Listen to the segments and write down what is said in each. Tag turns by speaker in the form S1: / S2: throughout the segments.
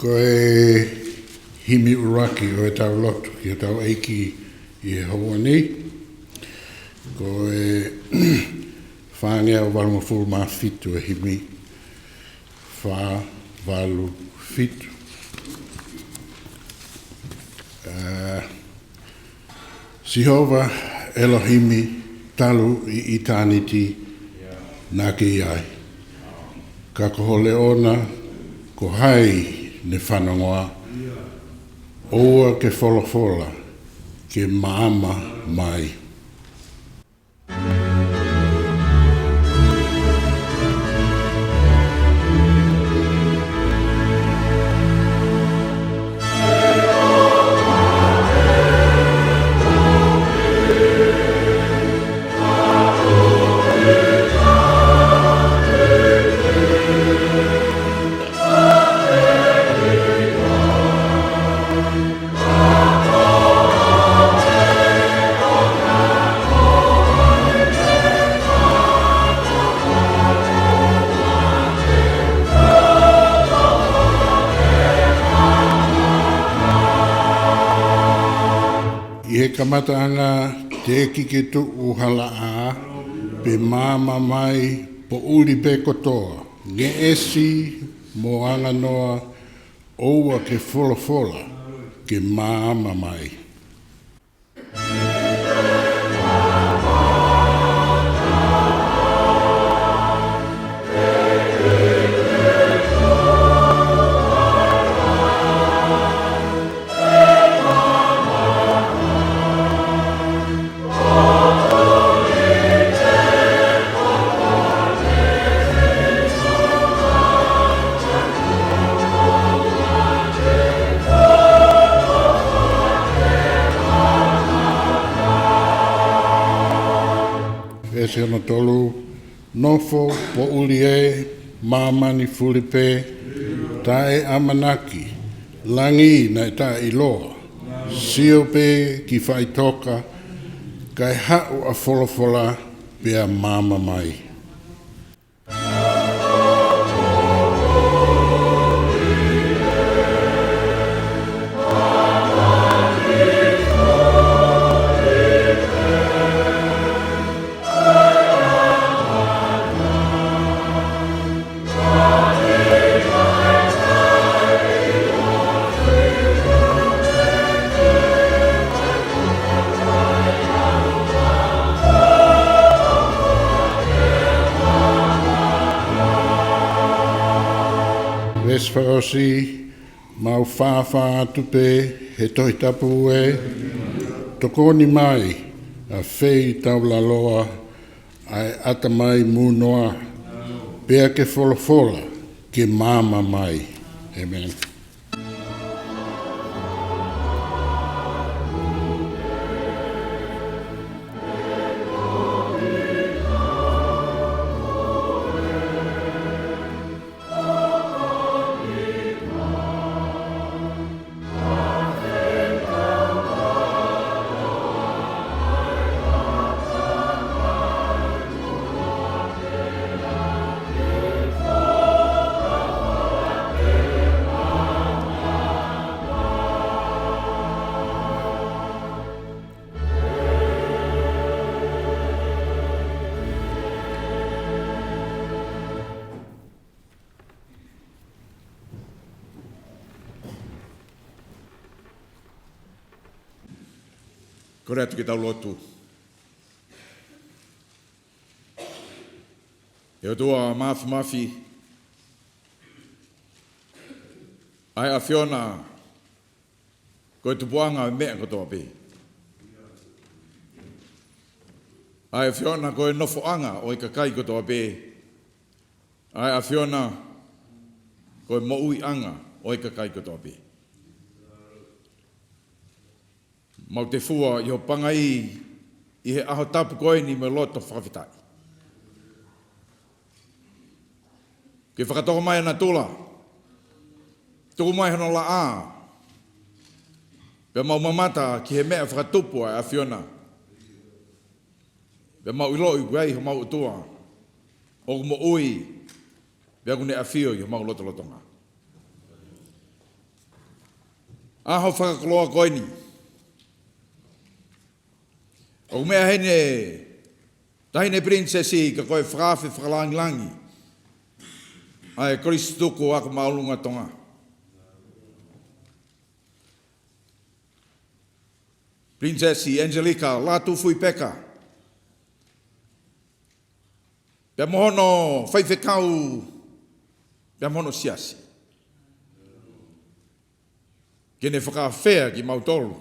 S1: Ko e himi uraki o e tau lotu ki o tau eiki i e hoa nei. Ko e whāngea o walunga furu mā fitu e himi. Halaevalu fitu. Sihova Elohimi talu i itaniti nā ke iai. Ka koho leona ko hai ne whanongoa, oua ke wholofola, ke maama mai. I he kamataanga te kike tuku halaa pe māma mai po uri pe kotoa. Nge esi mo anga noa oua ke wholofola ke māma mai. Se ono tolu, nofo po uli e, mamani fulipe, tae amanaki, langi na ta iloa, sio pe ki whai toka, kai hau a wholofola pea mama mai. Whaosi, mau whawha tupe, he tohi tapu e, tokoni mai, a whei tau la loa, ai ata mai munoa, pea ke wholofola, ke māma mai. Amen.
S2: Kore atu ki tau lotu. E o tua Mafi. Ai a whiona koe tupuanga mea kotoa pe. Ai a whiona koe nofoanga o i kakai kotoa pe. Ai a whiona koe moui anga o i kakai kotoa pe. Mau te fua i ho pangai i he aho tapu koe ni me loto whakawhitai. Ke whakatoko mai ana tula. Tuku mai hana la a. Pea mau mamata ki he mea whakatupua e a whiona. Pea mau ilo i guai ho mau utua. O mo ui. Pea kune a whio i ho mau loto lotonga. Aho whakakoloa koe ni. O mea hene, tahine princesi ka koe whakawhi whakalangi. Ai Kristuku ako maulunga tonga. Princesi Angelika, Lātūfuipeka. Pea mohono whaifekau, pea mohono siasi. Kene whakawhea ki mautolu.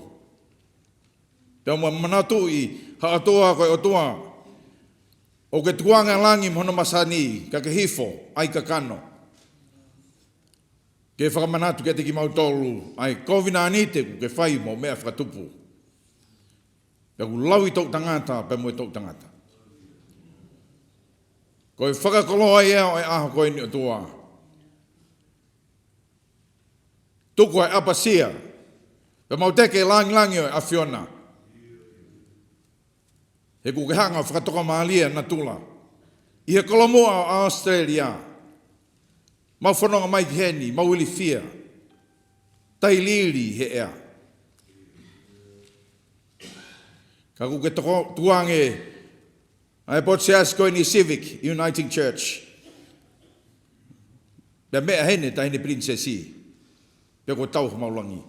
S2: Pea mua manatu i haatoa koe otua. O ke tuanga langi mohono masani, ka ke hifo, ai ka kano. Ke whakamanatu ke te ki mautolu, ai kovina anite ku ke whai mo mea whakatupu. Pea ku lau i tōk tangata, pea mui tōk tangata. Koe whakakoloa ia o e aho koe ni otua. Tuku ai apasia. Pea mau teke langi o e awhiona. He ku ke hanga whakatoka maalia na tula. I he kolomoa o Australia. Mau whanonga mai ki heni, mau ili fia. Tai liri he ea. Ka ku ke tuange ai potseas koe ni Civic Uniting Church. Pea mea hene ta hene princesi. Pea ko tau maulangi.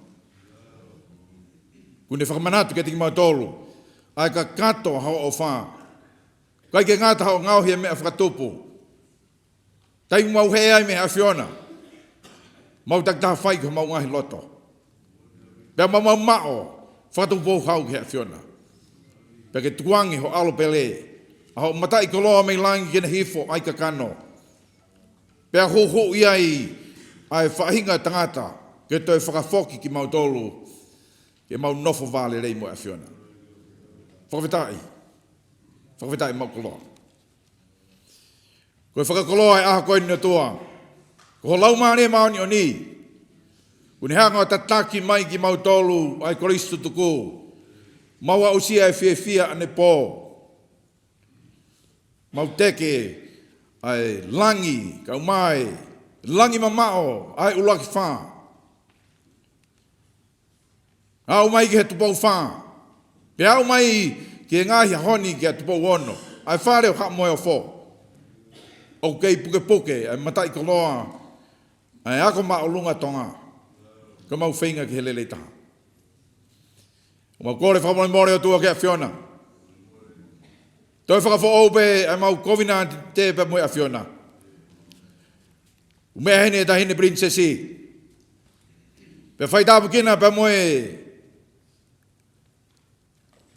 S2: Kune whakamanatu ke tiki mautolu. Ai ka kato hao o wha. Kai ke ngata hao ngau hea mea whakatupu. Tai mau hea ai mea awhiona. Mau taktaha whai ko mau ngahi loto. Pea mau mao. Whakatupu hau ke awhiona. Pea ke tuangi ho alo pele. Aho matai koloa mei langi kena hifo ai ka kano. Pea hoho iai ai whahinga tangata. Ke toi whakafoki ki mautolu. Ke mau nofo vale rei mo awhiona. Whakawhitai. Whakawhitai mau koloa. Koe whakakoloa e aha koe ni atua. Ko ho lau maare maoni o ni. Kuni hanga tataki mai ki mautolu ai Kristu tuku. Maua usia e fia ane po. Mau teke ai langi, kau mai, langi mamao, ai ulaki wha. Au mai ki he tupou wha. Pe au mai ki e ngahi honi ki he tupou ono. Ai whare o hap moe o fo. O kei puke puke, ai matai koloa. Ai ako mao lunga tonga. Ka mau whainga ki he lele taha. O mau kore whamone more o tua ki a Fiona. Toi whakafo ope ai mau kovina te pe moe a Fiona. Umea hene ta hene princesi. Pe whai tāpu kina pe moe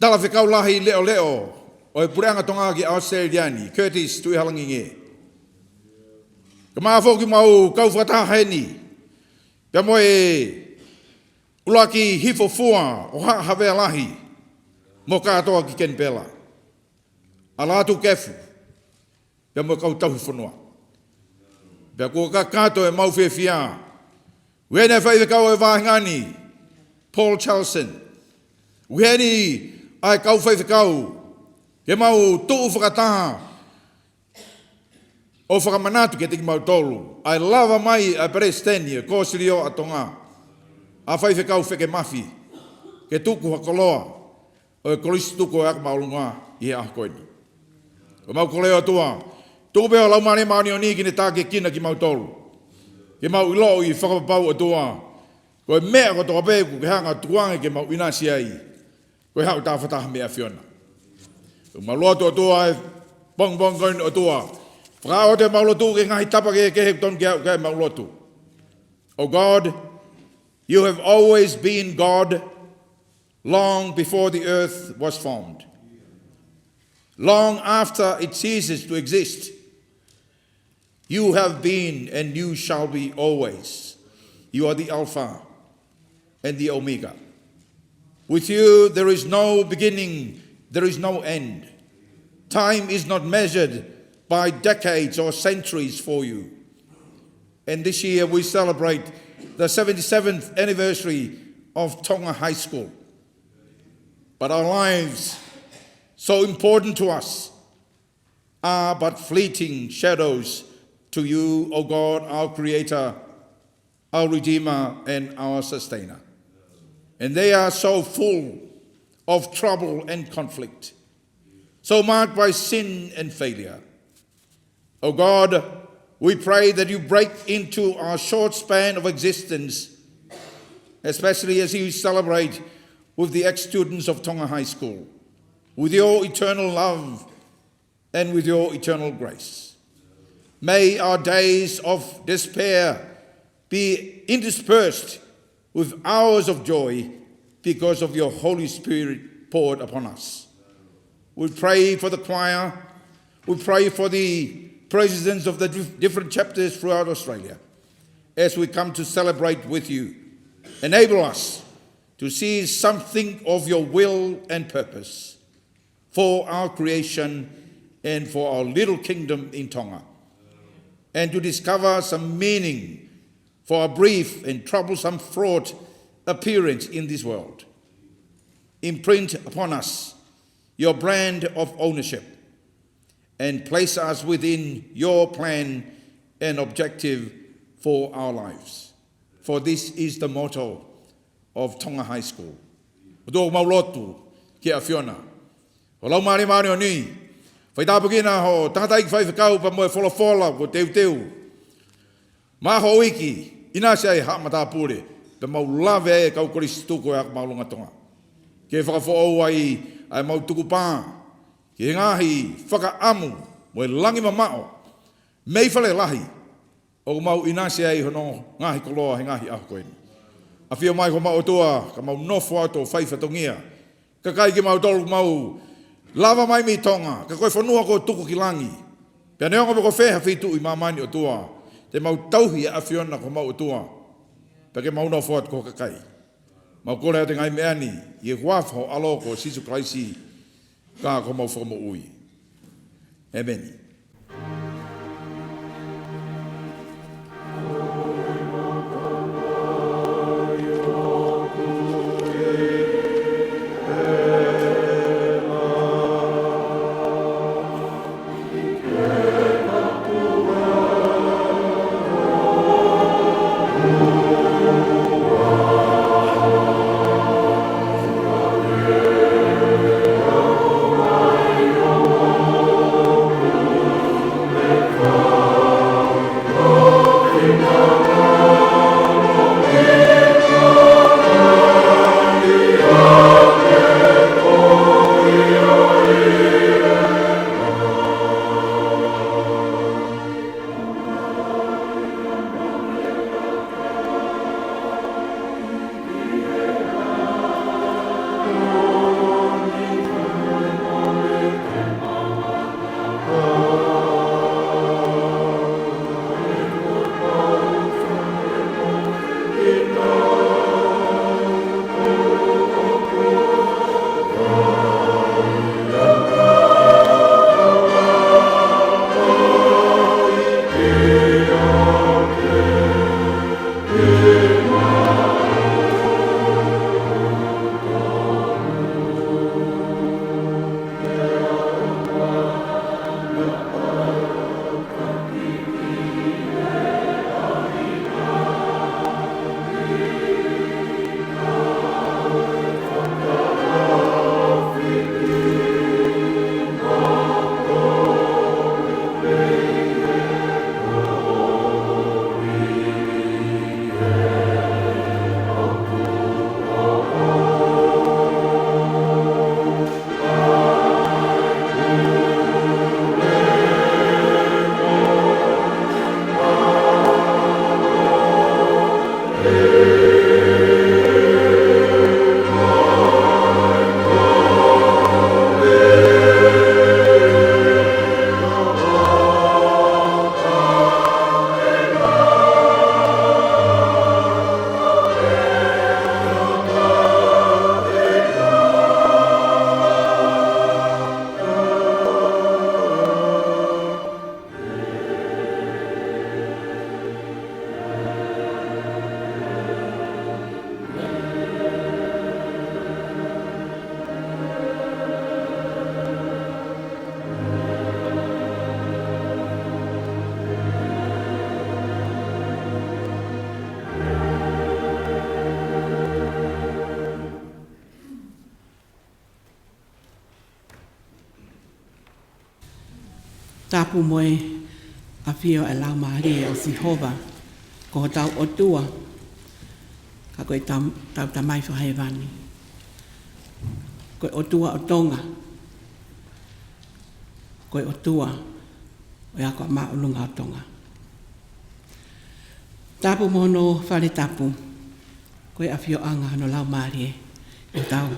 S2: tala whekau lahi leo leo o e pureanga tonga ki Australiani, Curtis tui halangi nge. Ka maa whoki mau kau whakataha heni. Pe moe ulaki hifo fua o hawea lahi mo katoa ki Canberra. A Latu kefu, pia mo kau tahu whanua. Pia kua ka kato e mau whiawhia. Wene whaivekau e wāhingani, Paul Charlson. Wene ai kau whaivekau, ke mau tuu whakataha o whakamanatu ke tiki mau tolu. Ai lava mai a Perestenia, kōsirio a tonga. A whaivekau Feke Mafi, ke tuku hakoloa, o e kolisi tuku e akamaulunga i he ahkoini. O mau koleo tua. Tuku peo lau mare maoni o ni kine tāke kina ki mau tolu. Ke mau ilo i whakapapau o tua. Koe mea ko toka pēku ke hanga tuange ke mau inasi ai. Koe hau tā whataha mea Fiona. O mau loto o tua e bong koin o tua. Whakao te mau lotu ke ngahi tapa ke he ton ke mau lotu. O God, you have always been God long before the earth was formed. Long after it ceases to exist, you have been and you shall be always. You are the Alpha and the Omega. With you there is no beginning, there is no end. Time is not measured by decades or centuries for you. And this year we celebrate the 77th anniversary of Tonga High School. But our lives, so important to us, are but fleeting shadows to you, O God, our Creator, our Redeemer, and our Sustainer. And they are so full of trouble and conflict, so marked by sin and failure. Oh God, we pray that you break into our short span of existence, especially as you celebrate with the ex-students of Tonga High School, with your eternal love and with your eternal grace. May our days of despair be interspersed with hours of joy because of your Holy Spirit poured upon us. We pray for the choir. We pray for the presidents of the different chapters throughout Australia as we come to celebrate with you. Enable us to see something of your will and purpose for our creation and for our little kingdom in Tonga, and to discover some meaning for our brief and troublesome fraught appearance in this world. Imprint upon us your brand of ownership and place us within your plan and objective for our lives. For this is the motto of Tonga High School. Tō maulotu ki a Fiona. O lau maari maari o ni. Whai tāpukina ho tātai ki whaiwhakau pa moe whola ko teu teu. Mā ho iki, ina se ai hama tā pūre, pe mau lawe e kau korisi tuko e ak maulunga tonga. Ke whakafo au ai mau tuku pā, ke ngahi whakaamu, moe langi mamao, mei whale lahi, o mau ina se ai hono ngahi koloa he ngahi aho koeni. A whia mai ko mau toa, ka mau nofo ato whaiwhatongia, ka kai ki mau tolu mau lava mai mi tonga, ka koe whanua ko tuku ki langi. Pea neonga ko wheha whitu i mamani o toa, te mau tauhi a Fiona ko mau toa, pea ke mau nofo ato ko ka kai. Mau kore te ngai meani, i e huafo alo ko sisu kraisi, ka ko mau whakamo ui. Amen.
S3: Oh Tapu moe a whio e lau maari o Sihova, ko tau o tua, ka koe tau tamai whahewani. Koe o tua o Tonga, koe o tua o ia koe maulunga o Tonga. Tapu mono whare tapu, koe a whio anga no lau maari e tau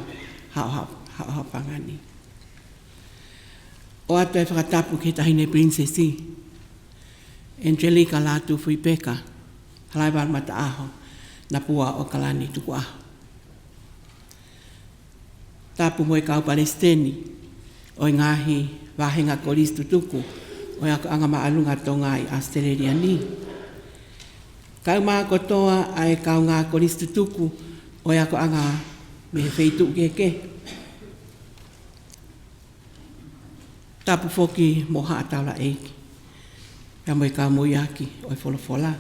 S3: hao pangani. O atu e whakatapu ke tahine princesi, Angelika Lātūfuipeka, Halaevalu Tuku'aho, Napua Okalani Tuku'aho. Tapu moe kau Palestini, o ngahi wahenga koristu tuku, o ako anga maalunga Tonga i Australia ni. Kau maa kotoa ai kau ngā koristu tuku, o ako anga me feitu keke. Tapu foki moha ataula eiki. Ka moe kau moiaki o wholofola.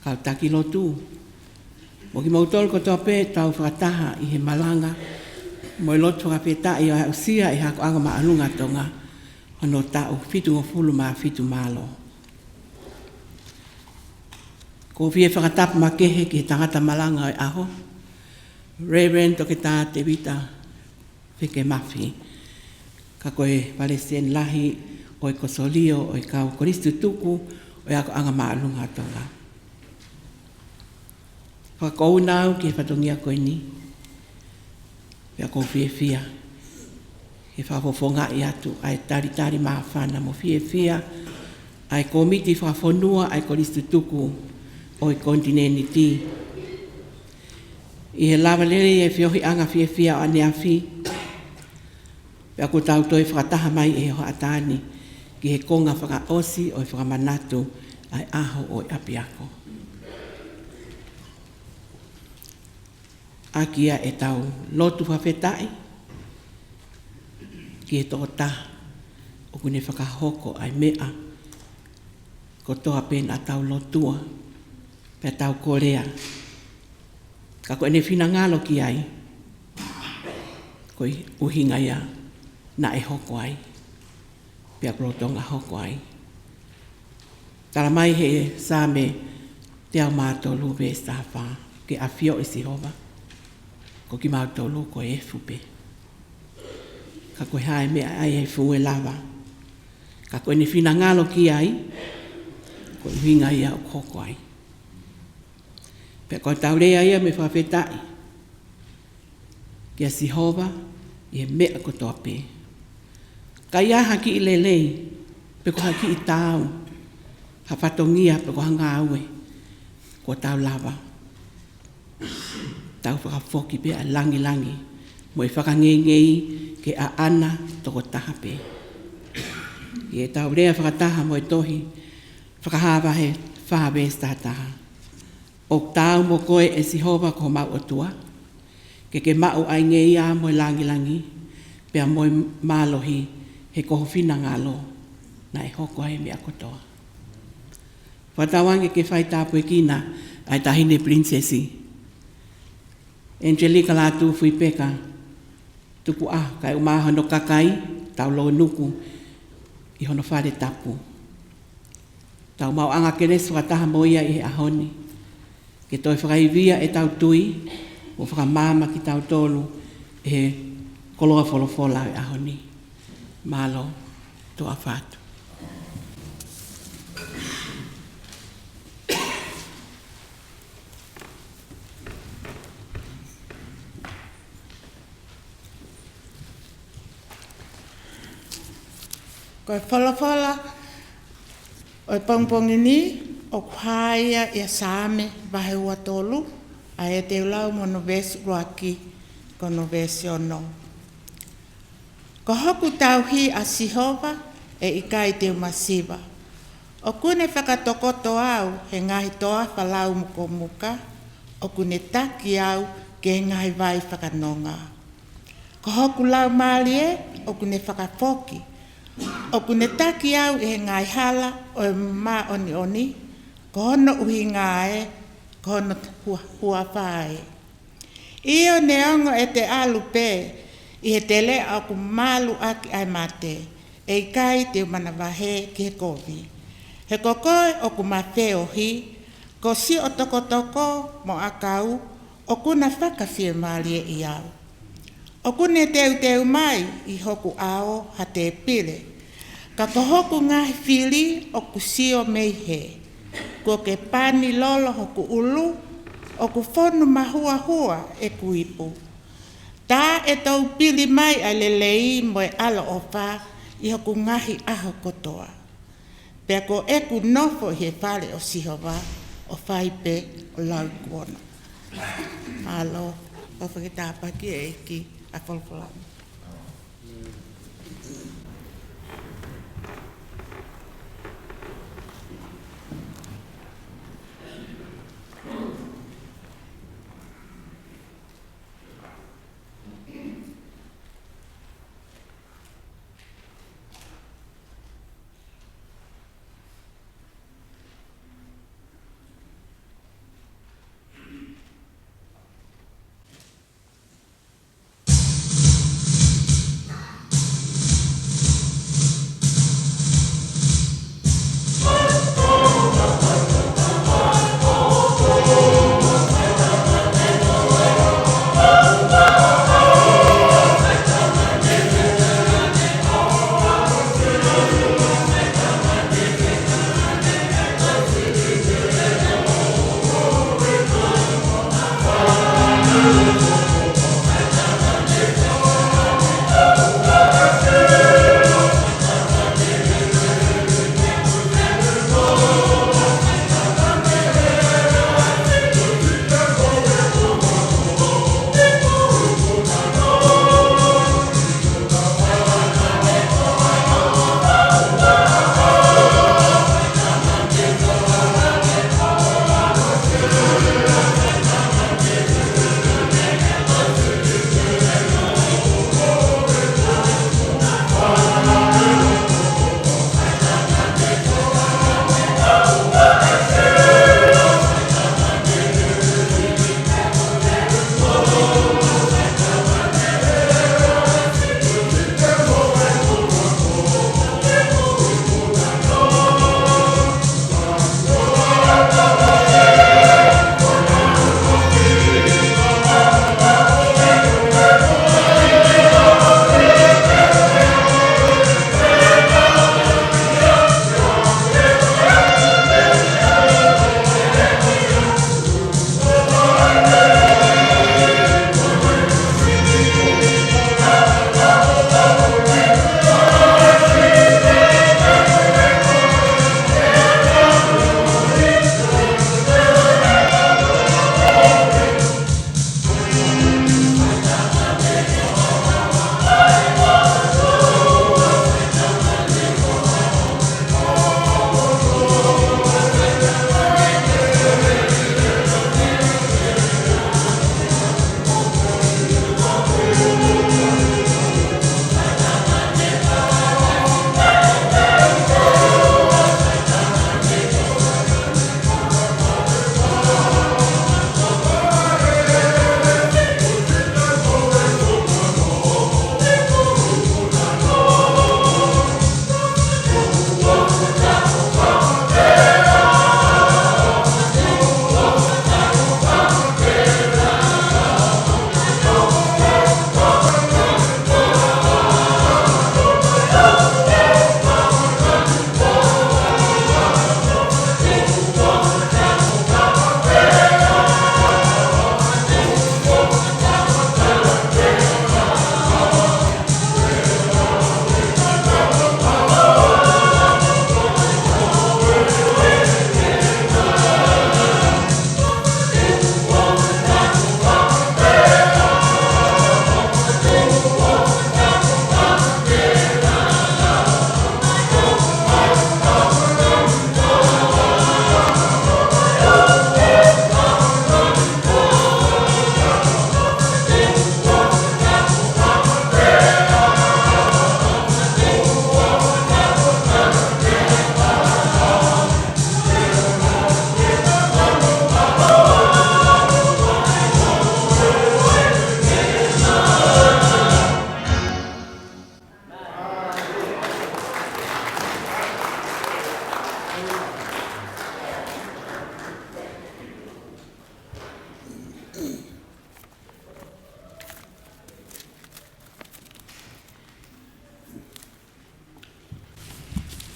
S3: Kau taki lotu. Mo ki mautol kotoa pe tau whakataha i he malanga. Moe lotu whakapeta i o hausia i hako anga maalunga Tonga. Ono tau fitu ngofulu maa fitu malo. Ko fie whakatapu makehe ki he tangata malanga o aho. Reverend toke tā te vita Feke Mafi. Ka koe Palestine lahi o e kosolio o e kau koristu tuku o e ako anga maalunga Tonga. Whakou nau ki e whatongia koe ni. Pea kou fia. He whafofonga i atu ai tari maa whana mo fia. Ai komiti whafonua ai koristu tuku o e kontineniti. I he lava lere e whiohi anga fia o ane awhi. Pea ko tau toi whakataha mai e ho atani ki he konga whakaosi o e whakamanatu ai aho o e apiako. Akia e tau lotu whawhetai ki he tōta o kune whakahoko ai mea ko toa pēna tau lotua pea tau korea. Ka koe ne whina ngalo ki ai koe uhinga ia na e hoko ai, pia Tonga hoko ai. Tala mai he sāme te au mātolu ve sāwha, ke a whio e Sihova, ko ki mātolu ko e fupe. Ka koe hae mea ai e fu e lava. Ka koe ne whina ngalo ki ai, ko uhinga ia o hoko ai. Pia koe taurea ia me whawhetai, ki a Sihova, i he mea ko toa pē. Ka ia haki i lelei, pe ko haki i tāu, ha whatongia pe ko hanga aue, ko tau lava. Tau whakafoki pe a langi, mo i whakangengei ke a ana toko taha pe. I e tau rea whakataha mo i tohi, whakahawa he whawe stataha. O tau mo koe e Sihova ko mau otua, ke mau ai ngei a mo i langi, pe a mo i mālohi, he koho whina ngalo, na e hoko ai mea kotoa. Whatawange ke whai tāpue kina, ai tahine princesi. Angelika Lātūfuipeka, Tuku'aho, kai umaha no kakai, tau lo nuku, i hono whare tapu. Tau mau anga keres whakataha moia i he ahoni, ke toi whakaivia e tau tui, o whakamama ki tau tolu, e he koloa wholofola e ahoni. Malo toa whātu.
S4: Koe whalafola, o e pongpongi ni, o kwaia i a sāme vahe ua tolu, a e te ulau mo no vesi ruaki, ko no vesi ono. Ko hoku tauhi a Sihova e ikai te umasiva. O kune whakatokoto au he ngahi toa whalau muka, o kune taki au ke ngahi vai whakanonga. Ko hoku lau maali e, o kune whakafoki. O kune taki au he ngahi hala o e mā oni, ko hono uhi ngā e, ko hono hua whae. Io ne ongo e te alu pē, I he tele au ku malu aki ai mate, e kai te mana wahe ki he kovi. He kokoi o ku mawhe o hi, ko si o toko toko mo akau, o kuna whakawhia malie i au. O kune teu mai i hoku ao ha te pile. Ka kohoku ngahi whiri o ku sio mei he. Ko ke pani lolo hoku ulu, o ku whonu mahua hua e kuipu. Tā e tau pili mai a lelei mo e ala o wha i hoku ngahi aho kotoa. Pea ko e ku nofo he whale o sihowa o whaipe o lau kuona. Alo, o whakitāpaki e ki a wholwhalama.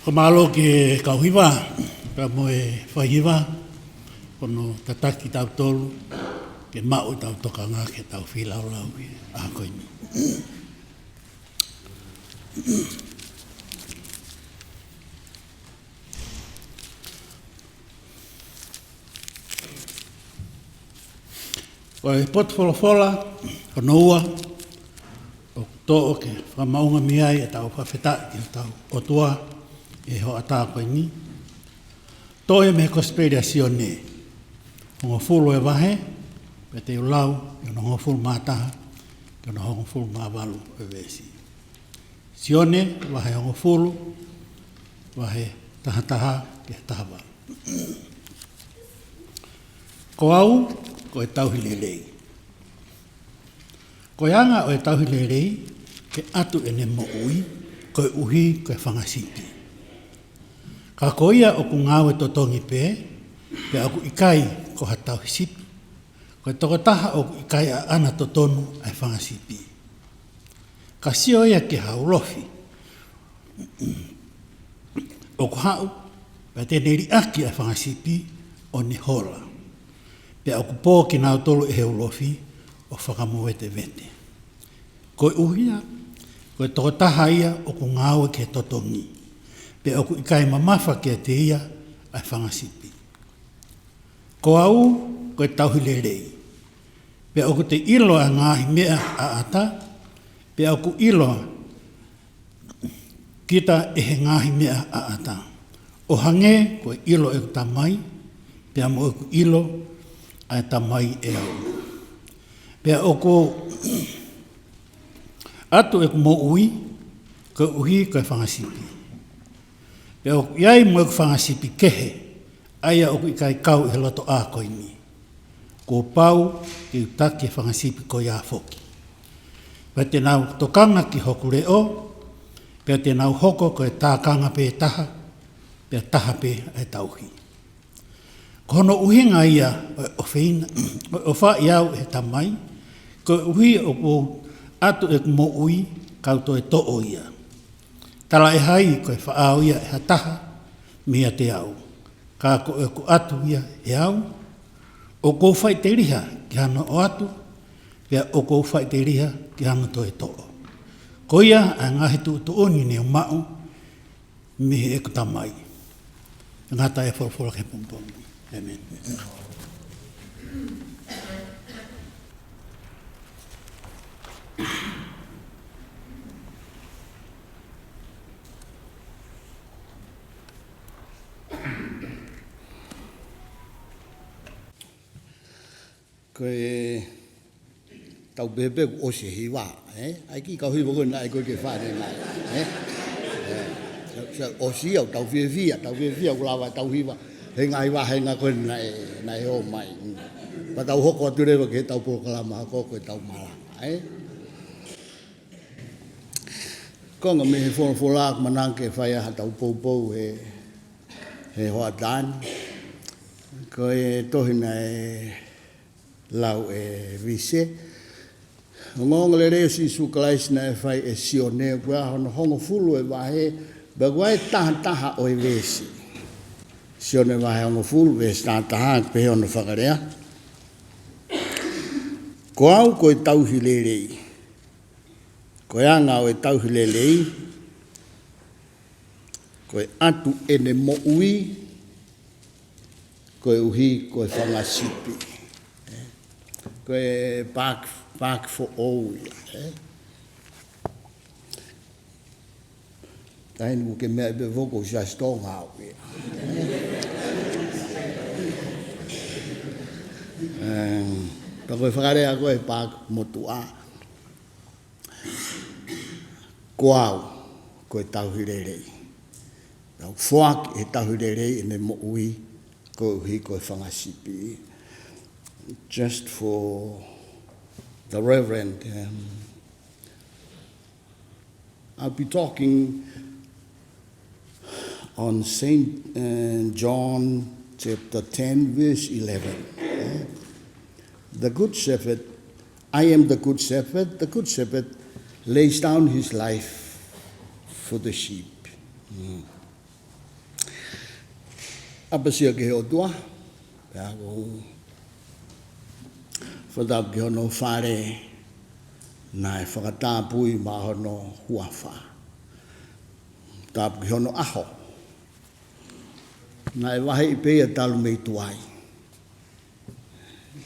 S5: Kamalo ke kauhiwa, ka moe whahiwa, kono tataki tau tolu, ke mau tau tokanga ke tau whilau a koini. Ko e potwholofola, kono ua, o to'o ke whamaunga miai e tau whawheta ki tau otua e ho ata koe ni. Toi me conspiracione. Hongo fulu e wahe, pe te ulau, i ono hongo fulu mātaha, i ono hongo fulu māwalu e wesi. Sione, wahe hongo fulu, wahe tahataha ke tahawa. Ko au, ko e tauhi lelei. Ko anga o e tauhi lelei, ke atu e ne mo ui, ko e uhi, ko e whangasipi. Ka koia o ku ngāwe totongi pē, pe aku ikai ko ha tauhi sipi. Ko e tokotaha o ku ikai a ana totonu ai whangasipi. Ka sio ia ke haulofi. O ku hau, pe te neri aki ai whangasipi o ni hola. Pe aku pō ki nāu tolu e heulofi o whakamuete vete. Ko e uhia, ko e tokotaha ia o ku ngāwe ke totongi. Pe oku ikai mamafa ke te ia ai whangasipi. Ko au, ko e tauhi lerei. Pe oku te ilo a ngāhi mea a ata, pe oku ilo kita e he ngāhi mea a ata. O hange, ko e ilo e tamai, pe amo oku ilo a tamai e au. Pe oku atu e ku mo ui, ko uhi ko e whangasipi. Pe o iai mo e whangasipi kehe, aia o ikai kau he loto a koini. Ko pau ke utaki e whangasipi ko ia foki. Pe te nau tokanga ki hoku reo, pe te nau hoko ko e tākanga pe taha, pe taha pe e tauhi. Ko hono uhinga ia o whina, o wha iau e tamai, ko uhi o ko atu e mo ui, kauto e to'o ia. Tala e hai ko e whaau ia e hataha mea te au. Ka ko e ku atu ia e au. O kou whai te riha ki hana o atu. Pea o kou whai te riha ki hana to e to'o. Ko ia a ngahi tu oni ne o mau mihi e kutamai. Ngata e whorofora ke pompombi. Amen.
S6: Ko e tau bebe o se hiwa, ai ki kau hiwa ko na ai ko ke whare nai, o si au tau fia ko lawa tau hiwa, he ngai wa he ngā koe nai ho mai. Pa tau hoko atu rewa ke tau pōkalama ko koe tau mara, Konga me he whonawholak manang ke whaia ha tau poupou he hoa tāni. Ko e tohina e lau e vise. Ngonga le reo si sukalais na e whai e sione kua hono hongo fulu e wahe bagua e taha o e vesi. Sione wahe hongo fulu vesi taha pe hono whakarea. Ko au ko e tauhi lerei. Ko e anga o e tauhi lerei. Ko e atu ene mo ui. Ko e uhi ko e whangasipi. Ko e pak for all. Taini mo ke mea be voko sa stong hau. Pa koe whakarea koe pak motua. Ko au, koe tauhirerei. Tau whuak e tauhirerei e ne mo ui, ko uhi koe whangasipi. Just for the Reverend, I'll be talking on St. John chapter 10, verse 11. The Good Shepherd, I am the Good Shepherd. The Good Shepherd lays down his life for the sheep. apasia ke o tua. Pea ko whatap ki hono whare na e whakatāpui ma hono huawha. Tap ki hono aho. Na e wahe i pēia talu mei tuai.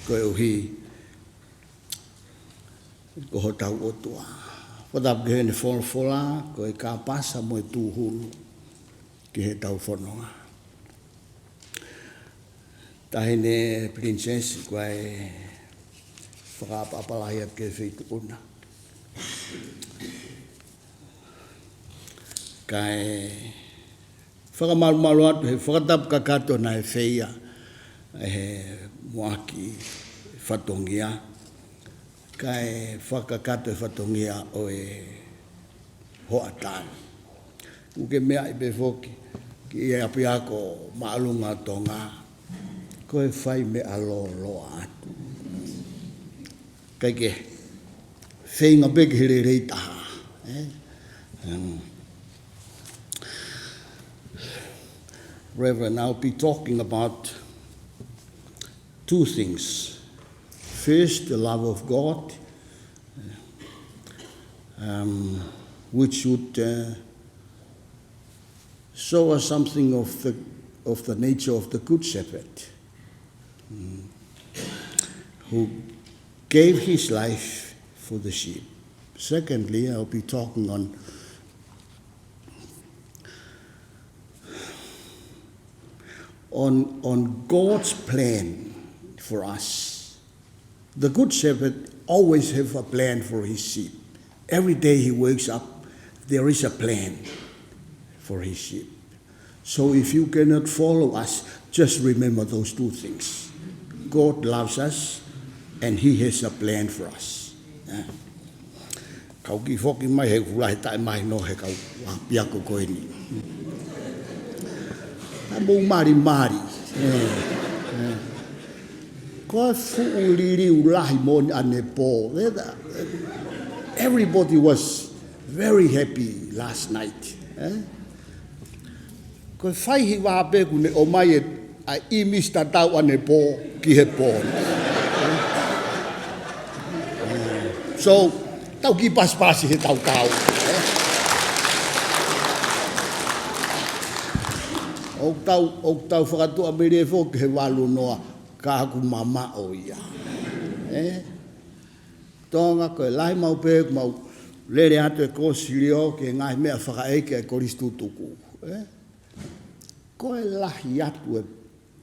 S6: Koe uhi ko ho tau o tua. Whatap ki hene whola, koe ka pasa mo e tūhulu ki he tau whanonga. Tahine princess koe whakapapalahi ap ke whitu una. Kai whakamalu atu he whakatap kakato na e whia he moaki whatongia. Kai whakakato e whatongia o e hoatani. Uke mea i be whoki ki e api ako maalunga tonga. Koe whai me alo loa atu. Kai ke whainga peke here rei taha. Reverend, I'll be talking about two things. First, the love of God, which would show us something of the nature of the Good Shepherd, who gave his life for the sheep. Secondly, I'll be talking on God's plan for us. The Good Shepherd always has a plan for his sheep. Every day he wakes up, there is a plan for his sheep. So if you cannot follow us, just remember those two things. God loves us, and he has a plan for us. Kau ki whoki mai he kulahi tae mai no he kau piako koe ni. Mou mari. Koe fu'uliri ulahi moni ane po. Everybody was very happy last night. Koe whaihi wahapeku ne o mai e ai imis tatau ane po ki he po. So, tau ki paspasi he tau kau. O tau whakatua mire fōke he walu noa ka haku mama o ia. Tonga koe lai mau pēku mau lere atu e kōsirio ke ngai mea whakaeke e koristu tuku. Koe lahi atu e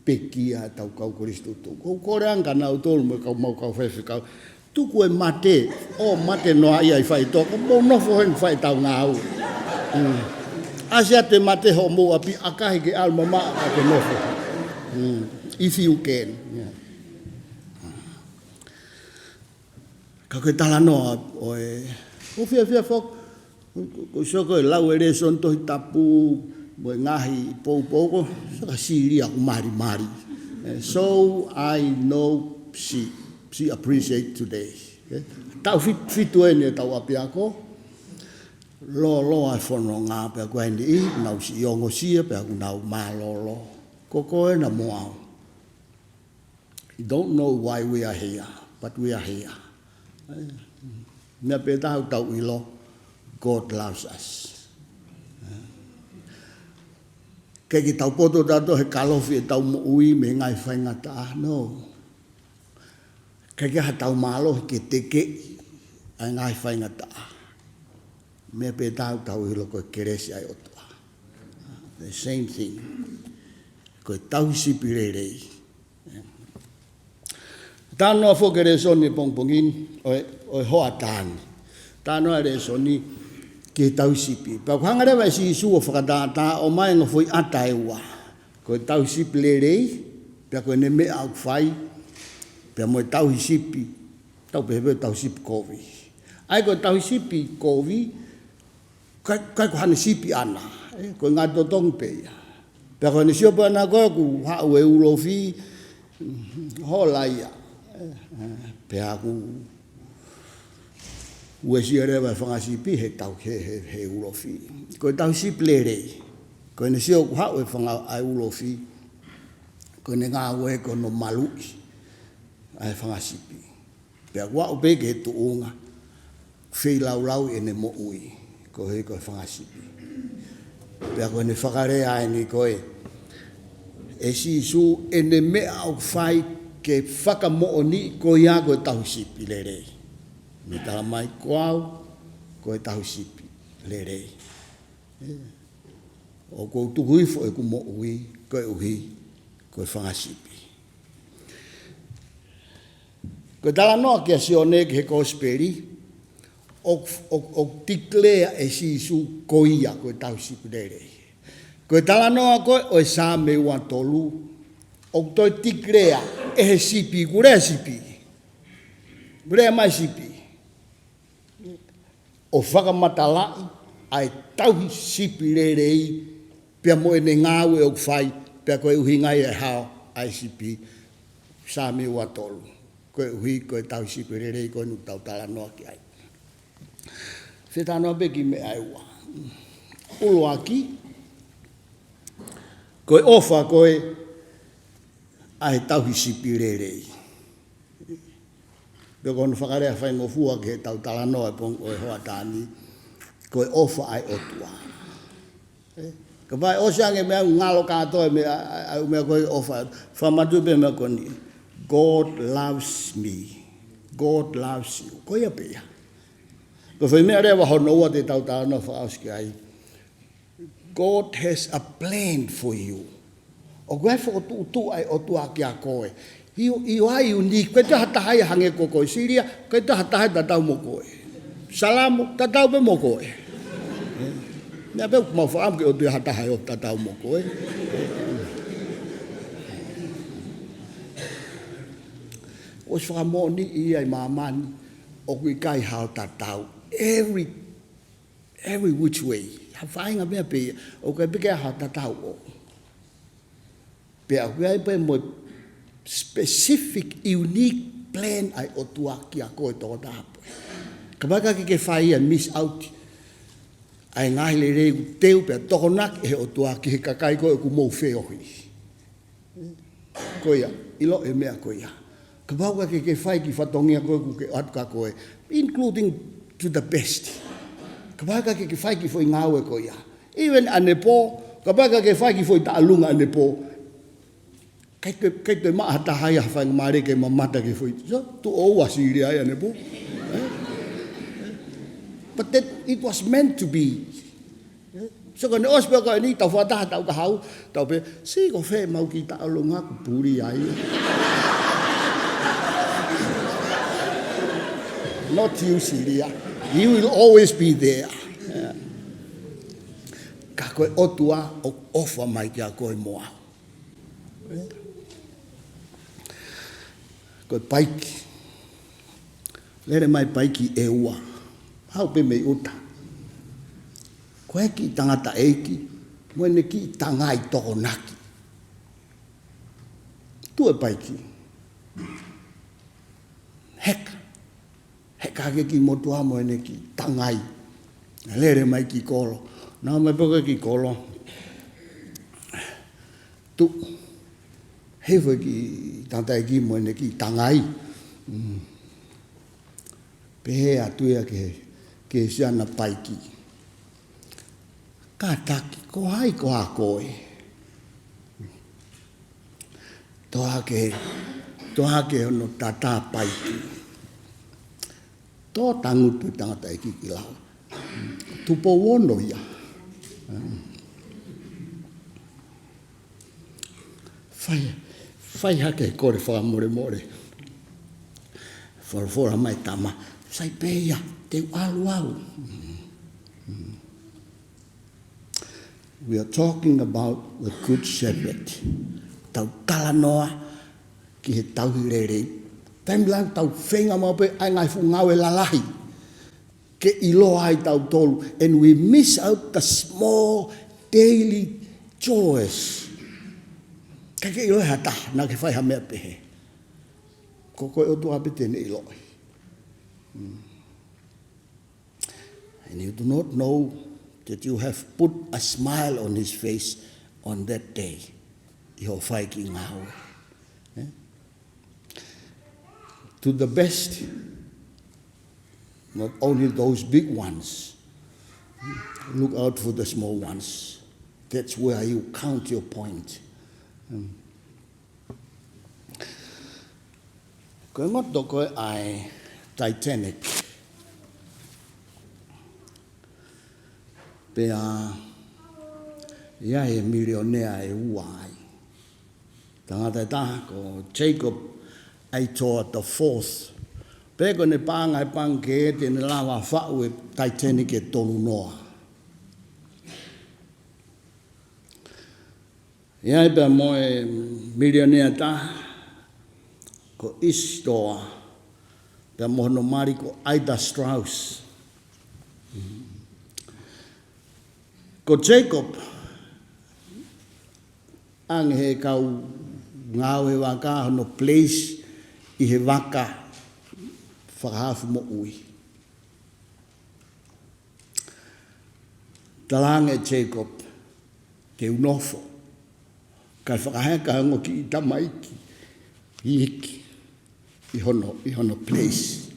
S6: pekia tau kau koristu tuku. Kore anga nau tolu me kau mau kau whewhikau. Tuku e mate, mate noa ia i whai toko, mo nofo hen whai tau ngāu. Asia te mate ho mo api akahi ke alma maa ka ke nofo. If you can. Ka koe tala noa o e, o fia whok, ko soko e lau e re son tohi tapu, mo e ngahi pou, saka siri aku mari. So I know she appreciate today. Tau fitu ene tau api ako. Lo ai whono ngā pia koe ni nau si iongo sia pia ku nau mālolo. Koko e na moao. You don't know why we are here, but we are here. Mea pe tau ilo, God loves us. Kei ki tau poto tato he kalofi e tau mo ui me ngai whaingata. No. Kei ha tau malo ke teke ai ngai whaingata. Me pe tau ilo koe keresi ai otua. The same thing. Koe tau sipi rei. Tānoa whoke re soni pongpongin o hoa tāni. Tānoa re soni ke tau sipi. Pau hangarewa si isu o whakatata o mai ngā whoi ata e ua. Koe tau sipi rei, pia koe ne mea au whai, pia moe tau hisipi, tau pehepe tau sipi kovi. Ai koe tau sipi kovi, kai ko hane sipi ana, koe ngā totong peia. Pia koe ne siopa ana koe ku hau e ulofi, ho laia. Pia ku ue siarewa whangasipi he tau he ulofi. Koe tau sipi rei, koe ne sio ku hau e whanga ai ulofi, ko ne ngā ue ko no malui, ai whangasipi. Pea wā upe ke tuunga, whei lau e ne mo ui, ko hei koe whangasipi. Pea koe ne whakarea e ni koe, e si su e ne mea au whai ke whakamo'o ni ko ia koe tahusipi le rei. Me tala mai koau, koe tahusipi le rei. O kou tuku'ifo e ku mo ui, koe uhi, koe whangasipi. Koe tala noa kia sione ke he kosperi, o tiklea e si su ko ia koe tahusipi le rei. Koe tala noa koe o e sā me ua tolu, o toi tiklea e he sipi, kurea sipi. Kurea mai sipi. O whakamatalai, ai tauhi sipi le rei, pia mo e ne ngāwe o whai, pia koe uhi ngai e hao, ai sipi, sā me ua tolu. Koe uhi, koe tauhi sipi le rei, koe nu tau tala noa ki ai. Whetanoa peki me ai ua. Ulo aki, koe ofa koe ai tauhi sipi le rei. Pea kono whakarea whai ngofua ke tau tala noa e pong oe hoa tāni, koe ofa ai otua. Ka vai osange mea ngalo katoe mea koe ofa, whamatu pe mea koni, God loves me, God loves you, koe apea. Ko whai mea rewa honoa te tau tala noa whaauski ai, God has a plan for you. O koe whakatu ai otua ki a koe. Iu ai unique, koe te hatahai hange ko koe Siria, koe te hatahai tatau mo koe. Salamu, tatau pe mo koe. Nea peu mau whaam ke o te hatahai o tatau mo koe. O si whakamoni i ai mamani, o kui kai hao tatau. Every which way. Ha whainga mea pe, o kai peke hao tatau o. Pe au kai pe mo specific, unique plan ai o tua ki a koe tō tāpoi. Ka waka ke whai a miss out. Ai ngai le rei teu pia tokonak e o tua ki he kakai koe ku mou wheohi. Koea, ilo e mea koea. Ka waka ke whai ki whatongia koe ku ke atka koe, including to the best. Ka waka ke whai ki whai ngāwe koea. Even a nepo, ka waka ke whai ki whai taalunga a nepo, Kei te maa tahai a whainga maare ke mamata ke whui. So, tu oua siri ai ane po. But that, it was meant to be. So, kone ospe koe ni, tau whataha tau kahau, tau pe, si ko whē mau ki ta alunga ku puri ai. Not you, Syria. You will always be there. Ka koe otua o ofa mai kia koe moa. Koe paiki. Lere mai paiki e ua. Hau pe mei uta. Koe ki tangata eiki, moene ki tangai toko naki. Tu e paiki. Heka. Heka ke ki motua moene ki tangai. Lere mai ki kolo. Nā mai poka ki kolo. Tu. Hewa ki tantai ki moene ki tangai. Pehe atuia ke siana paiki. Ka taki, ko hai ko a koe. Toha ke ono tata paiki. Tō tangutu tangata e ki lau. Tupo wono ia. Whai hake kore whakamore more. Whara mai tama. Sai peia, te alu au. We are talking about the Good Shepherd. Tau tala noa ki he tauhi rerei. Taimlau tau whenga maupe ai ngai fu ngawe lalahi. Ke ilo ai tau tolu. And we miss out the small daily joys. Kake ilo hata, nā ke whai ha mea pehe. Ko koe o tua pete ne ilo. And you do not know that you have put a smile on his face on that day. I ho whai ki ngā hoe. To the best, not only those big ones, look out for the small ones. That's where you count your point. Koe ngoto koe ai Titanic. Pea ia he milionea e ua ai. Tangata e taha ko Jacob Aitor the fourth. Peko ne panga e panke e te ne lawa whau e Titanic e tonu noa. Ia e pea moe milionea taha ko Istoa. Pea mohono mari ko Ida Strauss. Ko Jacob ang he kau ngau he waka hono place I he waka whakahafu mo ui. Talange Jacob ke unofo. Kai whakaheka hango ki I tamaiki. I hiki. I hono place.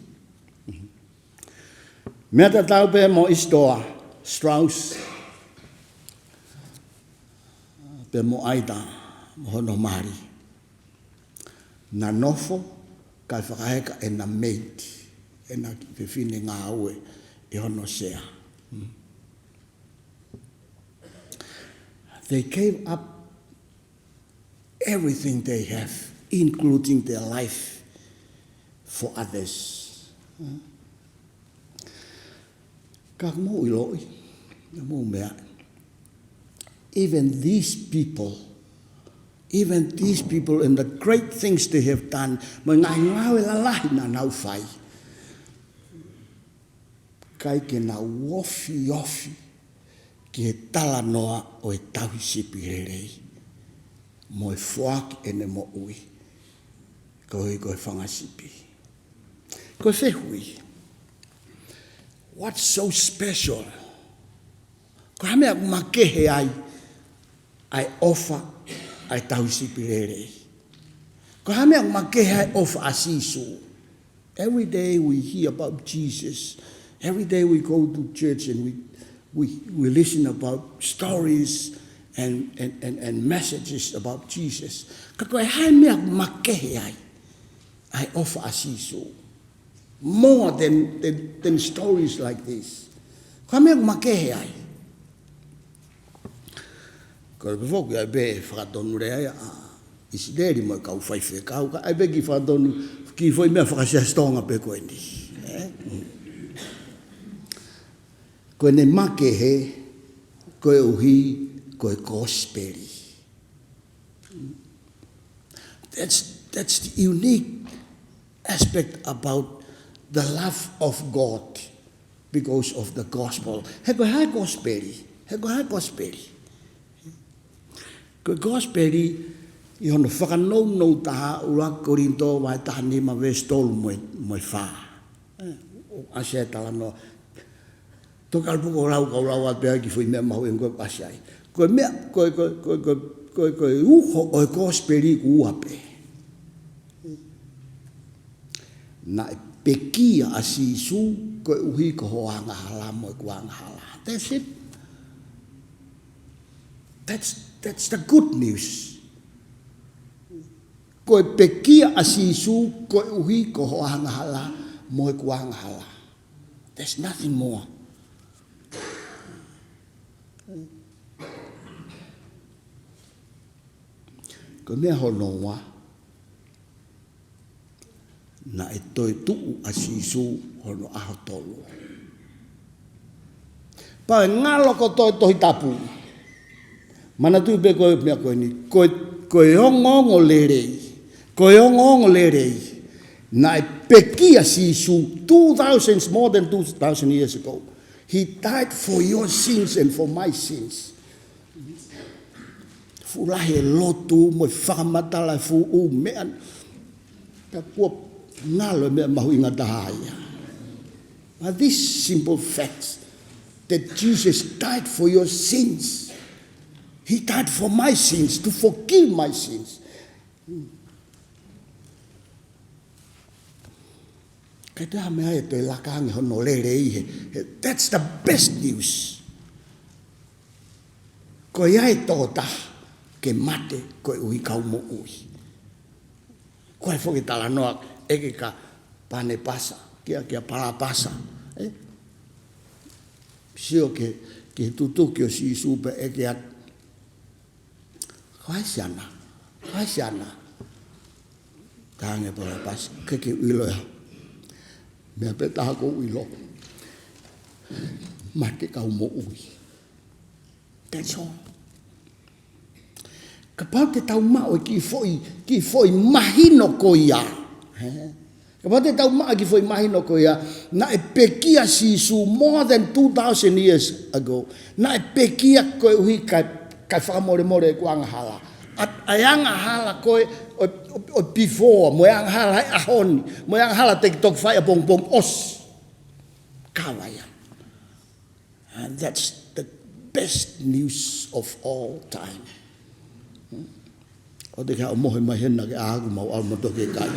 S6: Mea ta tau pe mo Istoa Strauss. Pe mo aida mo hono mari. Na nofo kai whakaheka e na mate. E na whiwhine ngā ue I hono sea. They gave up everything they have, including their life, for others. Ka mo iloi, mo mea. Even these people and the great things they have done, mo ngai ngau e lalahi na nau whai. Kai ke na wofi, ki he tala noa o e tahi sipi rerei. Mo e whuaki e ne mo ui. Ko e whangasipi. Ko se hui. What's so special? Ko hamea makehe ai offer ai tahi sipi rerei. Ko hamea makehe ai offer asisu. Every day we hear about Jesus. Every day we go to church and we listen about stories and messages about Jesus. Kako e hai mea makehe ai offer asisu. More than stories like this. Ko mea makehe ai. Ko le foku ai be whakatonu rea isi deri mo kau whaiwhe kau. Ai be ki whakatonu ki foi mea whakasia stonga pe koe ni. Koe ne makehe, koe uhi, koe gospeli. That's the unique aspect about the love of God because of the gospel. He koe hai gospeli. Koe gospeli, I hono whakanou taha ura korinto vai taha nima ves tolu moi wha. Asia tala no. Tokal puko rau at pea ki fui mea mahu en koe pasiai. Koe mea, koe uho o e gospeli ku uape. Na e pekia asisu koe uhi ko hoanga hala mo e kuanga hala. That's it. That's the good news. Koe pekia asisu koe uhi ko hoanga hala mo e kuanga hala. There's nothing more. Ko mea honoa na e toi tuu asisu hono aho tolu. Pa e ngalo ko toi tapu. Mana tui pe koe mea koe ni. Koe ongongo lerei. Na e peki asisu 2000, more than 2,000 years ago. He died for your sins and for my sins. Fulahe lotu mo whakamatala fu u mea. Ka kua ngalo mea mahu inga tahaya. But these simple facts that Jesus died for your sins He died for my sins, to forgive my sins. That's the best news. Ko iai tōta ke mate ko ui kau mo ui. Ko e whoki tala noa eke ka pane pasa, kia pala pasa. Sio ke tutuki o si supe eke at Kaisiana. Tānge pala pasa, keke uiloa. Mea petaha ko uilo. Mate kau mo ui. That's all. Ka pau te tau mao ki foi mahino ko ia. Ka pau te tau mao ki foi mahino ko ia. Na e pekia sisu more than 2,000 years ago. Na e pekia koe uhi kai whakamore ko anga hala. At ayanga hala koe o before. Mo anga hala hai ahoni. Mo anga hala te tok whai a bong os. Kawaya. And that's the best news of all time. O te kia o mohe mai hena ke āku mau alma toke kai.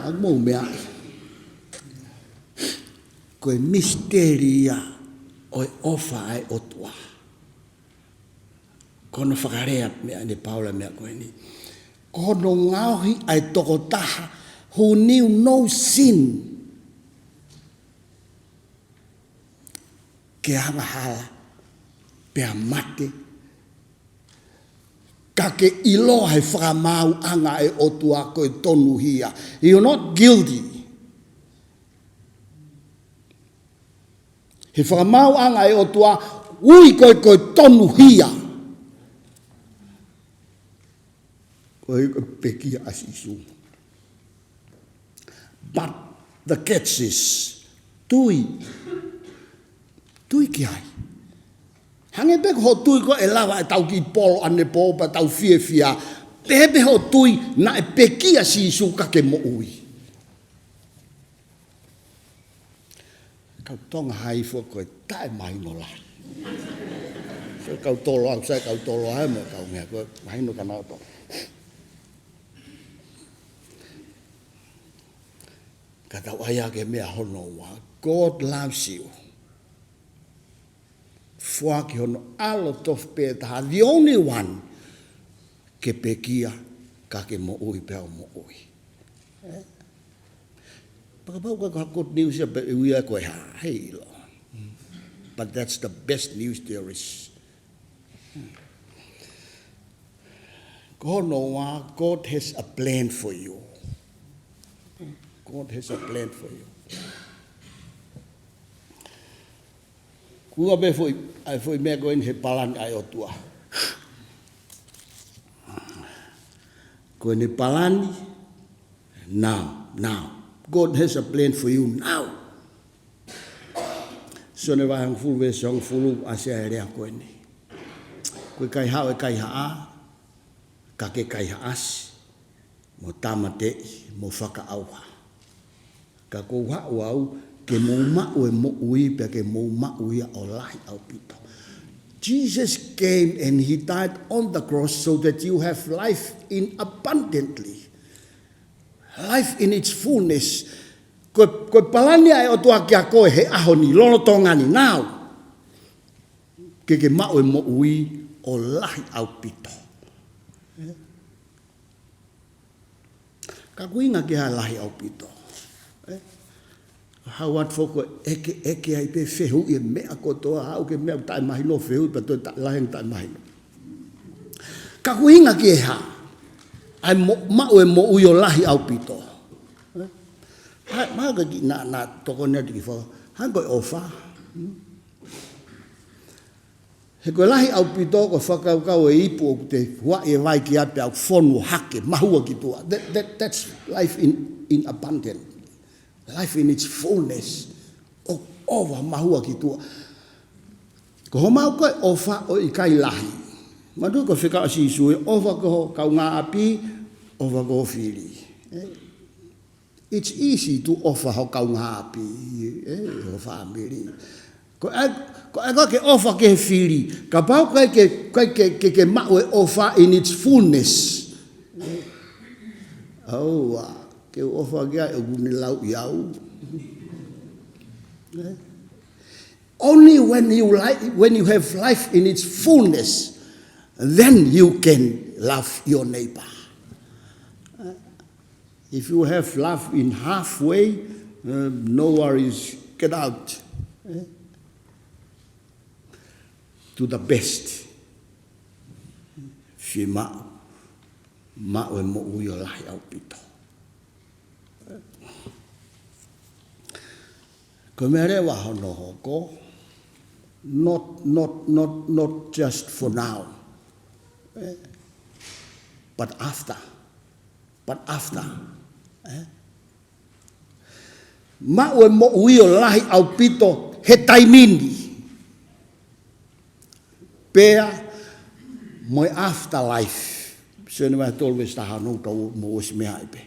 S6: Ak mau mea. Koe misteria oi ofa ai otua. Kono whakarea mea ni Paula mea koe ni. Kono ngauhi ai toko taha who knew no sin. Ke hanga hala, pea mate, ka ke ilo hai whakamau anga e otua koe tonu hia. You're not guilty. He whakamau anga e otua, ui koe tonu hia. Koe pekia asisu. But the catch is, tui ki ai. Hange pek ho tui ko e lawa e tau ki polo ane popa tau fia. Pepe ho tui na e pekia sisu ka ke mo ui. Kau Tonga High School ko e tae mahino lai. So kau tolo au sai kau tolo ai mo kau ngea ko mahino ka nao to. Ka tau aia ke mea hono wa. God loves you. Fuaki hono alo Lātūfuipeka, the only one ke pekia ka ke mo ui peo mo ui. Pakapau ka good news ya pe uia koe ha, hei lo. But that's the best news there is. Kono wa, God has a plan for you. God has a plan for you. Kua be foi mea koe he palani ai otua. Koe ne palani, now. God has a plan for you now. So ne vai hang fulu ve song fulu asia rea koe ne. Koe kai hao e kai haa, ka ke kai haasi, mo tamate, mo whaka auha. Ka kou hao au, ke mo ma'u e mo ui pe ke mo ma'u ia o lahi au pito. Jesus came and he died on the cross so that you have life in abundantly. Life in its fullness. Koe palani ai o tua kia koe he aho ni lono tongani now. Ke ma'u e mo ui o lahi au pito. Ka kuinga ke ha lahi au pito. Hawat foko eke ai pe fehu e mea kotoa hau ke mea tai mahino fehu pa toi laheng tai mahino. Ka kuinga ki e ha. Ai ma'u e mo uyo lahi au pito. Maa ka ki na toko nea tiki whaka. Han koe ofa. He koe lahi au pito ko whakaukau e ipu o te hua e vai ki ape au whonu hake mahua ki tua. That's life in abundance. Life in its fullness. O ova mahua ki tua. Ko ho mau koe ofa o i kai lahi. Madu ko whika asi sui. Ova ko kau ngā api. Ova ko whiri. It's easy to offer how kaunga hapi, your family. Ko ai ke offer ke fili, ka pau ke maue offer in its fullness. Oh, ke offer ke ai oguni lau iau. Only when you have life in its fullness, then you can love your neighbor. If you have love in halfway, no worries, get out. To the best. Si ma'u e mo ui o lahi au pito. Ko mea rewa hono hoko, not just for now, but after. Ma'u e mo ui o lahi au pito he taimini. Pea moi afterlife. Sene mai tolwes taha no tau mo os mea ipe.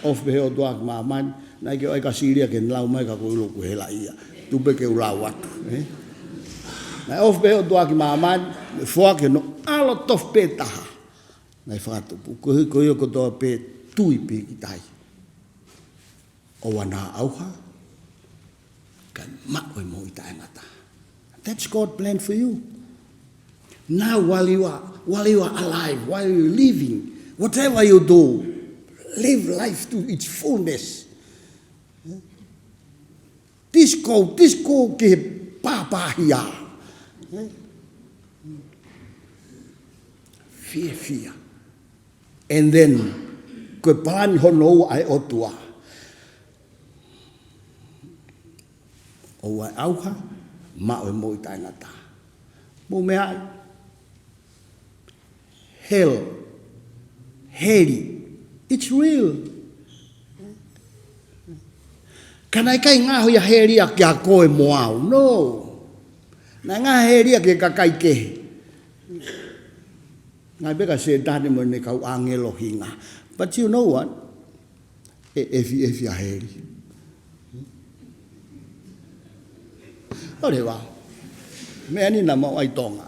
S6: Of be o doak ma man na ke aika siria ke lau mai ka ko lo ku hela ia. Tu be ke lau atu, Na of be o doak ma man fo ke no alo tof pe taha. Nai fatu ko yo ko do pe tui pe ki tai. O wana auha kan ma oi mo itai mata. That's God's plan for you. Now, while you are alive, while you're living, whatever you do, live life to its fullness. This ko ke papahia. Fear. And then, ko pan hono ai otua. O ai auha, ma o mo itai ngata. Mo mea hell, heli, it's real. Kanai kai ngā hoia heli a kia koe moau, no. Nā ngā heli a kia kakai ke. Ngai beka se tane mo ne kau angelo hinga. But you know what? If a heli. Ore wa. Mea ni na mau ai tonga.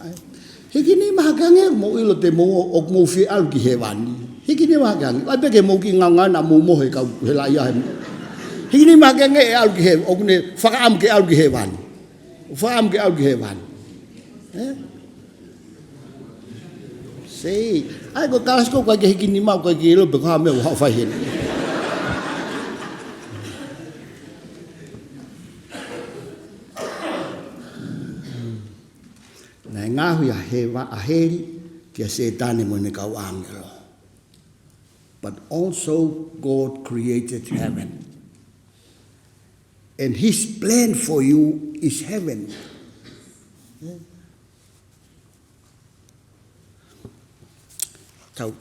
S6: Hiki ni mahakange mo ilo te mo ok mo fi al ki hewani. Hiki ni mahakange. Ai peke mo ki nganga na mo mo he kau he la ia he. Hiki ni mahakange e al ki he ok ne whakaam ke al ki hewani. Whakaam ke al ki hewani. Sei. Ai ko kalas ko kai ke hiki ni mau kai ki ilo pe ka me wa fa hen. Ngahui a heri kia setane mo ne kau angelo. But also God created heaven. And his plan for you is heaven. Tau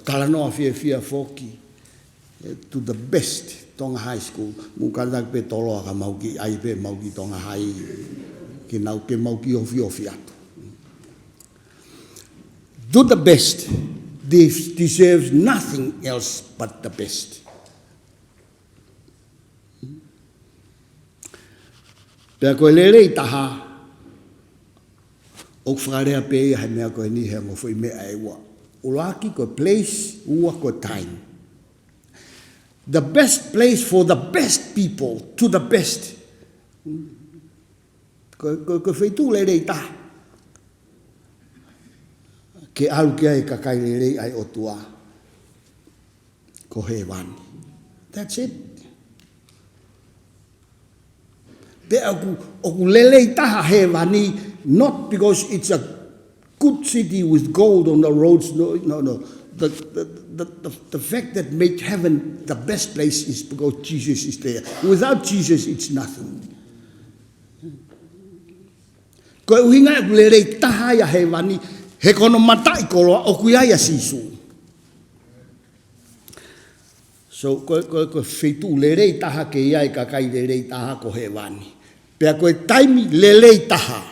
S6: talanoa fia foki to the best Tonga High School. Mukadak pe toloa ka mauki ai pe mauki Tonga High. Ke nau ke mauki ofi atu. Do the best. This deserves nothing else but the best. Pea koe lelei taha, o whakarea pe hai mea koe ni he ngofo I mea e ua. Ulaki koe place, ua koe time. The best place for the best people, to the best. Koe whaitu lelei taha. Ke alu ke ai kakai lelei ai otua. Ko he wani. That's it. Pe oku lelei taha he wani, not because it's a good city with gold on the roads, no. The fact that made heaven the best place is because Jesus is there. Without Jesus, it's nothing. Ko uhinga oku lelei taha ya he wani, he kono matai koloa o kuiaia sisu. So koe whetu lerei taha ke iai kakai lerei taha ko he wani. Pea koe taimi lerei taha.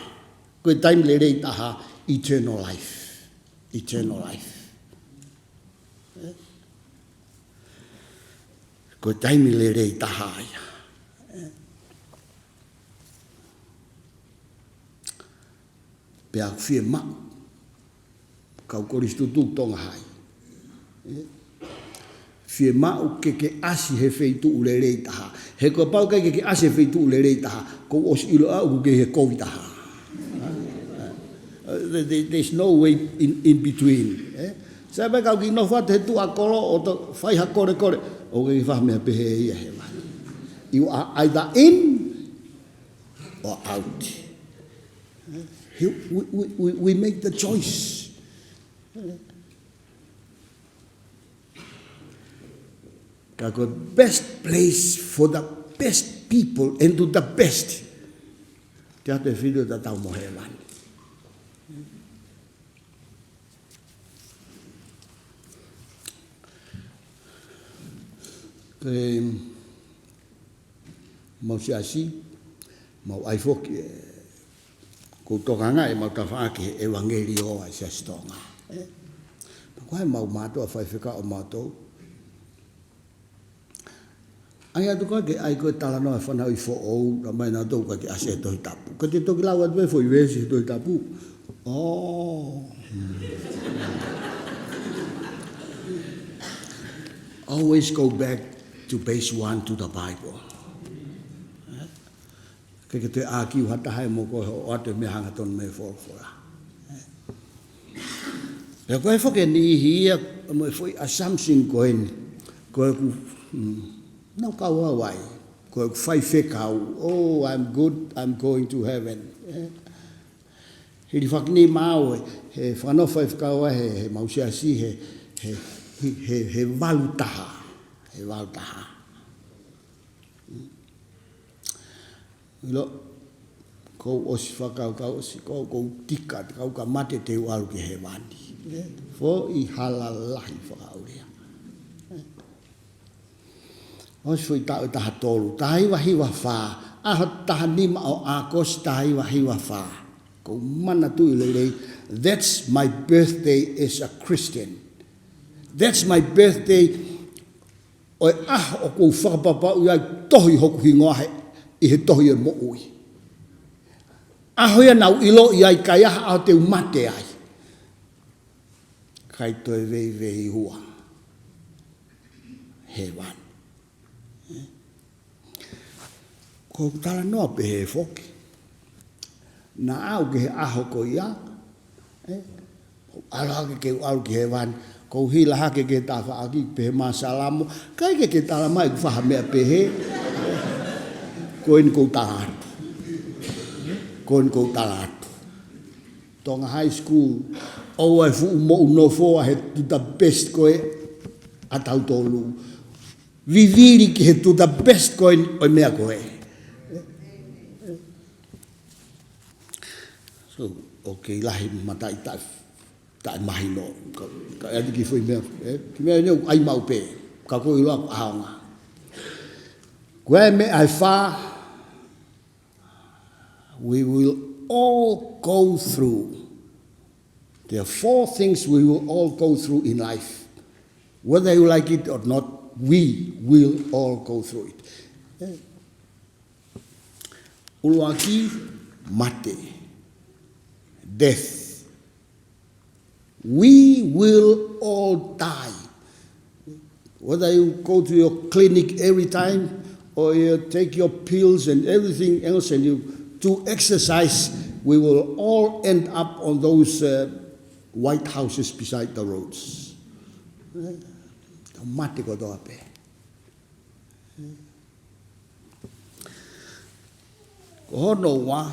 S6: Koe taimi lerei taha eternal life. Eternal life. ko taimi le rei tahaya. Pea fie mau, kau koristu tuk Tonga High. Fie mau ke asi he feitu ule rei taha. He ko pau ke asi he feitu ule rei taha, ko os ilo au ke he kovi taha. There's no way in between. Sabe kau ki no fat he tu akolo o to fai ha kore o ke fa me pe he he mai. You are either in or out. We make the choice. The best place for the best people and do the best. Kia te whiru ta tau mohewan. Mau siasi, mau ai foki ko tokanga e mau tawhaake evangelio a siasi tonga. Koe mau mātua whaiwhika o mātou. Ai atu koe ke ai koe tala noa whanau I who'ou, ra mai nā tau ka ke ase tohi tapu. Ka te toki lau atu e whoi wesi tohi tapu. Oh. Always go back to base 1 to the Bible. Ke te ākiu hatahai mo koe o ate me hanga ton me whorwhora. E koe whoke ni hia, mo e whoi assumption koe ni. Koe ku, nau kau hawai. Koe ku whai whekau, oh, I'm good, I'm going to heaven. Hiri whakini māo, he whanau whai whekau he mausiasi, he walu taha. He walu taha. Ilo, kou osi whakau, kou osi, kou tika, kou ka mate te walu ki he wani. Fo I halalahi whakaurea. Osi fui tau taha tolu, taha iwa hiwa wha, aho taha nima o akos, taha iwa hiwa wha. Kou mana tui lelei, that's my birthday as a Christian. That's my birthday, o e aho o kou whakapapa ui ai tohi hoku hingoahe, I he tohi e mo ui. Aho ia nau ilo I ai kai aha ao te umate ai. Kai toi vei hua. He wan. Ko tala noa pe he foki. Na au ke he aho ko ia. Ala ke au ke he wan. Ko hila hake ke ta whaaki pe he masalamo. Kai ke tala mai ku whaha mea pe he. Ko in kou tala atu. Ko in kou tala atu. Tonga High School, o ai fu mo no fo he to the best koe atau tolu. Viviri ki he to the best koe o mea koe. So, okay, lahi matai tai mahi no. Ka ati ki foi mea. Ki mea neu ai mau pe. Ka koe loa aonga. Koe me ai wha, we will all go through. There are 4 things we will all go through in life. Whether you like it or not, we will all go through it. Uluaki, mate, death. We will all die. Whether you go to your clinic every time, or you take your pills and everything else and you do exercise, we will all end up on those white houses beside the roads. Mate ko toa pe. Ko hono wa,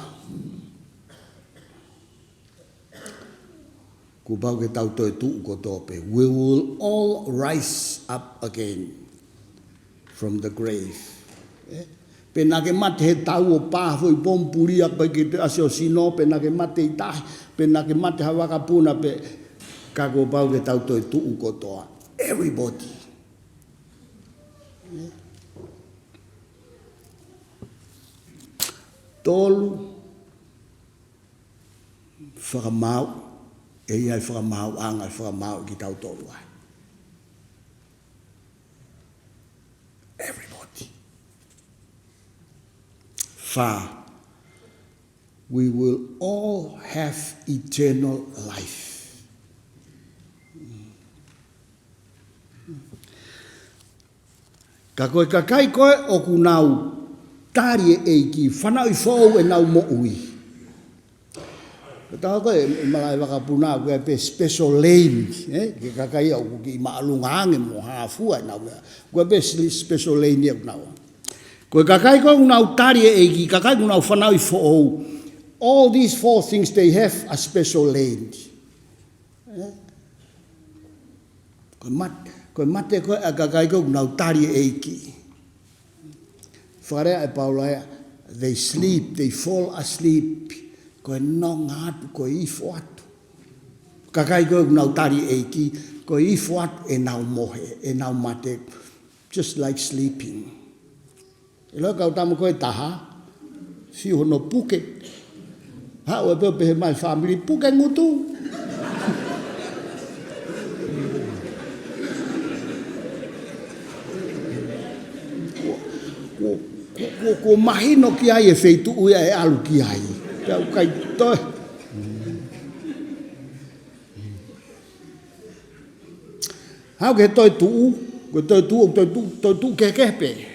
S6: ko pau ke tau toi tu ko toa pe. We will all rise up again from the grave. Pena ke mate he tau o pāwho I pompuria pa ke te aseo sino, pena ke mate I tahi, pena ke mate hawaka puna pe kako pau ke tau toi tuu kotoa. Everybody. Tolu, whakamau, e iai whakamau anga whakamau ki tau tolu ai. Fa, we will all have eternal life. Ka koe kakai koe o kunau tari e ki whanau I whau e nau mo ui. Ka koe malai waka puna koe pe special lane, ke kakai au ki maalunga ange mo hafua e nau. Koe pe special lane e nau. Koe kakai koe kunau tari e ki kakai kunau whanau I whau. All these 4 things they have a special lane. Koe mate koe a kakai koe kunau tari e ki. Wharea e Paula, they sleep, they fall asleep. Koe nonga atu, koe ifo atu. Kakai koe kunau tari e ki, koe ifo atu e nau mohe, e nau mate, just like sleeping. E loa kau tamu koe taha, si hono puke. Ha o e peo pehe mai family, puke ngutu. Ko mahino ki ai e feitu uia e alu ki ai. Pea ukai toi. Hau ke toi tuu, ko toi tuu ke kepe.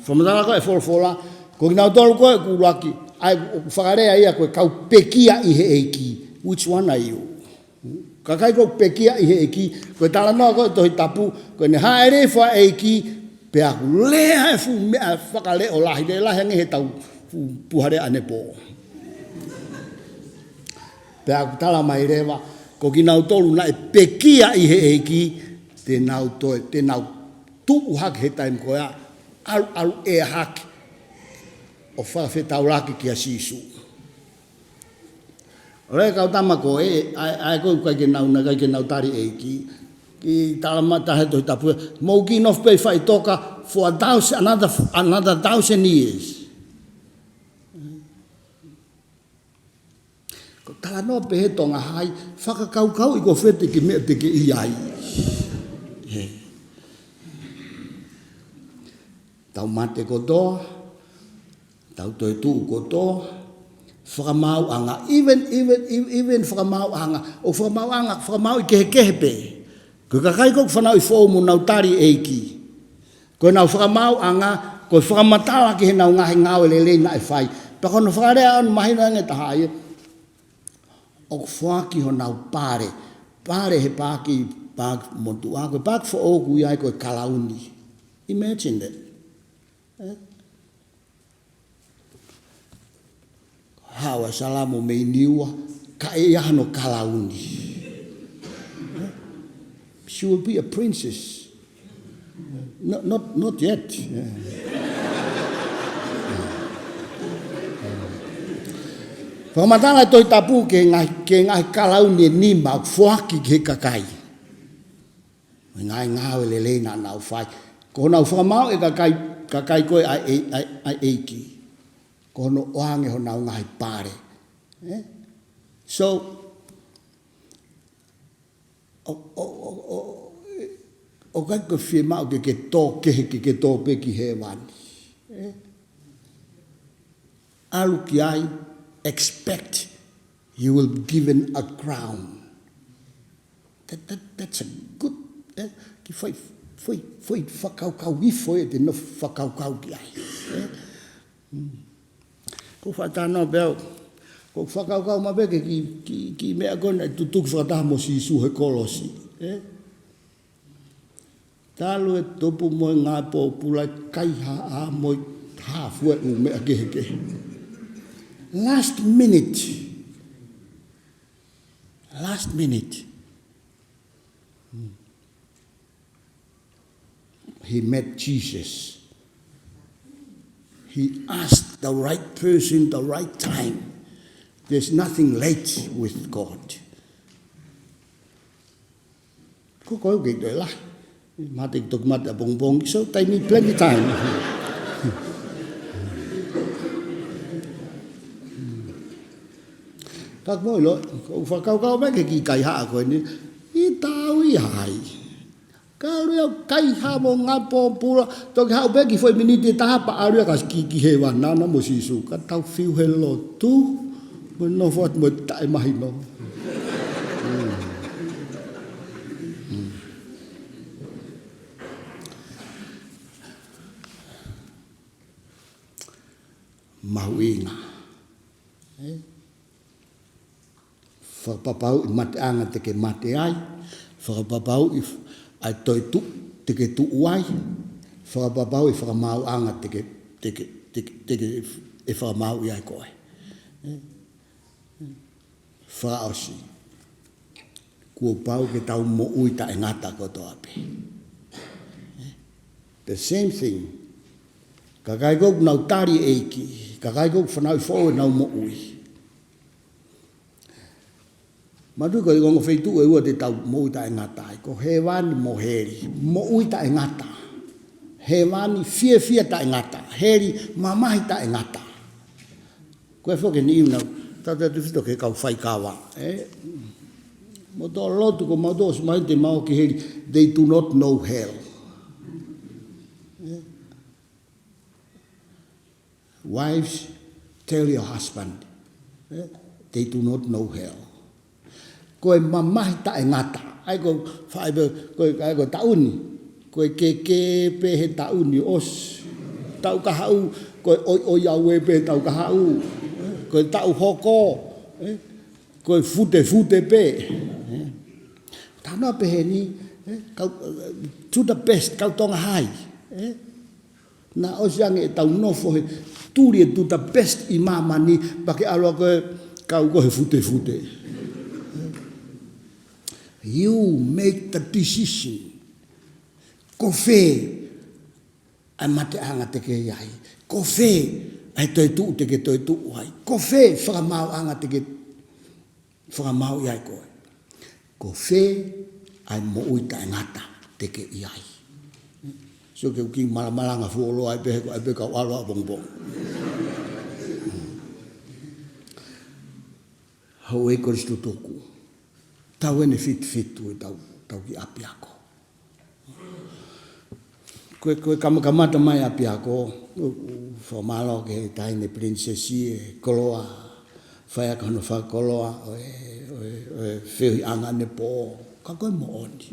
S6: Whamatala koe wholofola, ko kinau tolu koe kulaki, ai whakarea ia koe kau pekia I he eiki. Which one are you? Kakai koe pekia I he eiki, koe tala noa koe tohi tapu, koe ne haere wha eiki, pea ku lea e fu mea whakale o lahi, le lahi ange he tau puhare ane po. Pea ku tala mai rewa, ko ki nau tolu na e pekia I he eiki, te nau tuu hake he taim koea, alu e hake, o whawhetau laki ki a sisu. Ore kau tama ko ai ko kai ke nau tari eiki, ki talamata he toi tapu mo ki no pe fai toka for another 1,000 years. Ko tala no pe he Tonga High whakakau I ko whete ki mea te ke I ai. Tau mate ko toa, tau toi tuu ko toa, whakamau anga, even whakamau anga, o whakamau I kehe pe. Ko kakai ko whanau I whou mo nau tari eiki. Ko nau whakamau anga, ko whakamatawa ki he nau ngahe ngau lele na e whai. Pa kono whakarea anu mahina nge tahaia. O whaki ho nau pare. Pare he pāki motu a. Ko pāki wha oku iai ko kalauni. Imagine that. Hawa salamu mei niua, ka e ahano kalauni. She will be a princess. Not yet. Whamatala toi tapu ke ngai kalauni ni mau whaki ke kakai. Ngai ngāwe le leina nau whai. Ko nau whamau e kakai koe ai eiki. Ko no oange ho nau ngai pare. So, o kai ko whie mau ke tō kehe ke tō peki he wani. Alu ki ai, expect you will be given a crown. That's a good, ki whai whakaukau I whoi te no whakaukau ki ai. Ko whatano beo, ko whakaukau mapeke ki mea kona tutuk whakatamo si su he kolosi. Talu e topu moi ngā pōpula kai haa moi hāfua u mea keheke. Last minute. He met Jesus. He asked the right person, the right time. There's nothing late with God. Ko koe kei toi lah. Mate tok mate a bongbong, so they need plenty time. Kak moi lo, ko whakaukau me ke ki kai haa koe ni, I tau I hai. Kalau kai hamo ngapo pula to hau begi foi miniti tahapa aria kas ki hewan nana mo sisu ka tau fiu hello tu no fot mo tai mahino. Mahuinga. Whakapapau i mate anga te ke mate ai. Whakapapau i ai toi tu te ke tu uai. Whakapapau i whakamau anga te ke e whakamau i ai koe. Whaosi. Kua pau ke tau mo ui ta e ngata koto ape. The same thing. Ka kai kok nau tari eiki. Ka kai kok whanau i fōe nau mo ui. Matu ko i gongo whaitu e ua te tau mo ui ta e ngata. Ko he wani mo heri. Mo ui ta e ngata. He wani fia ta e ngata. Heri mamahi ta e ngata. Ko e whoke ni iu nau. Tata tu whito ke kau whai kawa. Mo tō lotu ko mau tōs mai te mau ki heri. They do not know hell. Wives, tell your husband, they do not know hell. Koe mamahi ta e ngata. Ai ko whaibe, koe tauni. Koe ke pehe tauni os. Tau kahau, koe oi au e pe tau kahau. Koe tau hoko. Koe fute pe. Tana pehe ni, to the best, kau Tonga High. Na osiange e tau nofo he, turi e to the best i mama ni, pake aloa koe, kau koe fute. You make the decision. Ko whē, ai mate anga te ke iai. Ko whē, ai toi tu te ke toi tu ai. Ko whē, whakamau anga te ke whakamau iai koe. Ko whē, ai mo uita e ngata te ke iai. So ke uki malamalanga fuolo ai pehe ko ai pehe kau aloa bongbong. Hau e koristu toku. Tau ene fitu e tau ki api ako. Koe kamakamata mai api ako, whamalo ke taine prinsesi e koloa, whai aka hana whakoloa, o whihi anga ne pō, ka koe mo oni.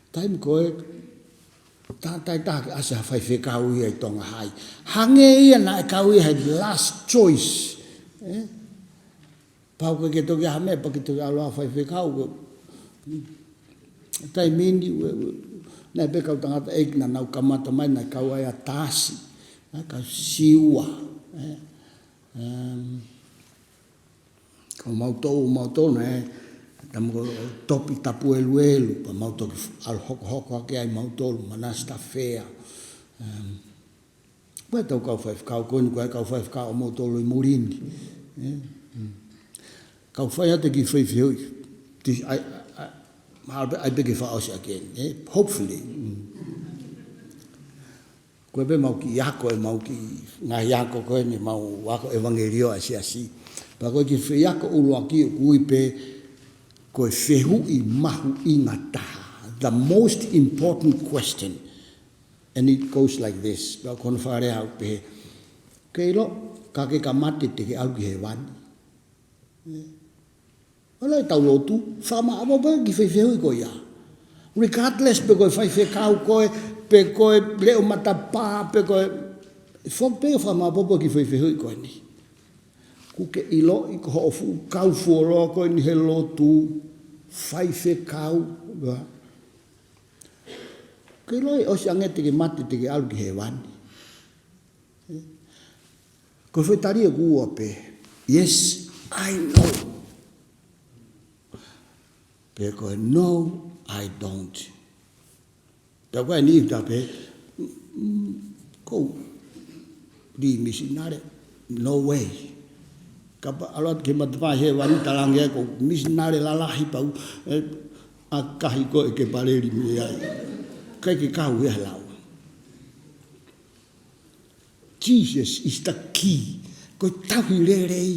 S6: Taime koe, tai ke asa whai whekau ia i Tonga High. Hange ia na e kau ia hei last choice. Pau ke toki hame, pa ke toki aloha whai whekau. Tai mini, nai pe kau tangata eik na nau kamata mai, nai kau ai a tāsi, kau siua. Kau mautou na tamu ko topi tapu elu, pa mautou ki al hoko ake ai mautou, manasta whea. Koe tau kau whai whekau, koe ni koe kau whai whekau o mautou i Murini. Kau whai ate ki whaiwhioi. I beg you for us again. Hopefully. Koe pe mau ki iako e mau ki ngā iako koe ni mau wako evangelio asi. Pa koe ki whaiako ulua ki o kui pe koe whehu i mahu i ngā taha. The most important question. And it goes like this. Pa kono whare au pe. Keilo, ka ke ka mate te ke au ki he wani. Wala tau lotu, whama awa pa ki whaiwhehui ko ia. Regardless pe koe whaiwhekau koe, pe koe leo mata pā, pe koe... Pe whama awa ki whaiwhehui koe ni. Kuke ilo i ko hofu, kau fuoroa koe ni he lotu, whaiwhekau. Ke ilo i osi angete ke mate te ke alu ki he wani. Koe whaitari e kua pe. Yes, I know. Pe koe, no, I don't. Ta koe ni ta pe, kou, li misinare, no way. Kapa alot ke matapa he wani talangi e kou, misinare lalahi pau, a kahi koe ke paleri mi ai. Kai ke kau e lau. Jesus is the key. Koe tahi rerei.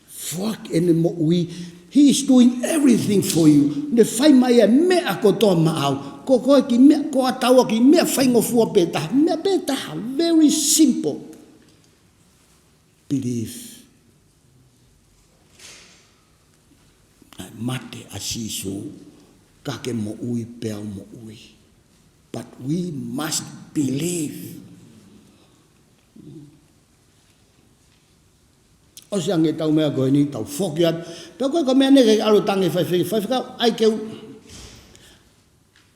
S6: Fuak ene mo ui, He is doing everything for you. Ne whai mai e mea kotoa maau. Ko koe ki mea, ko ataua ki mea whaingofua pētaha. Mea pētaha, very simple. Believe. Ai mate a sisu, kake mo ui, pēo mo ui. But we must believe. O se ange tau mea koe ni, tau whoki atu. Pēo koe ko mea neke alo tange whaiwhikau, ai keu,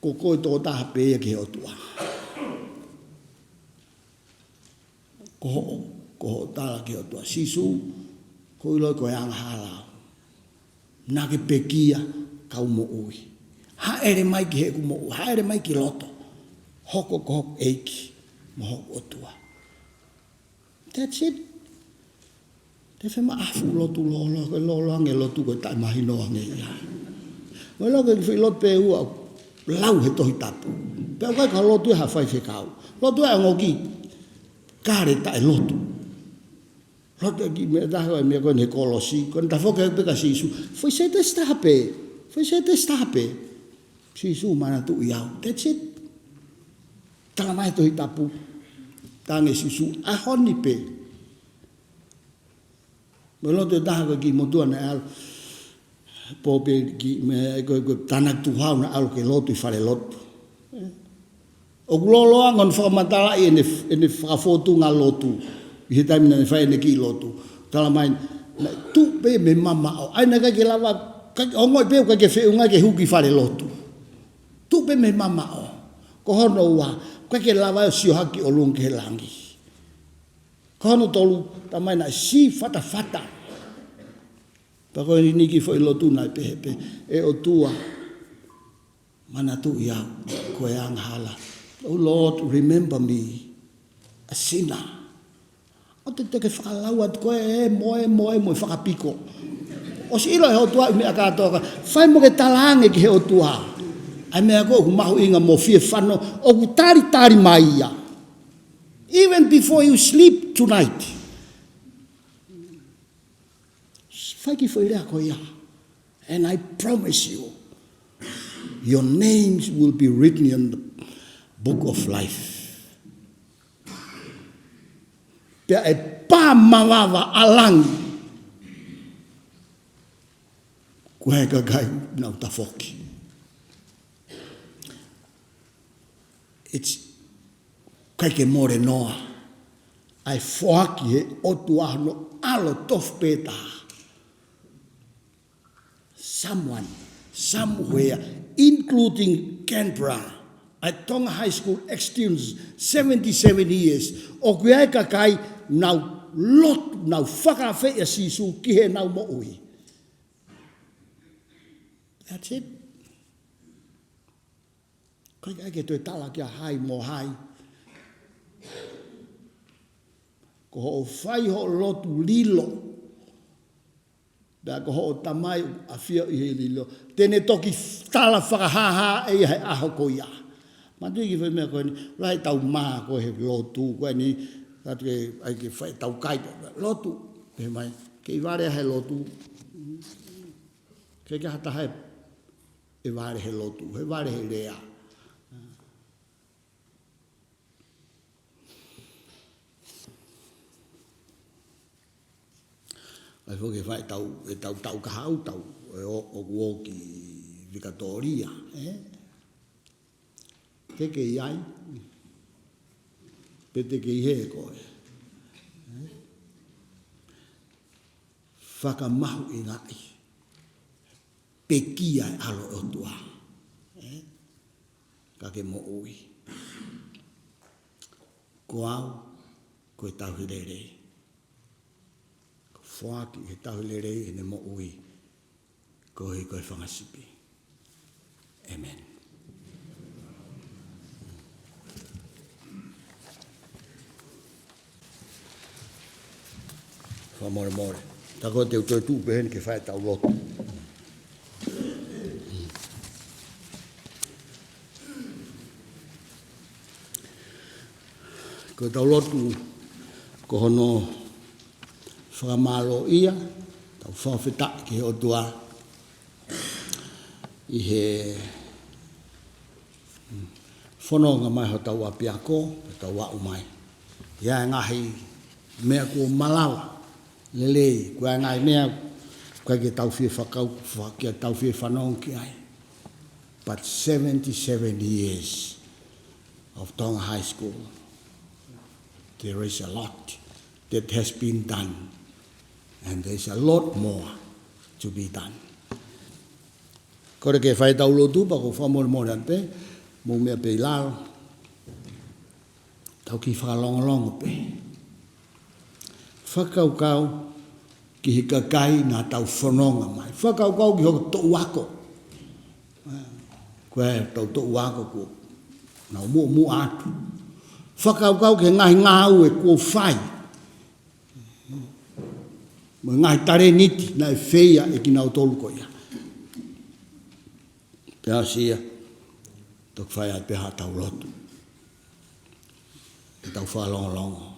S6: ko koe tō taha pēia ki o tua. Ko ho tala ki o tua. Sisu, ko iloi koe anga halau. Nake pekia, kau mo ui. Haere mai ki heku mo ui, haere mai ki loto. Hoko ko hoko eiki, mo hoko o tua. That's it. Te whema afu lotu lolo, koe lolo ange lotu koe tai mahino ange ia. Koe loke ki whi lotu pe ua, lau he tohi tapu. Pea kai ka lotu e ha whai whekau. Lotu e angoki, kāre tae lotu. Lotu e ki mea taha e mea koe ne kolosi, koe ta whoke peka sisu. Whai se te stape, whai se te stape. Sisu mana tu iau, that's it. Tala mai tohi tapu, tange sisu, ahoni pe. Mo lotu taha koe ki motua na alu, pope ki me koe tanak tuhau na alu ke lotu I whare lotu. O kuloloa ngon whakamatala I ene whakafotu ngā lotu. I he taimina ne whae ne ki lotu. Tala mai, tu pe me mama o. Aina kake lawa, ongoi peo kake whiunga ke huki whare lotu. Tu pe me mama o. Ko hono ua, kake lawa o sio haki o lunge he langi. Ko hono tolu, tamai na si fata fata. Pako ni niki fo I lotu nai pehepe. E o tua, mana tu iau, koe ang hala. Oh Lord, remember me, a sinner. O te teke whakalauat koe e moe whakapiko. O si ilo he o tua I mea kātoka, whai mo ke talange ki he o tua. Ai mea koe ku mahu inga mo fie whano, o ku tari mai ia. Even before you sleep tonight. Whai ki whairea koe ia. And I promise you, your names will be written in the book of life. Pea e pā mawawa alangi. Kue ka kai nau ta whoki. It's kai ke more noa. Ai whoaki he otu ahno alo tof pētaha. Someone, somewhere, including Canberra, at Tonga High School, ExStudents, 77 years. O kuai ka kai nau lot, nau whakawhea sisu ki he nau mo ui. That's it. Kai kai ke toi tala kia hai mo hai. Ko ho whai ho lotu lilo. Pea ko ho tamai a whia I he lilo. Tene toki tala whakahaha e hai aho ko ia. Ma tui ki whai mea koe ni, rai tau maa koe he lotu, koe ni, tatu ke ai ke whai tau kai, lotu, he mai, ke I ware he lotu, ke hata hai e ware he lotu, he ware he rea. Ai fo ke whai tau kahau tau, o kuo ki Victoria, Teke iai, pe teke I he koe. Whakamahu I ngai, pekia e alo o tua. Kake mo ui. Ko au, koe tauhirere. Ko whaki he tauhirere e ne mo ui. Ko he koe whangasipi. Amen. More. Tako te utoi tūpe hen ke whae tau lotu. Ko tau lotu ko hono whakamalo ia, tau whawhita ki o tua, I he whanonga mai ho tau apiako, tau wau mai. Ia ngahi mea ko malawa, lelei, kua ngai mea, kua ke tau whia whakau, kia tau whia whanong ki ai. But 77 years of Tonga High School, there is a lot that has been done, and there's a lot more to be done. Kore ke whai tau lotu, pa ko whamore mōre pe, mō mea pe ilaro, tau ki whakalongalonga pe. Whakaukau ki hika kai nā tau whanonga mai. Whakaukau ki hoka tō wako. Koe tau tō wako ko nā mu atu. Whakaukau ki ngahi ngāu e kua whai. Mo ngahi tare niti na e wheia e ki nau tolu ko ia. Pea sia, tok whai ai peha tau lotu. E tau whalongalonga.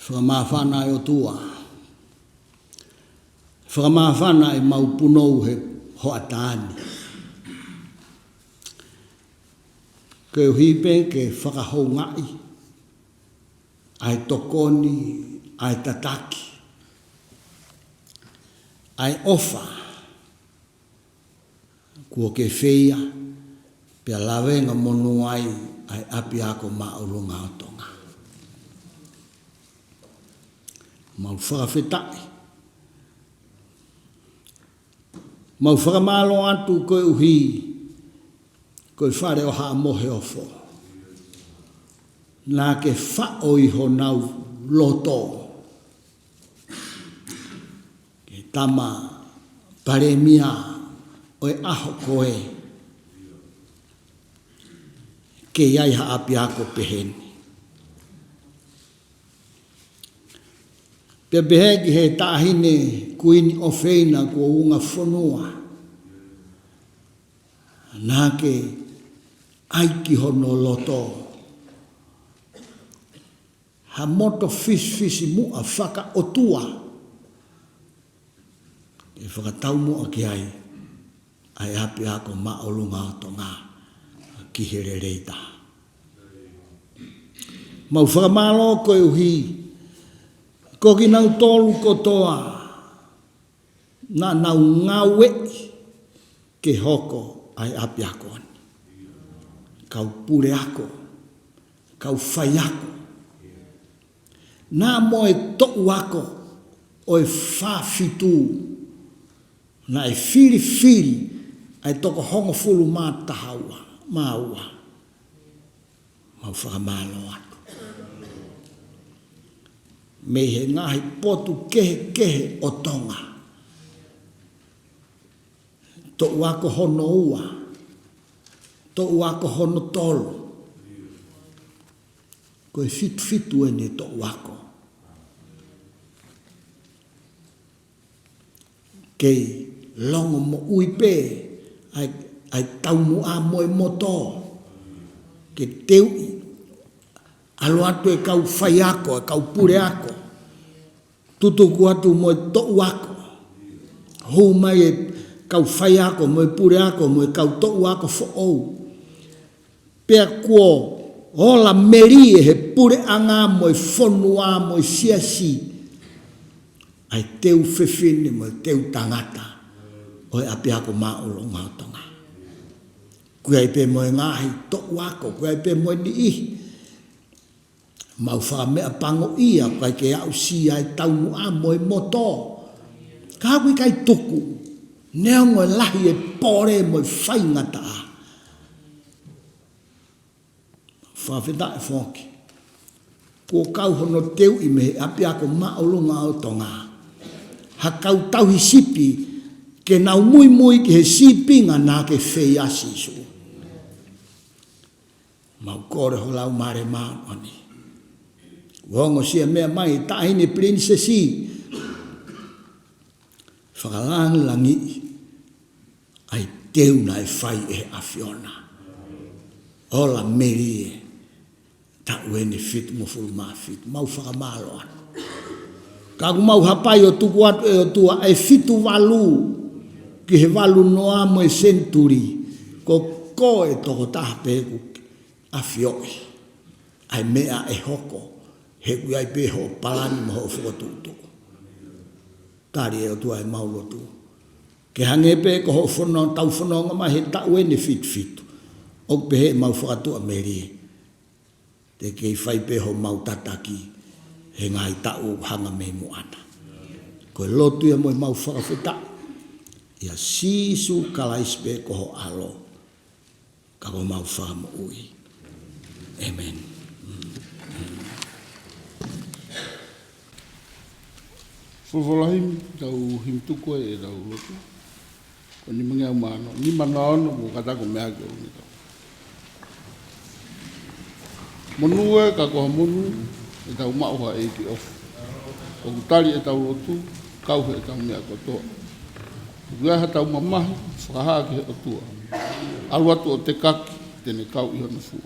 S6: Whakamāwhana e o tua. Whakamāwhana e maupunou he hoa tāni. Ke uhipe ke whakahou ngai. Ai tokoni, ai tataki. Ai ofa. Kua ke wheia, pia lawenga monu ai api ako maurunga o tonga. Mau whakawhetai. Mau whakamalo atu koe uhi, koe whare o haa mohe ofo. Nā ke whaoi ho nau loto. Ke tama paremia o e aho koe. Ke iai ha api ako peheni. Pea behegi he tāhine kuini o wheina kua unga whanua. Nā ke aiki hono loto. Ha moto fisi mua whaka o tua. E whakatau mua ki ai. Ai api ako maolunga o tonga. Ki here reita. Mau whakamalo koe uhi. Ko ki nau tolu kotoa, nā nau ngawe ke hoko ai api ako ani. Kau pure ako, kau whai ako. Nā moe to'u ako o e whawhitu, nā e whiri, ai toko hongo fulu mā tahaua, mā ua. Mau whakamalo atu. Me he ngahi potu kehe o tonga. To wako hono ua. To wako hono tolu. Koe fitu ene to wako. Kei longo mo uipe. Ai tau mua moe moto. Ke teu alo atu e kau whai ako, e kau pure ako. Tutuku atu mo e to'u ako. Hou mai e kau whai ako, mo e pure ako, mo e kau to'u ako fo'ou. Pea kuo, hola meri e he pure anga mo e whonua, mo e siasi. Ai teu whewhine, mo e teu tangata. O e api ako maolonga o tonga. Kua i pe mo e ngahi to'u ako, kua i pe mo e ni ihi. Mau wha mea pango ia, kai ke au si ai tau mua mo e moto. Ka kui kai tuku, neo ngoe lahi e pore mo e whai ngata a. Whawheta e whoki. Ko kau hono teu i me api ako maolunga o tonga. Ha kau tau hi sipi, ke nau mui ki he sipi ngā nā ke whei asisu. Mau kore ho lau mare maa ani. Wongo sia mea mai tahine princesi. Whakalang langi. Ai teu na e whai e awhiona. Ola meri e. Ta uene fit mo fulu maa fit. Mau whakamalo anu. Kaku mau hapai o Tuku'aho e o tua ai fitu walu. Ki he walu noa mo e senturi. Ko e toko taha peku awhioi. Ai mea e hoko. He kui ai peho palani mo ho whakotutu. Tari e o tua e maulotu. Ke hange pe ko ho whanau tau whanau ngama he ta uene fitu. Ok pe he mau whakatua meri. Te kei whai peho mau tataki. He ngai tau hanga me mo ana. Ko e lotu e mo e mau whakawhita. Ia sisu kalaispe ko ho alo. Kako mau whakamo ui. Amen.
S1: Whawalahim, tau himtuko e tau lotu. Ko ni mga umano. Ni manaono mo katako mea ke ungi tau. Monue kako monu e tau mauha e ki ofu. O kutari e tau lotu, kauhe e tau mea kotoa. Ugaha tau mamahi, whakaha ke o tua. Aluatu o te kaki, tene kau iho na fua.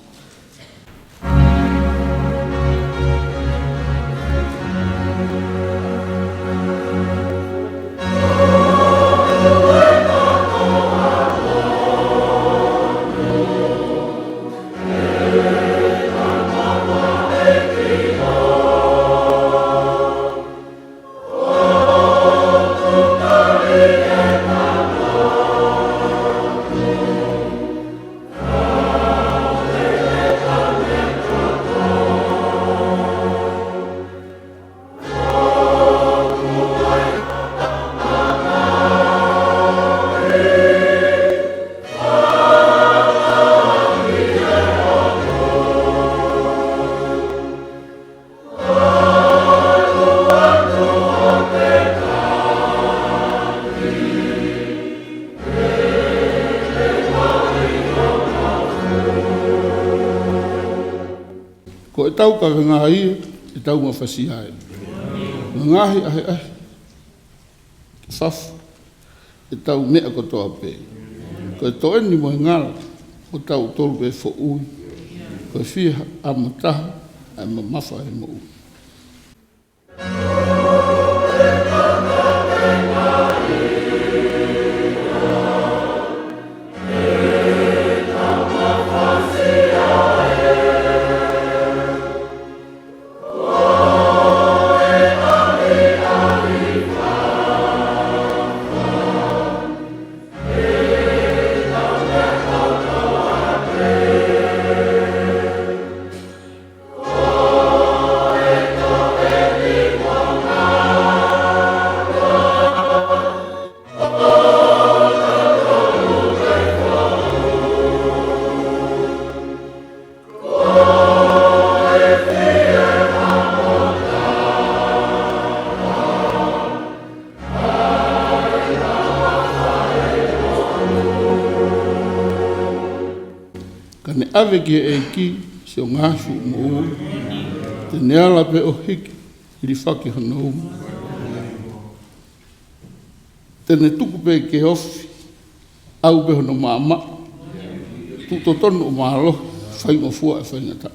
S1: Ko e tau ka ngāhi, e tau mawhasi hae. Ngāhi ahe ahe. Whafu, e tau mea kotoa pē. Ko e toe ni mo ngala, o tau tolu pe fo ui. Ko e whiha a mataha, a mawha e mo ui. Ave ki e ki se o ngashu mo ui. Te neala pe o hiki i li whaki hana umu. Tene tuku pe ke ofi au pe hono maama. Tuto tonu o maalo whai mo fua e whai ngata.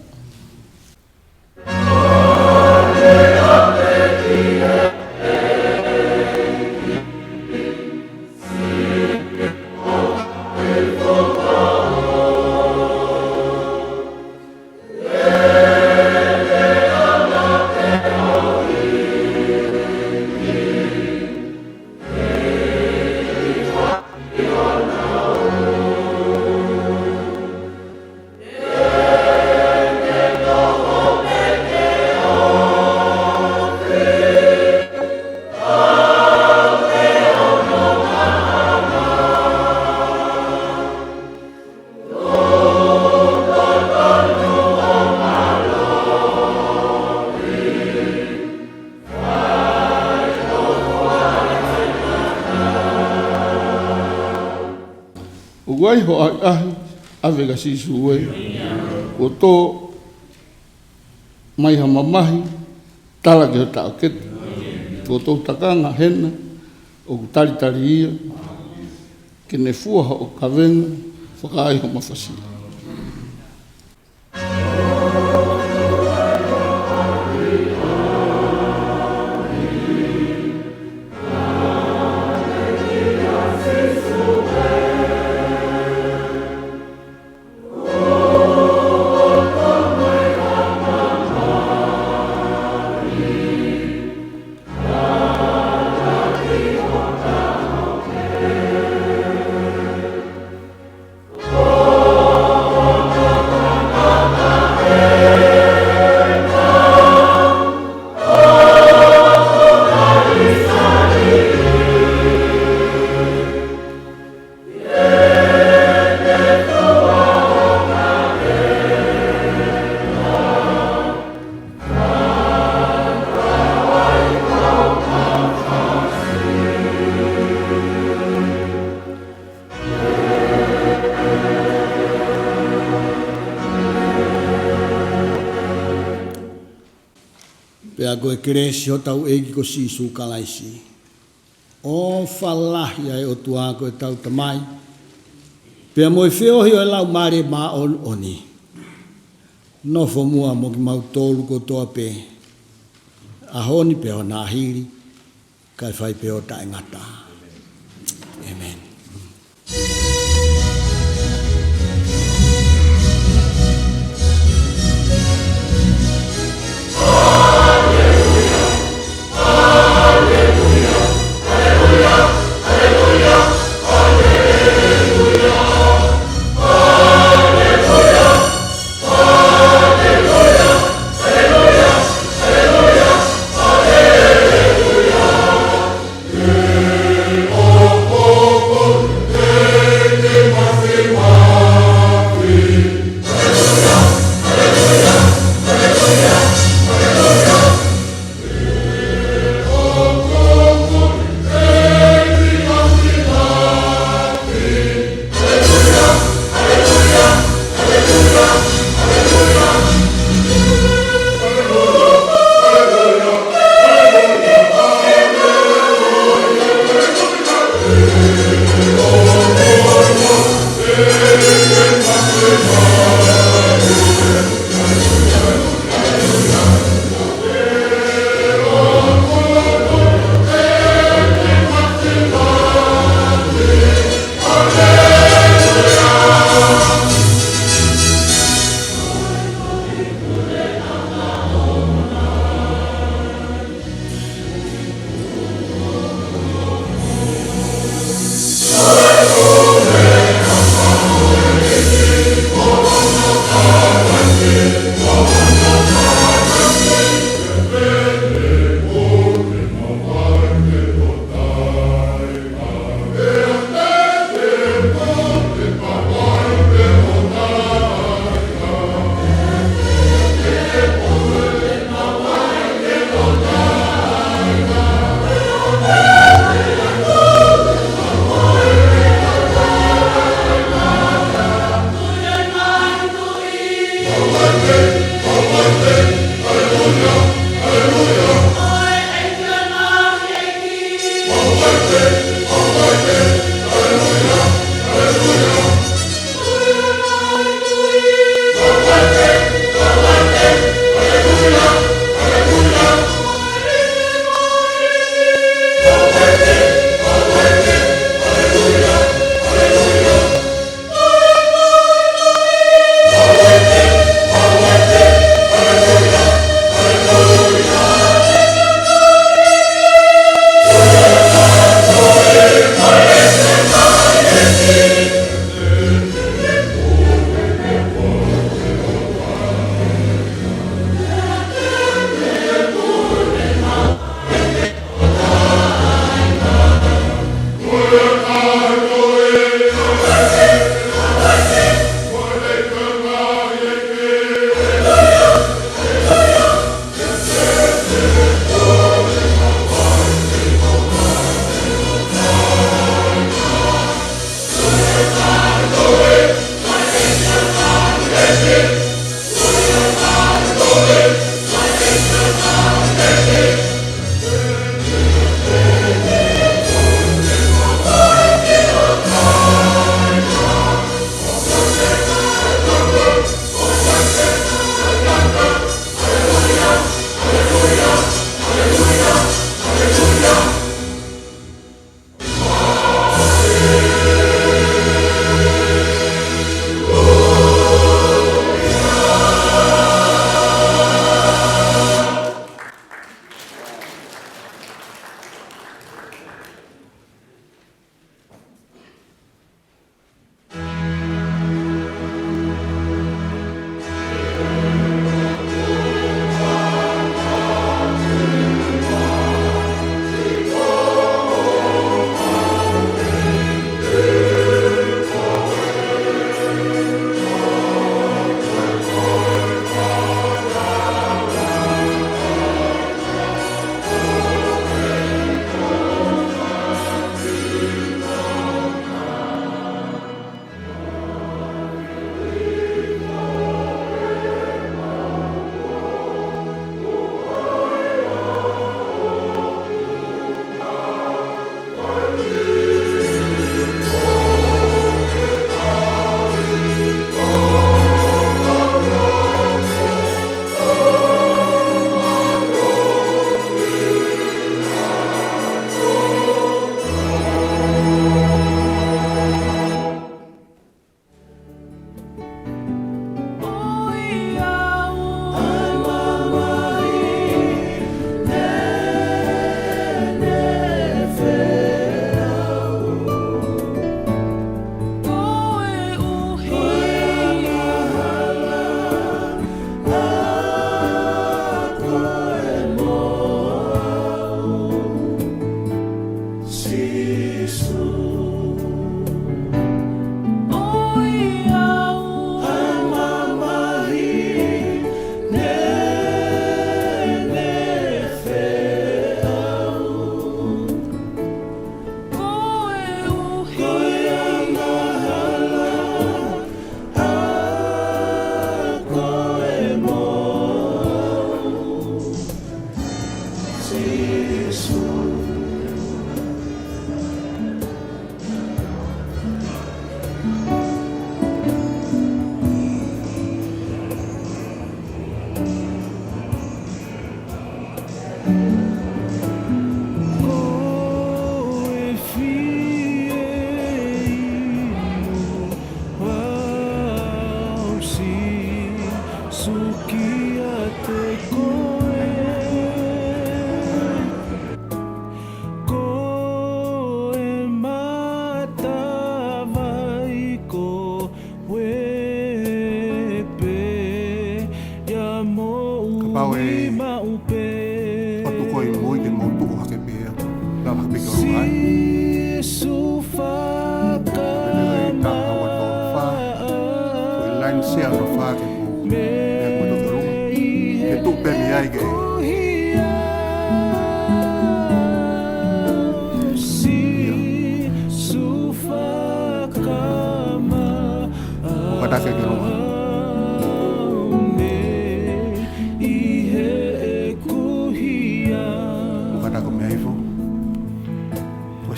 S1: Wai ho ai ave ga sisu e o to mai ha mamahi, tala ke ta ke to to takanga hena o tali tali ia ke ne fua o kavenga whakai ho mawhasi.
S6: Pea koe keresi o tau egi ko sisu kalaisi. O whalahi ai o tua koe tau tamai. Pea moe whiohi o lau mare maa on oni. Nofo mua mo ki mau tolu ko toa pe. Ahoni pe o nahiri. Kai whai pe o tae ngata. Amen.
S7: Hallelujah.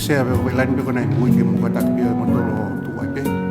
S7: Saya berlain berkenai mungkin muka tak biar motor tu wae.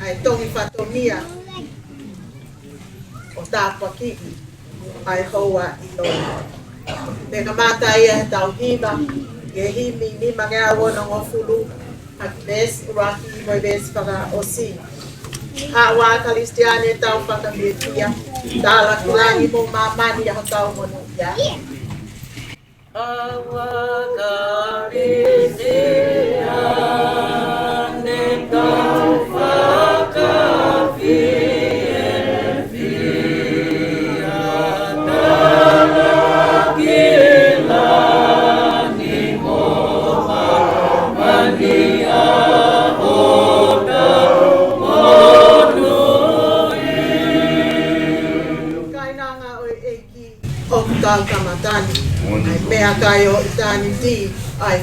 S8: ai tongi whatomia o tāpaki ai hoa I loa. Me ka mata ia he tau hima, ke himi ni mangea wana ngofulu, hak mes uraki moi mes whaka osi. Hawa Kalistiane tau whakamitia, tāla kilangi mo mamani a tau mono ia. Hawa Kalistiane tau tau kamatani, ai mea kai o itani ti, ai fia Okalani. Kainanga oe eiki o puta o kamata, ani ai me akai o itani ti, ai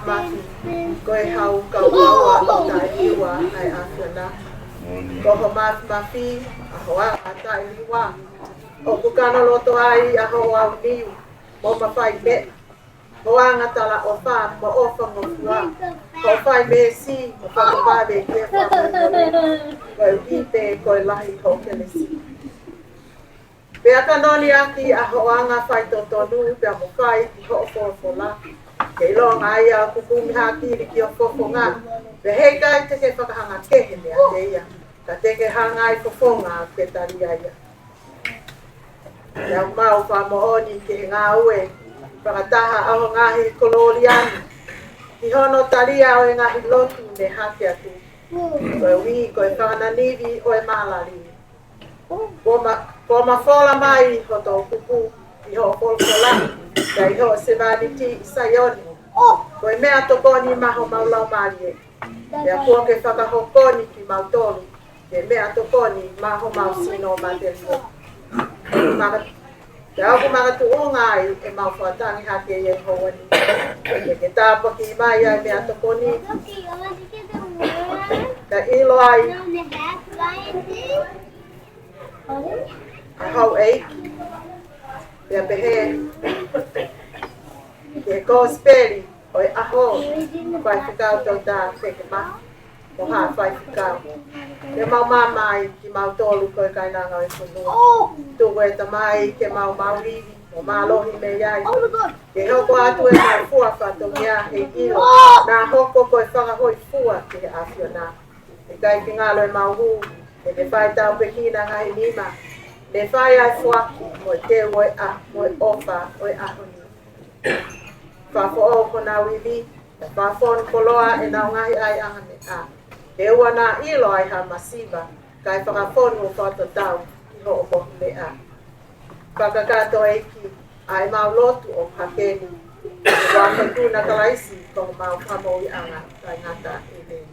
S8: Mafi, koe hau kaua o tai iwa ai awhiona. Koho Mafi, a hoa a tai iwa. O kukana loto ai a hoa au niu, mo mawhai me. Hoa ngatala o wha, mo ofa mo fua. Ko whai me si, mo whakapawe kia whakamoi. Koe uhipe, koe lahi hokele si. Pea kanoni aki a hoa ngā whai totonu, pea mo whai ki ho'ofofola. Ke longa ia kukumi hakiri ki o fofonga. Pe hei kai te ke whakahanga kehe mea te ia. Ka te ke hanga I fofonga pe taria ia. Ia mau whamohoni ke ngā ue. Whakataha aho ngahi koloriani. Ki hono taria o ngahi lotu ne hake atu. Koe wi, koe whakananivi o maalari. Ko mawhola mai ho tō kuku I ho folkola. Kai ho sevaniti Sayoni. Koe mea tokoni maho maulau marie. Pea kua ke whakahokoni ki mautolu. Ke mea tokoni maho mausino materio. Te auku magatu ungai e mau whatangi hake e hoani. Ke tāpaki mai ai mea tokoni. Ka ilo ai. A hau eiki. Pea pehe. Ke kōsperi, oi aho, whai whikau tau tā Feke Mafi, mo hā whai whikau. Ke mau mamai ki mau tōlu koe kainanga o whanua. Tūko e tamai ke mau mauriwi, mo mālohi me iai. Ke hoko atu e mau fua whatongia he ilo, nā hoko koe whakahoi fua ki he awhiona. E kai ki ngalo e mau hū, e me whai tau pekina ngahi nima. Me whai ai fuaki, mo te oi a, mo ofa, oi ahoni. Whafo'o kona wiwi, whafon koloa e nau ngahi ai ahane a. He ua nā ilo ai ha masiva, kai whakafonu whatatau ki ho o mohi mea. Whakakato eiki, ai mau lotu o hakeni. Waka tūna kalaisi, ko mau whamoi anga, kai ngata e leni.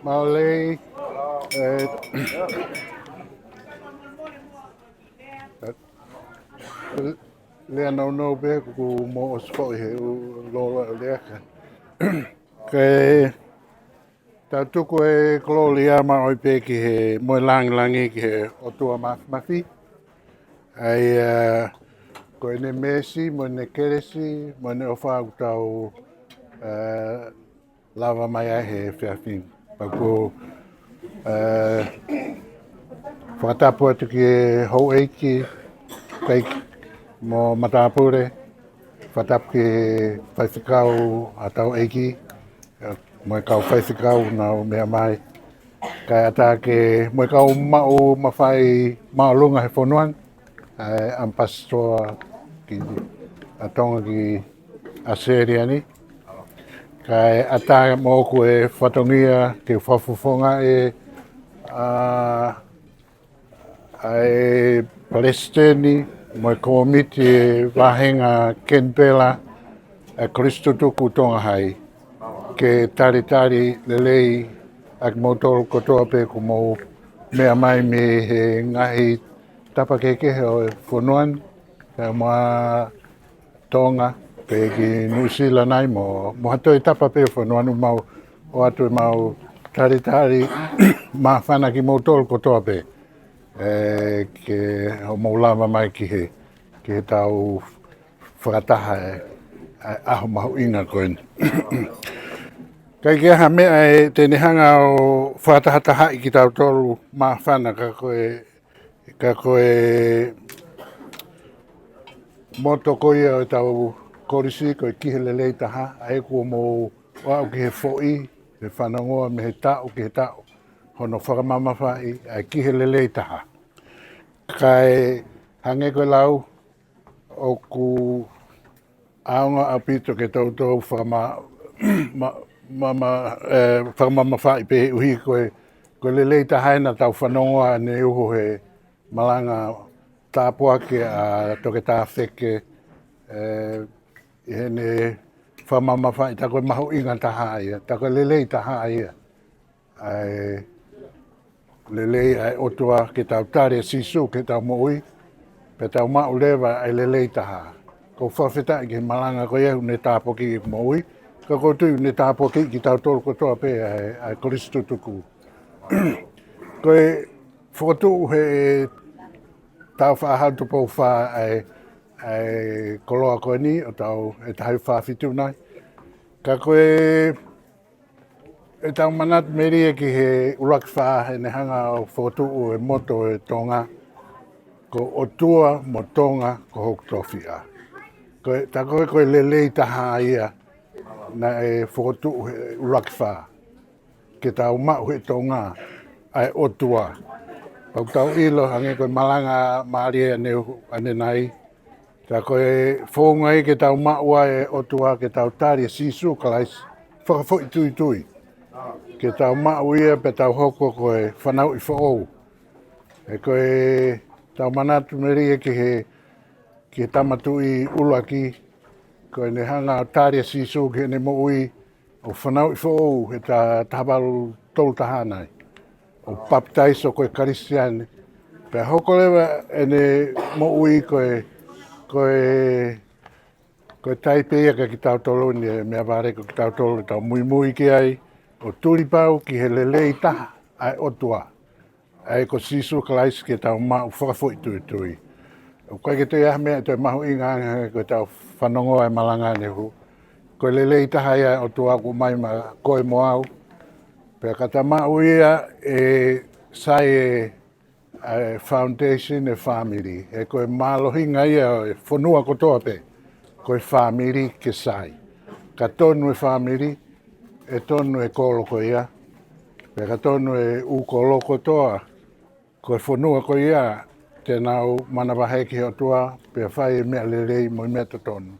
S1: Maolei, lea no be ku mo ospo he lo lea ke ta tuku e klolia ma oi pe ki he mo langi ki he o tua mafi ai ko ne mesi mo ne keresi mo ne ofa tau lava mai ai he fiafin pa ko whakatapu atu ki e hou eiki kai mo matapure whatapu ki whaiwhikau a tau eiki mo e kau whaiwhikau na o mea mai kai ata ke mo e kau mau mawhai maolunga he whonuan am pastoa ki a tonga ki a seriani kai ata mo ko e whatongia ke whawhawhonga e ai Palestini mo e komiti e wahenga Canberra e Kristo tuku Tonga High ke tari lelei ak motoro kotoa pe ko mo mea mai me he ngahi tapa keke he o whonuan e moa Tonga pe ki Nusila nai mo hatoi tapa pe whonuan mau o atu mau tari ma whana ki motoro kotoa pe ke o maulama mai ki he tau whakataha aho mahu inga koen. Kai kia ha mea e tēne hanga o whakatahataha i ki tau tolu ma whana ka koe moto koia o tau korisi koe kihe lelei taha a e kua mo wau ki he fo'i he whanangoa me he tau ki he tau hono whakamamawhai a kihe lelei taha. Kai hange koe lau o ku aonga apito ke tau whakamamawhai pe uhi koe lelei tahaina tau whanongoa ne uho he malanga tāpua ke a toke tā Feke i hene whamamawhai ta koe mahu inga taha ia, ta koe lelei taha ia. Lelei ai otua ke tau tare sisu ke tau moui, pe tau mau lewa ai lelei taha. Ko whawheta ki malanga koe ehu ne tāpoki ki moui, ka ko tui ne tāpoki ki tau tolu kotoa pe ai Kristo tuku. Koe whotu he tau whaahautu pou wha ai koloa koe ni o tau e tahu whawhitu nai. Ka koe e tau manat meria ki he urak wha he ne hanga o whotu e moto e Tonga. Ko o tua mo Tonga ko hok tofia. Ta koe lelei taha ia na e whotu he urak wha. Ke tau mau he Tonga ai o tua. Pau tau ilo hange koe malanga maaria ane nai. Ta koe whongai ke tau maua e o tua ke tau tari sisu kalais whakafoi tui. Ke tau mau ia pe tau hoko koe whanau i whaou. E koe tau manatu meria ki he tamatu i ulaki. Koe ne hanga tari sisu ke ne moui o whanau i whaou he ta tahawalu tolu tahanai. O baptaiso koe Karistiane. Pe hoko lewa ene moui koe taipea ka ki tau tolu ni mea ware ko ki tau tolu tau Moimoi ki ai. O tulipau ki he lelei taha ai otua. Ai ko sisu kalais ki tau mau whakafoi tui. O koe ke tui ahmea toi mahu inga koe tau whanongo ai malanga ne hu. Koe lelei taha ai otua ku mai ma koe moau. Pea kata mau ia e sai foundation e family. E koe malohinga ia e whanua kotoa pe. Koe family ke sai. Ka tonu e family, e tonu e koloko ia. Pea ka tonu e ukoloko toa. Koe whanua ko ia tēnau manawahe ki hotua. Pea whai e mea lelei mo i mea tonu.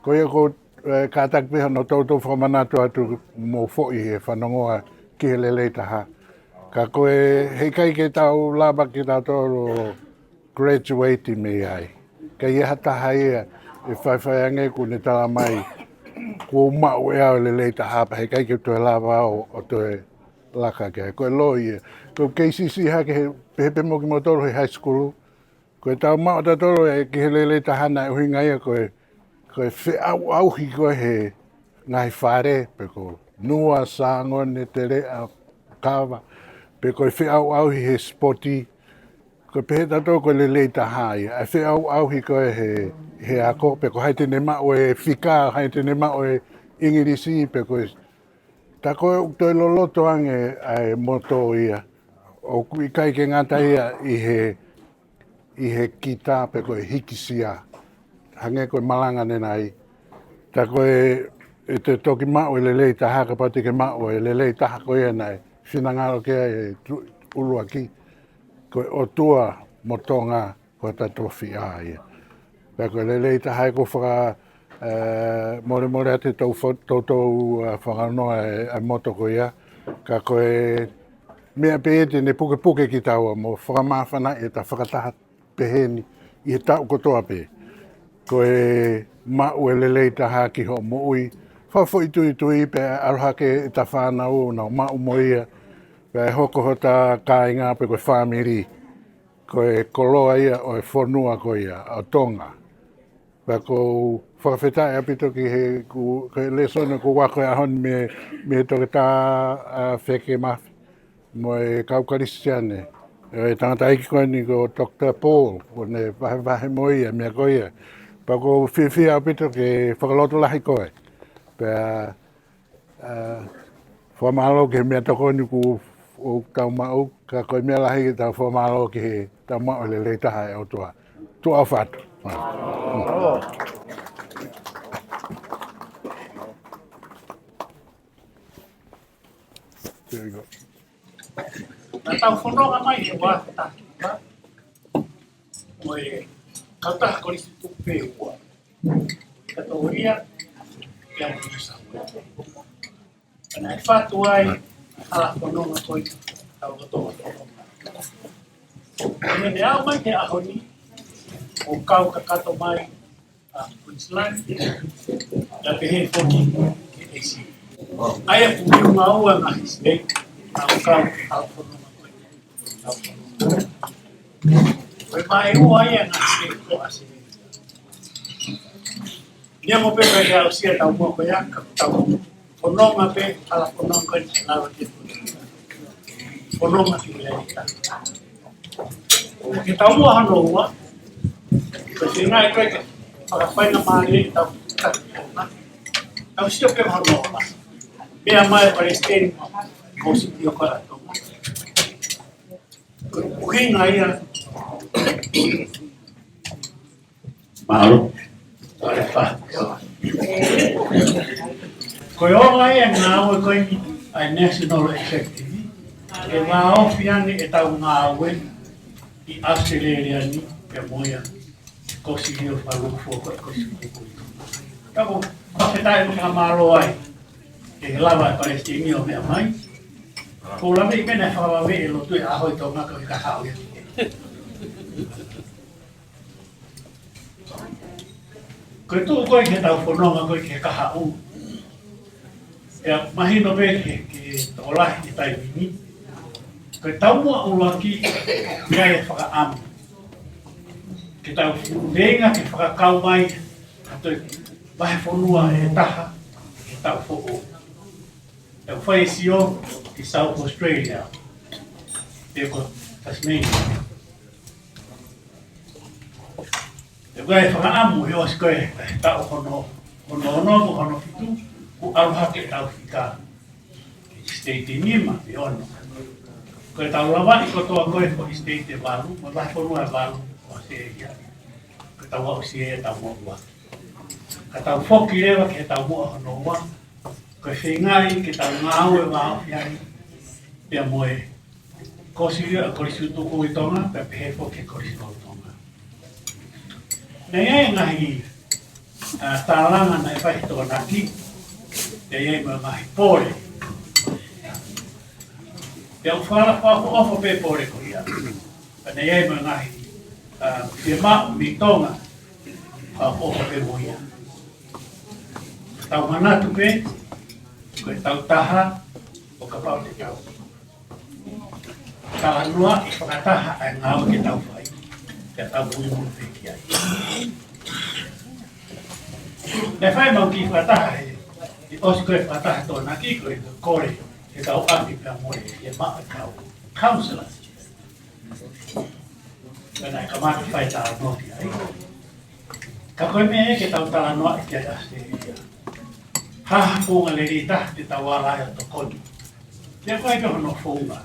S1: Ko ia ko kātak piha no tautou whamanatu atu mō fōi he whanongoa ki he lelei taha. Ka koe hei kai ke tau laba ki tau toro graduate me ai. Ka ia hataha ia e whaiwhai ange ku ne tala mai. Ko mau e au lelei taha pa hei kai ke tue laba o toe laka ke ko loi ko KCC ha ke pepe mo ki motor high school ko tau ma ta toro e ke lele ta hana hui ngai ko fe au hi ko he ngai fare pe ko nua sangon ne tere a kava pe ko fe au hi he sporty ko pe ta to ko lele ta hai a fe au hi ko he a ko pe ko hai te ne ma o e fika hai te ne ma o e ingirisi pe ko ta ko to lo to ange ai moto ia o kui kai ke ngata ia i he kita pe ko hikisia hange ko malanga ne nai ta ko e te toki ma o lele ta ha ka pati ke ma o lele ta ha ko ia nai finanga ke ulu aki ko o tua motonga ko ta trofi ai pe ko lele ta ha ko fra more ate tau whakano e moto ko ia, ka koe mea peete ne puke ki taua mo whakamawhana e ta whakataha peheni i he tau kotoa pe. Koe mau e lelei taha ki ho mo ui, whawho i tui pe aroha ke e ta whanau na mau mo ia, pe hoko ho ta kāinga pe koe whamiri, koe koloa ia o e whonua ko ia, o Tonga. Wa ko whakawhetai apito ki he le sona ko wako e ahon me toke tā Feke Mafi mo e kaukarisiane. E tangata aiki koe ni ko Dr. Paul, ko ne wahe mo ia, mea ko ia. Pa ko whiwhia apito ke whakaloto lahi koe. Pea whamalo ke mea toko ni ku o tau mau, ka koe mea lahi ki tau whamalo ki he tau mau le le taha e o tua. Tua whatu. There you go.
S5: Tau whanonga mai he wā taki, ha? Mo e kautaha korisi tupe ua. Kato ia, ia mo tu sawe. Ana e whātu ai, hala whanonga koi, tau katoa whanonga. Ene ne au mai te ahoni, o kau ka kato mai a Queensland, la pehe whoki ke AC. Aia puhiu maua ngahi state, au kau au whanonga koi. Koe mai ua ia ngahi state ko ase. Nia mo pepe e au sia tau mua koe aka, tau whanonga pe, ala whanonga koi ni lawa te whanonga ki lea ita. Ke tau mua hano ua, kasi ngai koe ke whakawhaina maari tau katoa. Tau sio pe hano ua. Mea mai Palestine ko siti o karatonga. Uhinga ia Mahalo. Tare wha. Koe oga ia ngā aue koe ni ai National Executive. E ngā ofiani e tau ngā aue i Australia ni pe moia kosi rio whalufu koe kosi kukui. Tako, whakhetai mga mālo ai. E lawa e Palestine o mea mai. Paula me mena whakawawe e lotu e ahoi tau ngaka i ka hao ia. Koe tū koe ke tau whanonga koe ke kaha u. Ea mahino me ke tolahi ki tai wini. Koe tau mua ulaki mea e whakaamu. Ke tau renga ke whakakau mai. Katoi wahe whanua e taha ke tau whoo. E whai sio ki South Australia. E ko Tasmania. E koe whakaamu e osi koe tau hono hono fitu ku aruha ke tau whika ki state nima e ono. Koe tau lawa i kotoa koe ko i state e walu, mo wahi whanua e walu o se ia. Koe tau wau si e tau moua. Ka tau whoki rewa ke tau mua hono ua. Koe whingai ke tau ngāu e wāo whiari. Pea moe kosiria a korisi tuku i Tonga, pea pehefo ke korisi o Tonga. Nei e ngahi tālanga na e whahi toa naki, te e mua ngahi pōre. Pea uwhara whaho ofo pe pōre ko ia. Nei e mua ngahi whia mau mi Tonga, whaho ofo pe mo ia. Tau manatu pe, koe tau taha, o ka pau te tau. Tala noa I whakataha ai ngāwa ke tau whai, ke tau pui mō Feke ai. Ne whai mau ki whakataha he, I osi koe whakataha tōna ki koe kore, ke tau api pia moe, e maa kau, councillors. Pena e ka maki whai tala noti ai. Ka koe me ke tau tala noa I kia Australia. Haha pōnga le rita te tau ala e to koni. Kia koe ke hono whonga.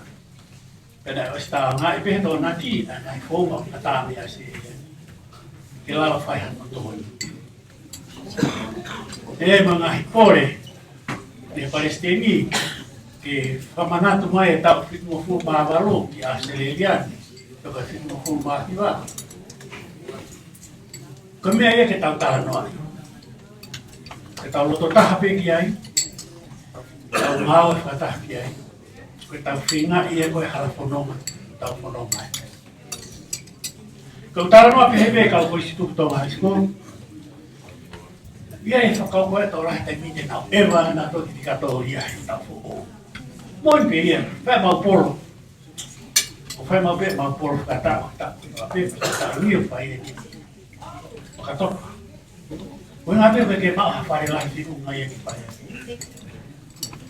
S5: Pena o sta nga I pehe tōna ki, nai whonga na tāme Australia. Ke lala whai hano tōni. E mga hipore, ne Palestini, ke whamanatu mai e tau whitmo fu Halaevalu ki Australiani, toka whitmo fu Mafi. Ko mea ia ke tau tala noa. Ke tau loto taha peki ai, tau ngāo e whataha ki ai, ko tau whinga I e koe halafononga, tau whanonga ai. Ko tala noa pehewe kau koe si Tonga High School, ia e whakau koe tau rahi tai mite nau ewa na toki ti katoa ia I tau who. Moi pe ia, whai mau polo. O whai mau pe mau polo whakatau, whakatau pe whakatau ia whai e ki. Whakatoka. Koe ngā pepe ke maa whare lai whiku ngai e ki whai e.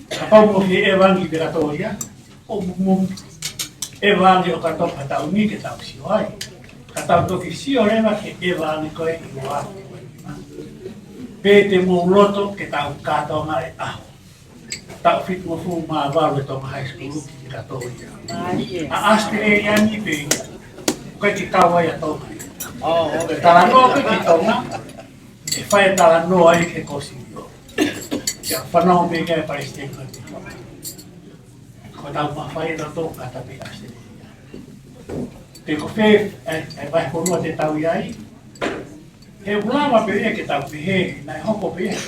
S5: Ka pau mo ki e wangi pe katoa ia, o mum e wangi o katoka tau ni ke tau sio ai. Ka tau toki sio rewa ke e wangi koe I ua. Pe te mō loto ke tau katoa ngā e aho. Tau whitu mo fu Halaevalu e Tonga High School ki katoa ia. A Australia ni pe ia. Koe ki kawa ia Tonga ia. Koe tala noa koe ki Tonga. E whai tala noa I ke kosi io. Kia whanau me kia Palestine koe ki Tonga. Koe tau ma whai na tō kata pe Australia. Te ko whē e vai honua te tau iai. He ulawa pe ia ke tau pehe, nai hoko pe ia.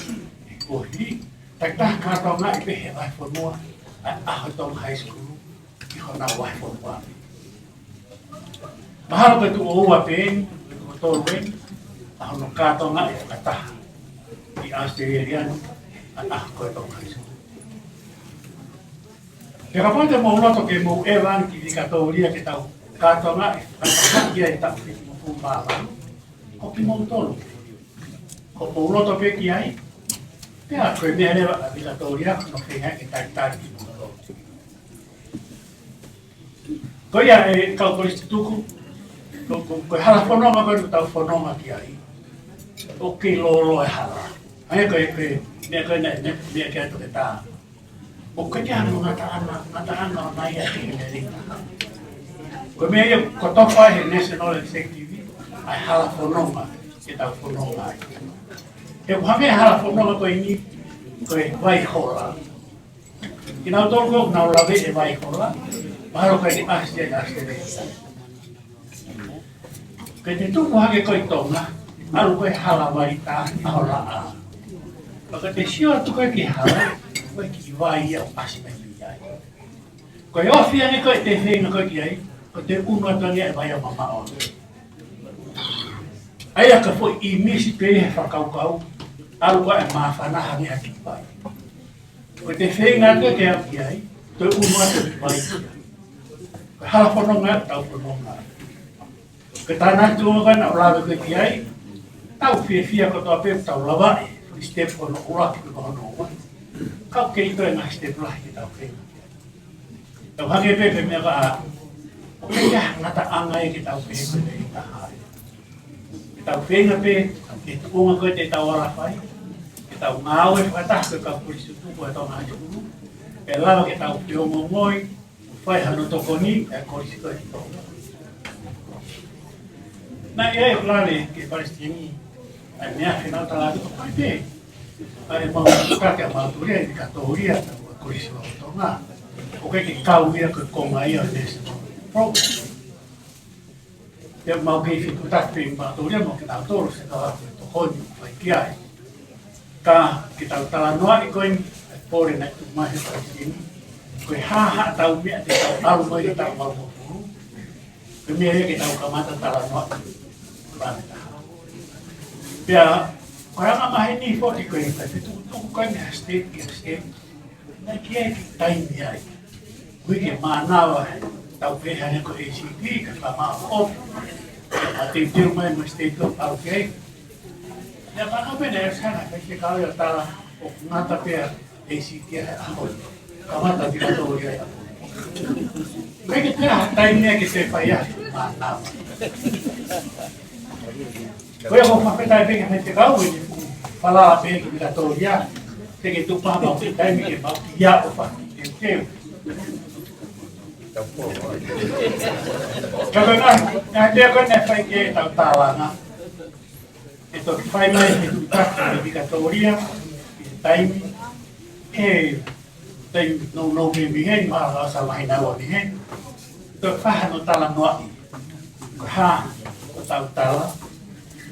S5: E kohi. Tak tak kata ngai pehe vai whanua. Ai aho Tonga High School. I hona vai whanua. Mahalo ke tu o ua pe, ko tōru e. Aho no kata ngai e kataha. I Australia ai aho koe Tonga High School. Ke kapote mo loto ke mo ewan ki katoria ke tau kata ngai kataha ia I tau whitu mo fu Halaevalu. Ko ki mo tolu. Ko mo loto pe ki ai. Pea koe mea rewa a Victoria no whenga ke taitari ki mo loto. Ko ia e kau korisi tuku. Koe hala whanonga koe tau whanonga ki ai. O ki lolo e hala. Ai koe mea koe mea ke atu ke tā. O koe ki anu ngata ana o nai a ki me rita. Koe mea ia ko tofa he National Executive. Ai hala whanonga ke tau whanonga ai. E whame hala whanonga koe ni, koe vai hola. Ki nau tōko, nau lawe e vai hola, maharo koe ni aste. Koe te tuku hake koe Tonga, alu koe hala marita ahola a. Maka te sio atu koe ki hala, koe ki vai au aste ki ai. Koe ofia ni koe te whenga koe ki ai, koe te unu atu e vai au mama o. Aia ka fo I misi pe he whakaukau, alu koe e mawhanaha ni haki pai. Koe te whenga koe ke au ki ai, koe unu atu ki pai ki ai. Koe hala whanonga, tau whanonga. Koe tāna tuonga koe na ulawe koe ki ai, tau whia ko toa pepe tau lawa e, fui step kono uraki koe kono ua. Kau kei koe ngā step lahi ki tau whenga ki ai. Tau hake pepe mea ka a, o kea ngata anga e ki tau pehe koe te ita hae. Tau whenga pe, e tukunga koe te tau ala whai, ke tau ngāo e whakataha koe kau polisi tuku e Tonga High School, e lawa ke tau pio Moimoi, whai hano toko ni, e korisi koe ki Tonga. Nā e plane ke Palestini, ai mea whenau talaki o koe pe, ai mau kake a Māturia e katoria, e korisi wa o Tonga, o koe ke kau ia koe konga ia o National Program. Ia mau kei whiku tāpei Māturia mo ke tau tōru se tau aku e tohoni whai ki ai. Ka ke tau tala noa I koe ni, e pōre nai tu mahi Palestini, koe haha tau mea te tau alu mai te tau mau mokuru, koe mea e ke tau kamata tala noa I rāne taha. Pea, koe anga mahi ni fōti koe ni, koe te tuku koe mea state ki a state, na kia ki taimi ai. Kui ke mānawa tau pēhane ko ACP, ka whamao ofu. A te teo mai mo state of Aukei. Nea whakapena e sana, kai te kawea tala o ngata pēr ACP ai ahoi. Ka mata tira tō i ai ahoi. Kai ke tera taimea ke te whai atu mānawa. Koe ho mawhetai peke me te kau e te whalaa pēki mi kato ia. Te ke tupaha mau te taimi ke mau ki ia o whaki te teo. Kaka ngā tea koe nei whai ke tau tāwanga. E toki whai mai ke tutaka mi kato ia. Ki te taimi. E taimi no me mi hei maa rasa mai naua mi hei. Toki whahano tala noai. Ko hā o tau tala.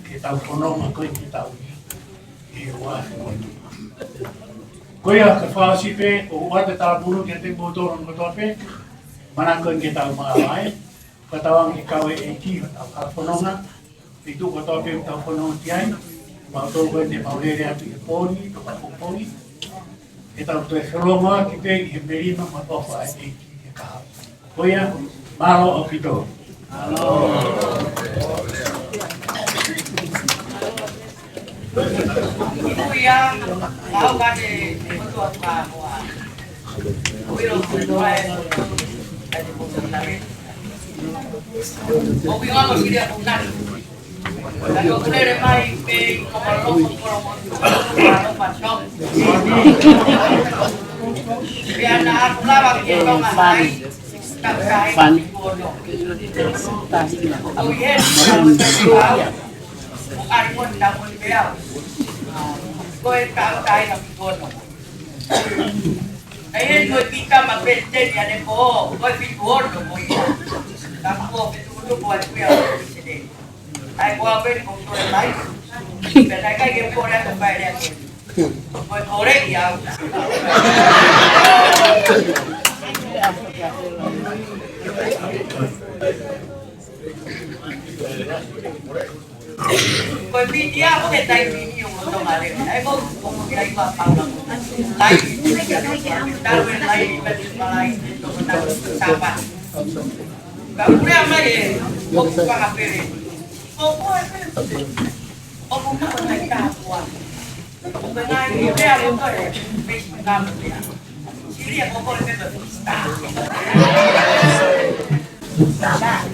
S5: Ke tau whanonga koe ki tau i wāhi. Koe a ka whaasipe o wate tā puru ke te mōtoron ko tope, mana koe ke tau maa mai, ka tawang ke kawe e ki o tau whanonga, i tu ko tope o tau whanonga ki ai, mau tō koe te maurere atu ke pōni, to ka pōpōni, ke tau tue whelonga ki te i he merino ma tofa e ki ke kaha. Koe a, malo o pito. Malo.
S9: Kuya, mau kade betul apa? Kuya betul ada betul lagi. Kuya nggak sih dia bukan. Kalau kuya remai pe kalau kalau pasok. Biar nak pula bagi orang lain. Fan. Kuya. Bukan pun dah pun biar. Koe kau tai na pikono. Ai no pika ma pete ya de ko, koe pikono mo ia. Tampo que tu po al pia sede. Ai ko ape ko to lai. Pero ai que por esta paire aquí. Koe ore ia. Koe pitia ko te tai mini o to mare. Ai ko que ai pa Paula. Lai. Tahu lai pati malai to na sapa. Ka pura mai o pa ka pere. O ko e o ko na na ka kwa. O ka nai ni te a ko e pe ka mo ya. Siria ko ko e pe sta. Sta.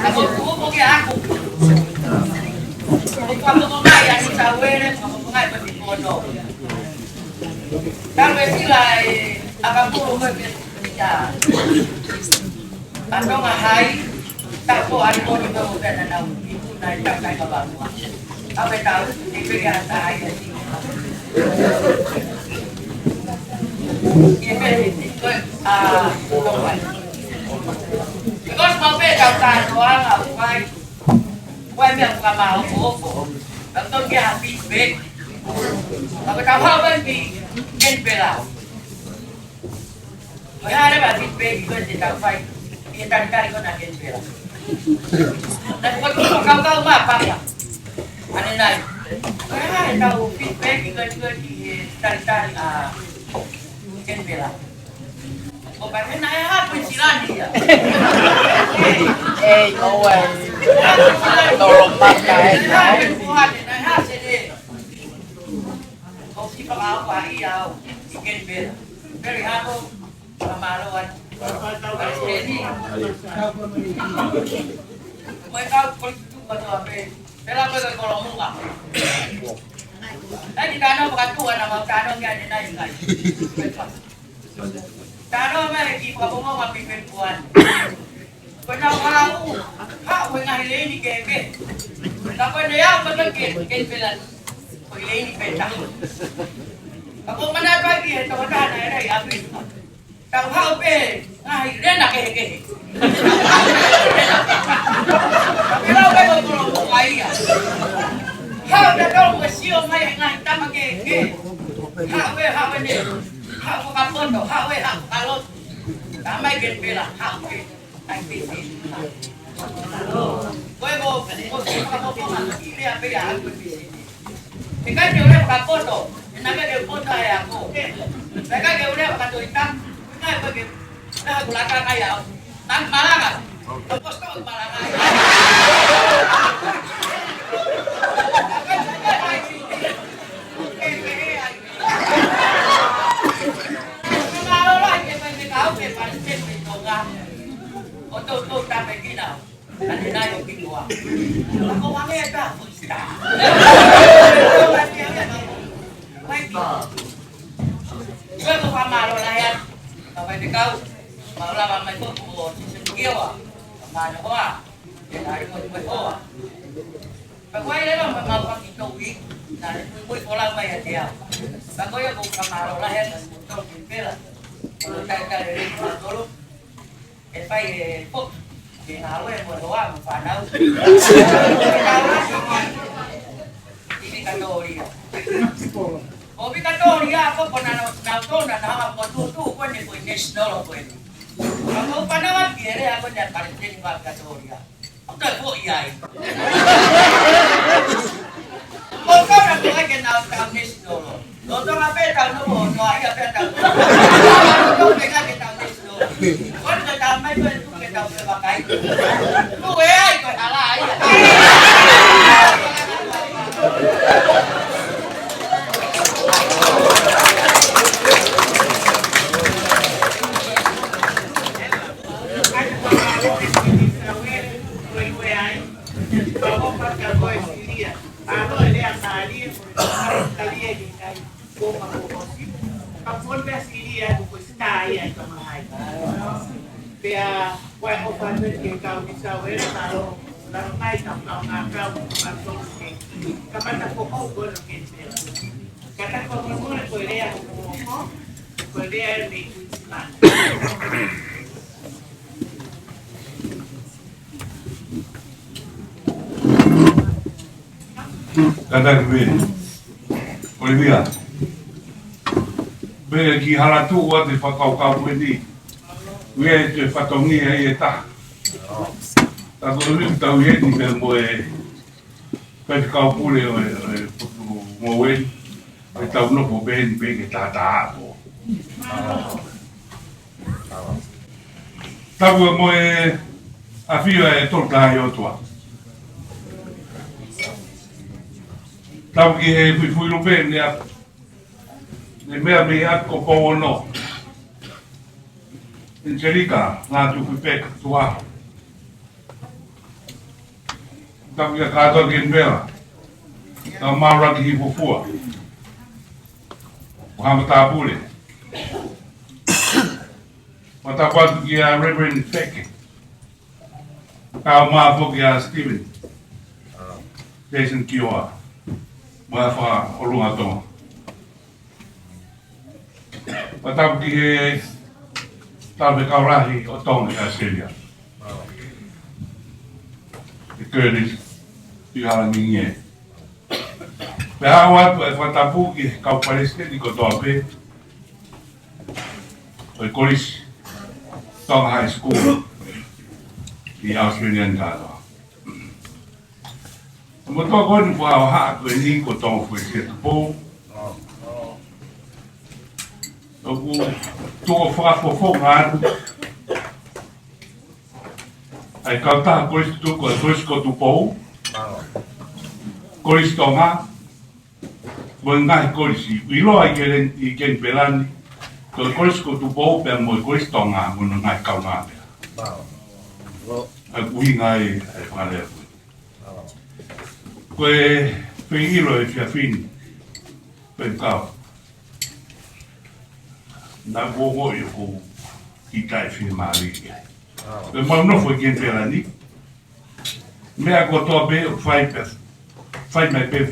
S9: Ako ko ke ako. Cuando no vaya ni saber, cuando no hay pues no. Tal vez si la acapulco fue ya. Tonga High, tapo algo ni no ven a nau, ni una ya cae ka ba. A ver tal, ni pega hasta ahí así. Y me because mau pe ka ta no ala vai. Vai me ka ma o. Então que a feedback. Tapi kau vai bi ken pela. Vai ada ba feedback ko te ka vai. Ia tari ko na ken pela. Dan kau ma papa. Ane nai. Vai tahu feedback ko di tari a ken pela. O para na é rápido tirando dia. Ei, não é. Não romanta é. Na é sede. O se para o aí ao quem ver. Very hard amaroan. Mas kau politik pada apa? Pela coisa colomuga. Aí kana bukan tuan nama kana que ada naik kai. Tano mai ki pa mo ma pipen kuan. Ko na mau, ha ko na ile ni keke. Ta ko na ya ko ke pelan. Ko ile ni peta. Ako mana pa ki to ta na rai api. Ta ha pe, ai re na ke. Pero ko ko ai ya. Ha da do ko si o mai ngai ta ma ke. Ha we ne. Ha ko ka pondo, ha we ha kalot. Tamai gen pela, ha we. Ai pe. Koe ko ka mo ma ki le a pe a ko pi. E ka te ore ka pondo, Naga ke pota ya ko. Naga ke udah ka tuita. Naga ke nah gula ka kaya. Tan malanga. Tapos to malanga. Kalau lagi pengen kau ke pancen Tonga. Oto sampai kita. Nanti naik ke gua. Aku wangi ada. Gue tuh sama lo lah ya, sampai di kau, mau lah sama itu mau sendiri wah, mana wah, dia hari mau buat wah. Pokoknya dia mau pakai topi, nanti buat pola bayar dia. Pokoknya bukan sama lo lah ya, untuk bimbel. Kalau saya dari dulu, apa pok, di halu yang buat doang, panau. Ini kategori. Obi kategori apa pun nonton dan hal apa tu pun ni pun national pun. Aku pandangan kira aku dah paling tinggi kategori. Aku dah buat ia. Bukan aku lagi nak national. Nonton apa tahu no, no ayah apa tahu. Nonton kita tahu national. Kau dah tahu mai pun tu kita boleh pakai. Tu kau salah ayah.
S10: Kata kebin, Olivia, bela ki halatu wa te whakau ni, wea te whatongi e ta. Ta kore tau he ni me mo e whakau pule o e putu mo wen, e tau no po ben be ke ta apo. Ta kore mo e awhio e tolka o tua. Tau ki he fui lupe ne mea me ko po no. Angelika, Lātūfuipeka, Tuku'aho. Tau ki a kātua Canberra. Tau mauraki hi fufua. O hamata pule. Mata kwatu ki a Reverend Feke. Kau maafo ki a Stephen. Jason Kioa. Mafa olunga tonga. Patau ki he tawe kaurahi o tonga ka Australia. E Curtis i hala mingie. Pe hawa e whatapu ki kau Palestine ko tope. O kolis Tonga High School i Australian tātua. Mo to ko ni fa ha ko ni ko to fu se po. Oku to fa fo ngan. Ai ka ta ko to tu po. Ko Tonga. Mo ngai ko si i lo ai ke i ken pelani. Ko tu po pe mo ko Tonga mo ngai ka nga. Ai ku ngai ai fa le. Koe whihiro e whiawhini, koe kau. Nā kōko i ko ki tai whii maari. Koe maunofo i ken pēra ni. Mea ko toa pe o whai mai pe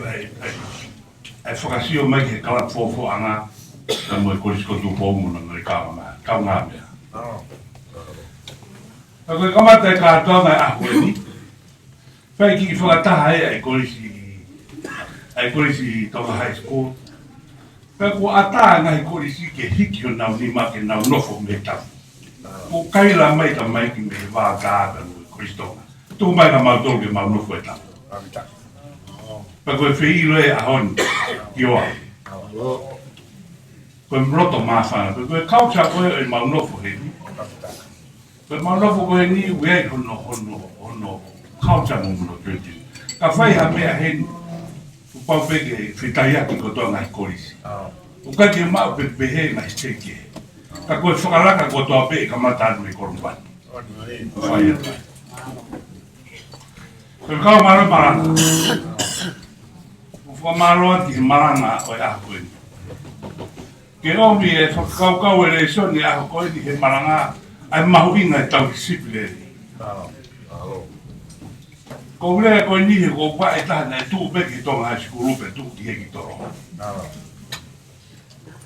S10: ai whakasio mai ke kalap fōfo anga na mo i korisko tu pōmuna no i kau ngā mea. Koe kamata e kātoa mai ahu e ni. Pai ki whakataha e ai korisi Tonga High School. Pai ko ata ngai korisi ke hiki o nau ni ma ke nau nofo me tau. Ko kaila mai ka mai ki me wā kāta no korisi Tonga. Tō mai ka mau tōru ke mau nofo e tau. Pai ko e whiilo e ahoni ki oa. Koe mroto māwhana, koe kaucha koe e maunofo he ni. Koe maunofo koe ni uei hono kaucha mumuno tueti. Ka whai ha mea he ni, upau peke whitai aki kotoa ngai korisi. Ukaki mau pehe ngai steke. Ka koe whakaraka kotoa pe ka matanu e korumpani. Whai atai. Koe kau maro maranga. Ufo maro ati he maranga oe aho koe ni. Ke omi e whakakaukau e reisio ni aho koe ni he maranga ai mahuinga e tau kisipi le ni. Ko ulea koe ni he ko pa e tahana e Tuku'aho Tonga High School upe Tuku'aho toro.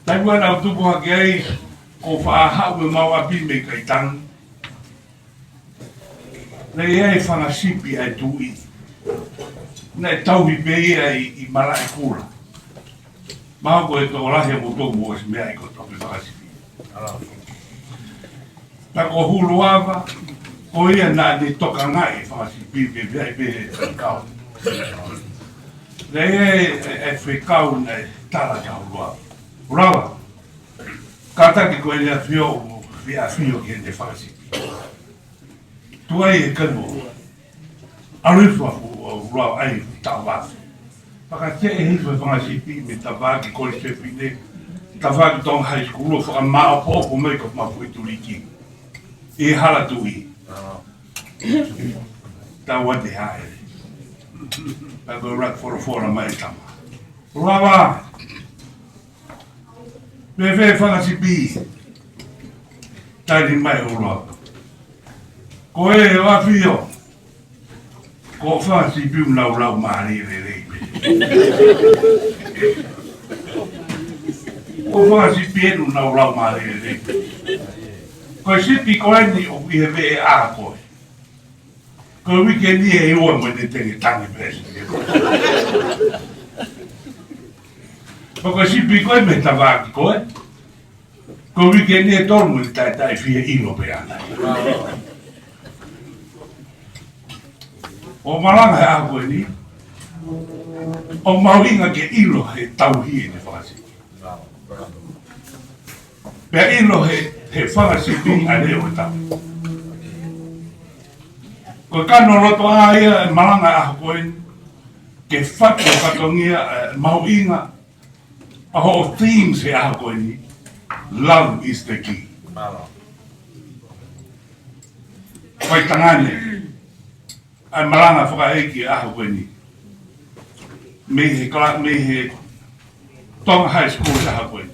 S10: Tai mua nau tuku hake ai ko whaahau e mau api me kai tangu. Nei e whangasipi ai tui. Nei tauhi pei ai i mara e kura. Maha koe tō rahe mo tō mua si mea i ko tō whakasipi. Ta ko hulu awa, ko ia nā ni toka ngai whakasipi pe mea i pehe whekau. Nei e whekau nei tara ka hulu awa. Urawa, kātaki koe rea whio whia whio ki hende whakasipi. Tuai e kano, arifua urawa ai tau wafi. Whakatea e hifu e whangasipi me tawaki kore sepine, tawaki Tonga High School o whakamao pōpo mei ka mafu e turiki. E hala tui. Tawa te haere. Pako rak whorofora mai tama. Urawa, me ve whangasipi, tairi mai urawa. Ko e wafio, ko whangasipi unau maari re reipe. Ko whangasipi enu unau maari re reipe. Ko sipi ko eni o ki he ve e a koe. Ko wike ni e ua mo ne tenge tangi presi. Ko sipi koe me tawaki koe. Ko wike ni e tolu mo ne tai fie ino pe ana. O maranga e a koe ni. O mauinga ke ilo he tauhi e ne whakasipi. Pea ilo he whakasipi a leo e tau. Ko kano roto a ia e maranga e a koe ni. Ke whatongia mauinga a ho themes he a koe ni. Love is the key. Koe tangane. Ai maranga whakaeki a koe ni. Me he Tonga High School a koe ni.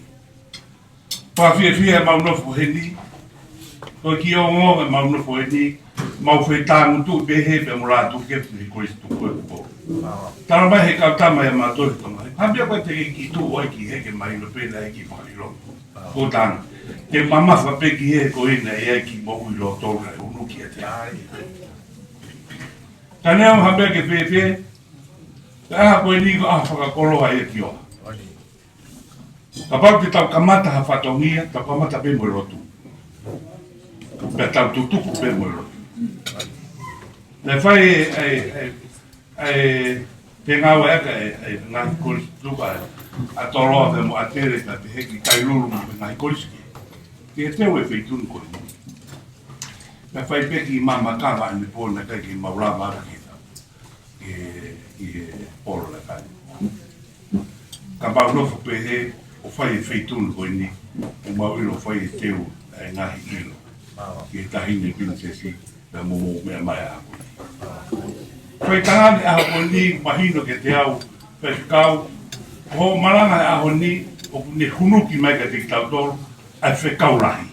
S10: Pā fia e maunofo he ni. Ko ki o ngō e maunofo he ni. Mau whai tāngu tū pehe pe mo Lātūfuipeka he kore si Tuku'aho. Tara mai he kautama e mātori tonga. Hambia koe te ki tū oi ki heke mai no pēna e ki whakairo. Ko tāna. Te mamawha pe ki he ko ina e ki mohu ilo tōra e unuki e te ai. Ka nea hambia ke pepe. Te aha koe ni ko whakakoloa e ki oa. Ka pau te tau kamata ha whatongia, tau kamata pe mo rotu. Pea tau tutuku pe mo rotu. Le whai te ngawa eka e ngahi korisi tuka a toroa pe mo atere ka te heki kailuru mo pe ngahi korisi ki. Ke e teo e whaitunu kore mo. Le whai peki i mama kawa ane pōna kai ki maura mara ki tau. I polo le kai. Ka pau nofo pe he o whai e whaitunu kore ni. O mawiro whai e teo e ngahi ilo. Ki e tahine princesi pe momo mea mai a koe. Koe tangane aho koe ni mahino ke te au whekau. Ho maranga e aho ni o ne hunuki mai ka te tau tolu ai whekau rahi.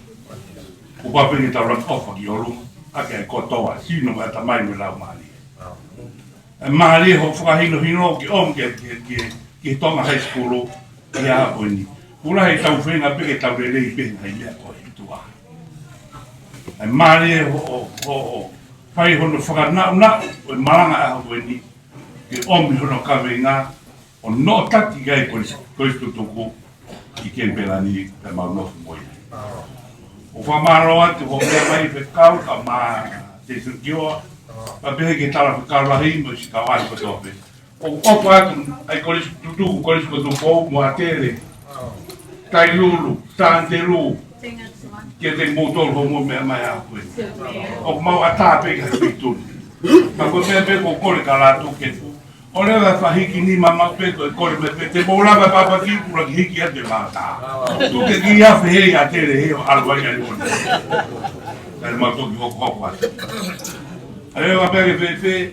S10: O papenge tau rak ofa ki orunga. Ake e kotoa, sino mai ta mai me lau maari. E maari ho whakahino hino ki om ke Tonga High School ki aho koe ni. Kura hei tau whenga peke tau rerei pēna hei lea koe i tua. E maari ho whai hono whakanau o maranga aho koe ni. Ke omi hono kawe ngā o no tati gai koe tutuku i Canberra ni pe maunofu moi. O whamaro atu ho mea mai whekau ka mā te surkioa. Pa pehe ke tala whekau rahi mo si ka wai kotope. O opo atu ai tutuku koe tutuku mo atere Tai lulu, tante lu. Ke te motor homo mea mai a koe. O mau ata pe ka pitun. Ma ko mea pe ko kore ka Latu ke. O lea la whahiki ni mama pe ko e kore me pe te maulawa papa ki kura ki hiki ate mata. Tu ke ki awhi hei a tere heo alwai ai kone. Kai ma toki hoko hoko ate. Ale wa pere pe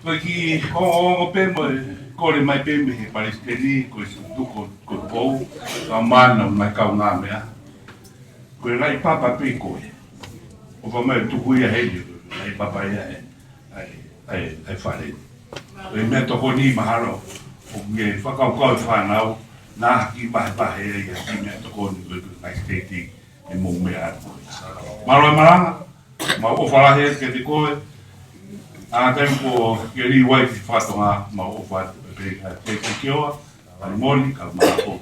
S10: ko ki o pe mo kore mai pe me he palestini ko se tuko ko pou ka mana mai ka nga mea. Koe rai papa pe koe. O pa mai tuku ia hei, rai papa ia ai whare. Koe mea toko ni maharo, o nge whakaukau whanau, nā haki pahe ia ki mea toko ni koe mai steti e mō mea atu. Maroi maranga, ma o whalahe ke te koe, a tempo ke ri wai ki whatonga ma o whate te kioa, ai moni ka mako.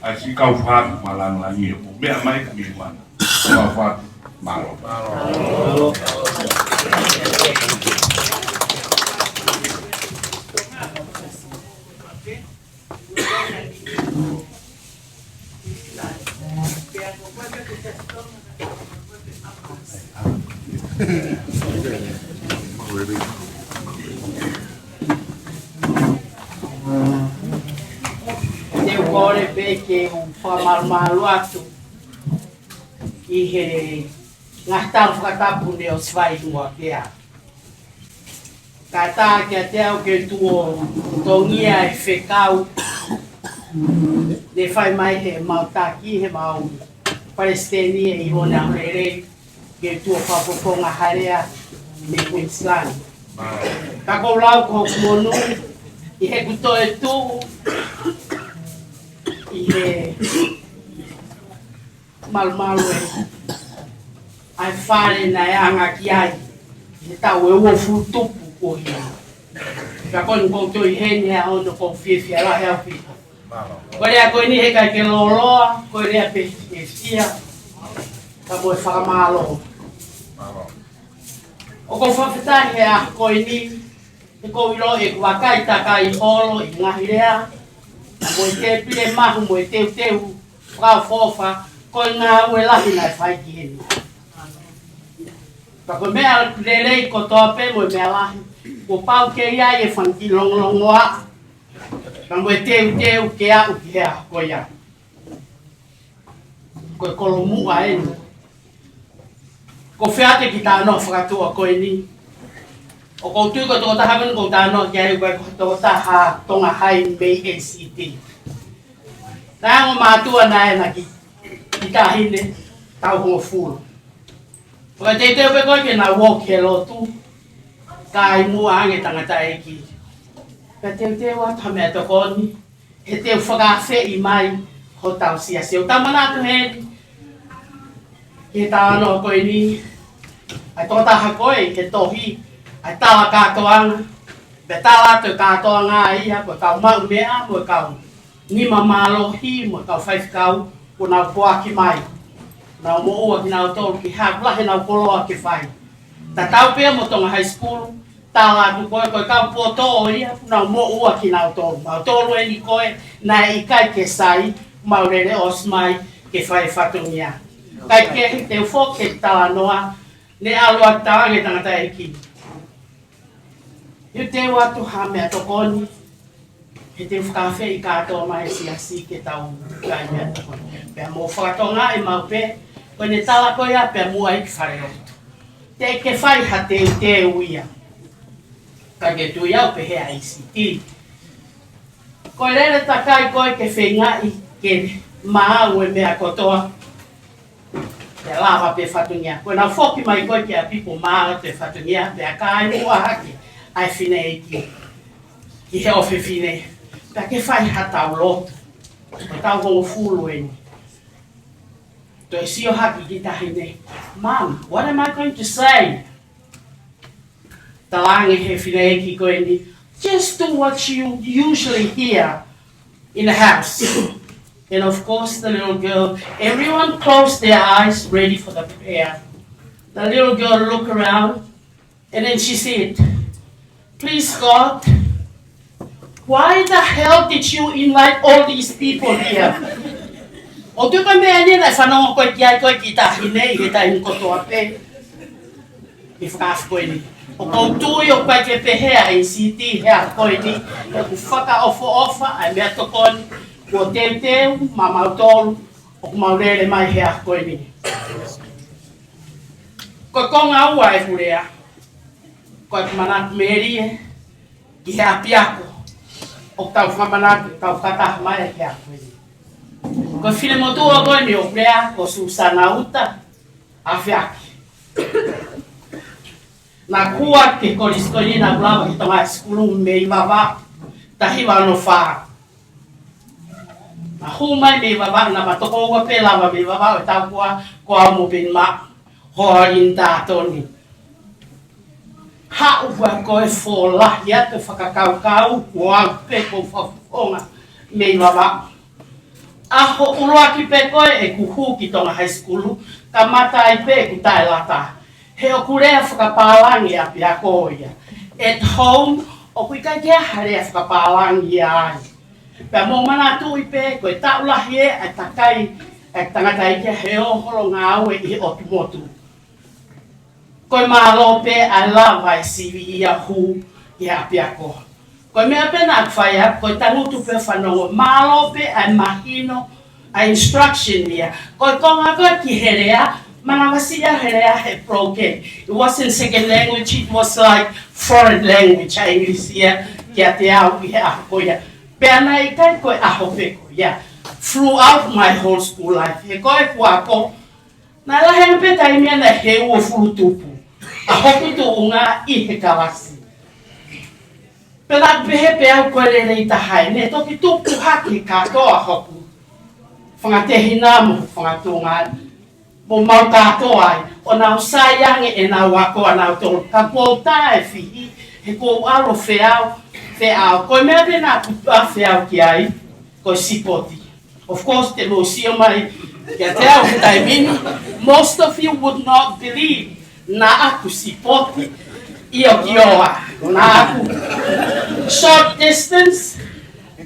S10: Ai si kau whātu malanga ni o mea mai ka mi wana. Kau whātu malo.
S9: Teu kore Feke whamarumaru atu I he ngahtaru whakatapu ne o swaitua kea. Ka tā kia te au ke tuo tongia I whekau ne whai mai he mautaki he mau Palestini I hona rere ke tuo whapoponga harea me Queensland. Ka kou lau ko monu I he kuto e tu I he malu ai whare na anga ki ai he tau e ua futupu ko hia ka koni koutou I hene a ono kou whiwhia la hea whita ko rea koe ni he kai ke loloa ko rea pe e fia ka moe whakamalo o kou whawhetai he a koe ni e kou ilo e kuakai taka I holo I ngahi rea moe te pile mahu moe teu teu kau fofa koe ngā ue lahi nai whai ki heni. Ka koe mea lelei ko toa pe moe mea lahi, ko pau ke ia e whanki longlongo a, ka moe teu teu ke au ki hea koe ia. Koe kolomu a enu. Ko whiate ki tāno whakatua koe ni. O koutu ko tō tahaman ko tāno ki ai koe tō taha Tonga High ACT. Nā ngō mātua nā e na ki tā hine, tau hongo furu. Oka te teo pe koe ke nā walk he lotu, ka ai mua ange tangata e ki. Ka teo teo atu hamea toko ni, he teo whakawhi I mai ho tau sia seo. Tā manatu heni, he tā ano koe ni, ai tō taha koe, he tohi, ai tāwa kātoanga, pe tāwa atu kātoanga ia, koe kau mau mea, koe kau nima mālohi, koe kau whaifkau, ko nau poa ki mai. Nau mo ua ki nau tolu ki hak, lahe nau koloa ki whai. Ta tau pia mo Tonga High School, tā lāku koe koe kau po tō ia, nau mo ua ki nau tolu. Mau tolu e ni koe, nā I kai ke sai, mau rere osmai ke whai whatungia. Kai ke te ufo ke tā noa, ne alua tānge tangata e ki. Hiu te watu hamea tokoni, he te whakawhi I kātoa mai siasi ke tau kai mea tokoni. Pea mō whakatonga I mau pe, koe ne tala koe a pea mua I ki whare otu. Te ke whai ha te uia. Ka ke tui au pe hea ICT. Koe rere takai koe ke whengai ke maau e mea kotoa. Te lava pe whatungia. Koe nau whoki mai koe ke a pipo maa te whatungia, pea kai mua hake. Ai whine e ki. Ki he ofe whine. Pea ke whai ha tau lotu. Ko tau hongo fulu e ni. To e sio haki ki tahine. Mom, what am I going to say? Talange he whine e ki koe ni. Just do what you usually hear in the house. And of course the little girl, everyone closed their eyes ready for the prayer. The little girl looked around and then she said, please God, why the hell did you invite all these people here? O tu ka mea ni na whanonga koe ki ai koe ki tahi nei, he tai kotoa pe. I whakaafu koe ni. O koutui o koe ke pehea i siti hea koe ni. E ku whaka ofa, ai mea tokoni. Kua teu, ma mautolu, o ku maurele mai hea koe ni. Koe konga ua e hurea. Koe ku manatu merie, ki hea piako. O tau whamanatu, tau whataha mai hea koe ni. Ko fine motua koe ni o prea ko Susana uta a Feke. Na kua ke koriskoni na kulawa ki Tonga High School mei wawa tahi wano wha. Na humai mei wawa na matoko ua pe lawa mei wawa o tau kua kua mo bin ma hoarin tātoni. Ha ua koe fōlahi atu whakakaukau kua pe ko whafonga mei wawa. Aho uloa ki pe koe e kuhu ki Tonga High School, ka mata ai pe ku tae lata. He o kurea whakapālangi a pia koia. At home, o kui kai kia harea whakapālangi ai. Pea mō mana tui pe koe taulahi e a takai e tangata i kia he o holo ngā aue i o tumotu. Koe mālo pe a lava e sivi i a hu i a pia koe. Koe mea pena akwhai koe tangutu pe whanongo, mālo pe ai mahino, ai instruction ia. Koe konga koe ki herea, mana wasia herea he broken. It wasn't second language, it was like foreign language, a English ia, kia te au i hea koea. Pea nei kai koe aho peko ia. Throughout my whole school life, he koe kuako, na lahena pe taimia na he ua fulu tupu. A hoku tu unga i he kawasi. Pela pehe pe au koe rei tahai, ne toki tupu haki katoa hoku. Whangatehi nā mo whangatunga, mo mau katoa ai, o nau saiange e nau wako a nau tolu. Ka kou tae fihi, he kou alo whiau, koe mea pena kutua whiau ki ai, koe sipoti. Of course, te mo sio mai, kia te au ki taimini, most of you would not believe na aku sipoti, Io kioa, na aku short distance,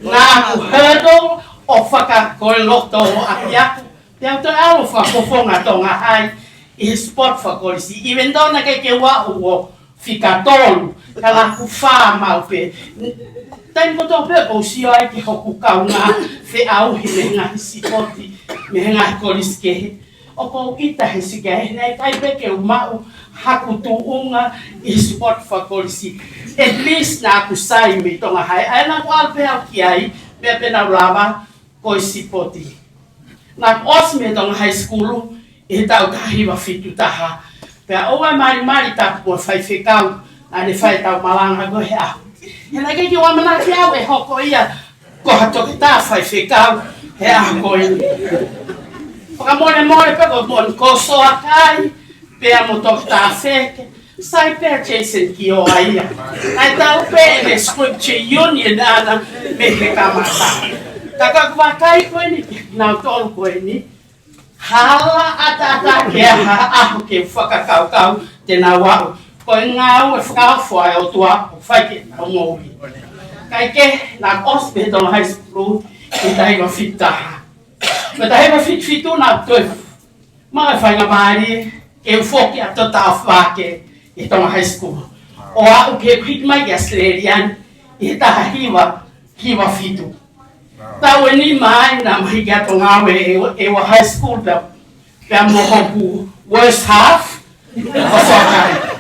S9: na aku hurdle, o whakakoeloto o aki aku. Te au toi alo whakofonga Tonga High, i sport whakorisi. Even though na kei ke wau o whikatolu, ka laku wha maupe. Tai moto pe o sio ai ki hoku kaunga, whe au he me ngahi sipoti, me ngahi korisi kehe. O kou ita he sikehe, nei kai peke u mau, haku tuunga i sport whakorisi. At least na aku sai me Tonga High. Ai na ku alpe au ki ai, mea pena ulawa, koi sipoti. Na os me Tonga High School, e tau kahiwa fitu taha. Pea oa mari tapu mo whai whekau, na ne whai tau malanga go he ahu. He na kei ki wamana ki au e hoko ia, ko hatoke tā whai whekau, he ahu ko ini. Whakamore pe ko mon ko soa kai, pea mo toki tā Feke, sai pea Jason ki o aia. Ai tau pe ne scripture union ana me he kamata. Taka kwa kai koe ni, nau tolu koe ni, hala ata ke aho ke whakakaukau te nā wau. Koe ngā ue whakawhai o tua o whaike o ngōwi. Kai ke nā ospe Tonga High School i tahiwa whitaha. Me tahiwa whitu nā toi mga whainga maari ke ufoki a tota o whake i Tonga High School. O au ke kwik mai ki Australian i taha hiwa whitu. Tau e ni mai na mahiki ato ngawe e wa high school pia mohoku worst half o sokai.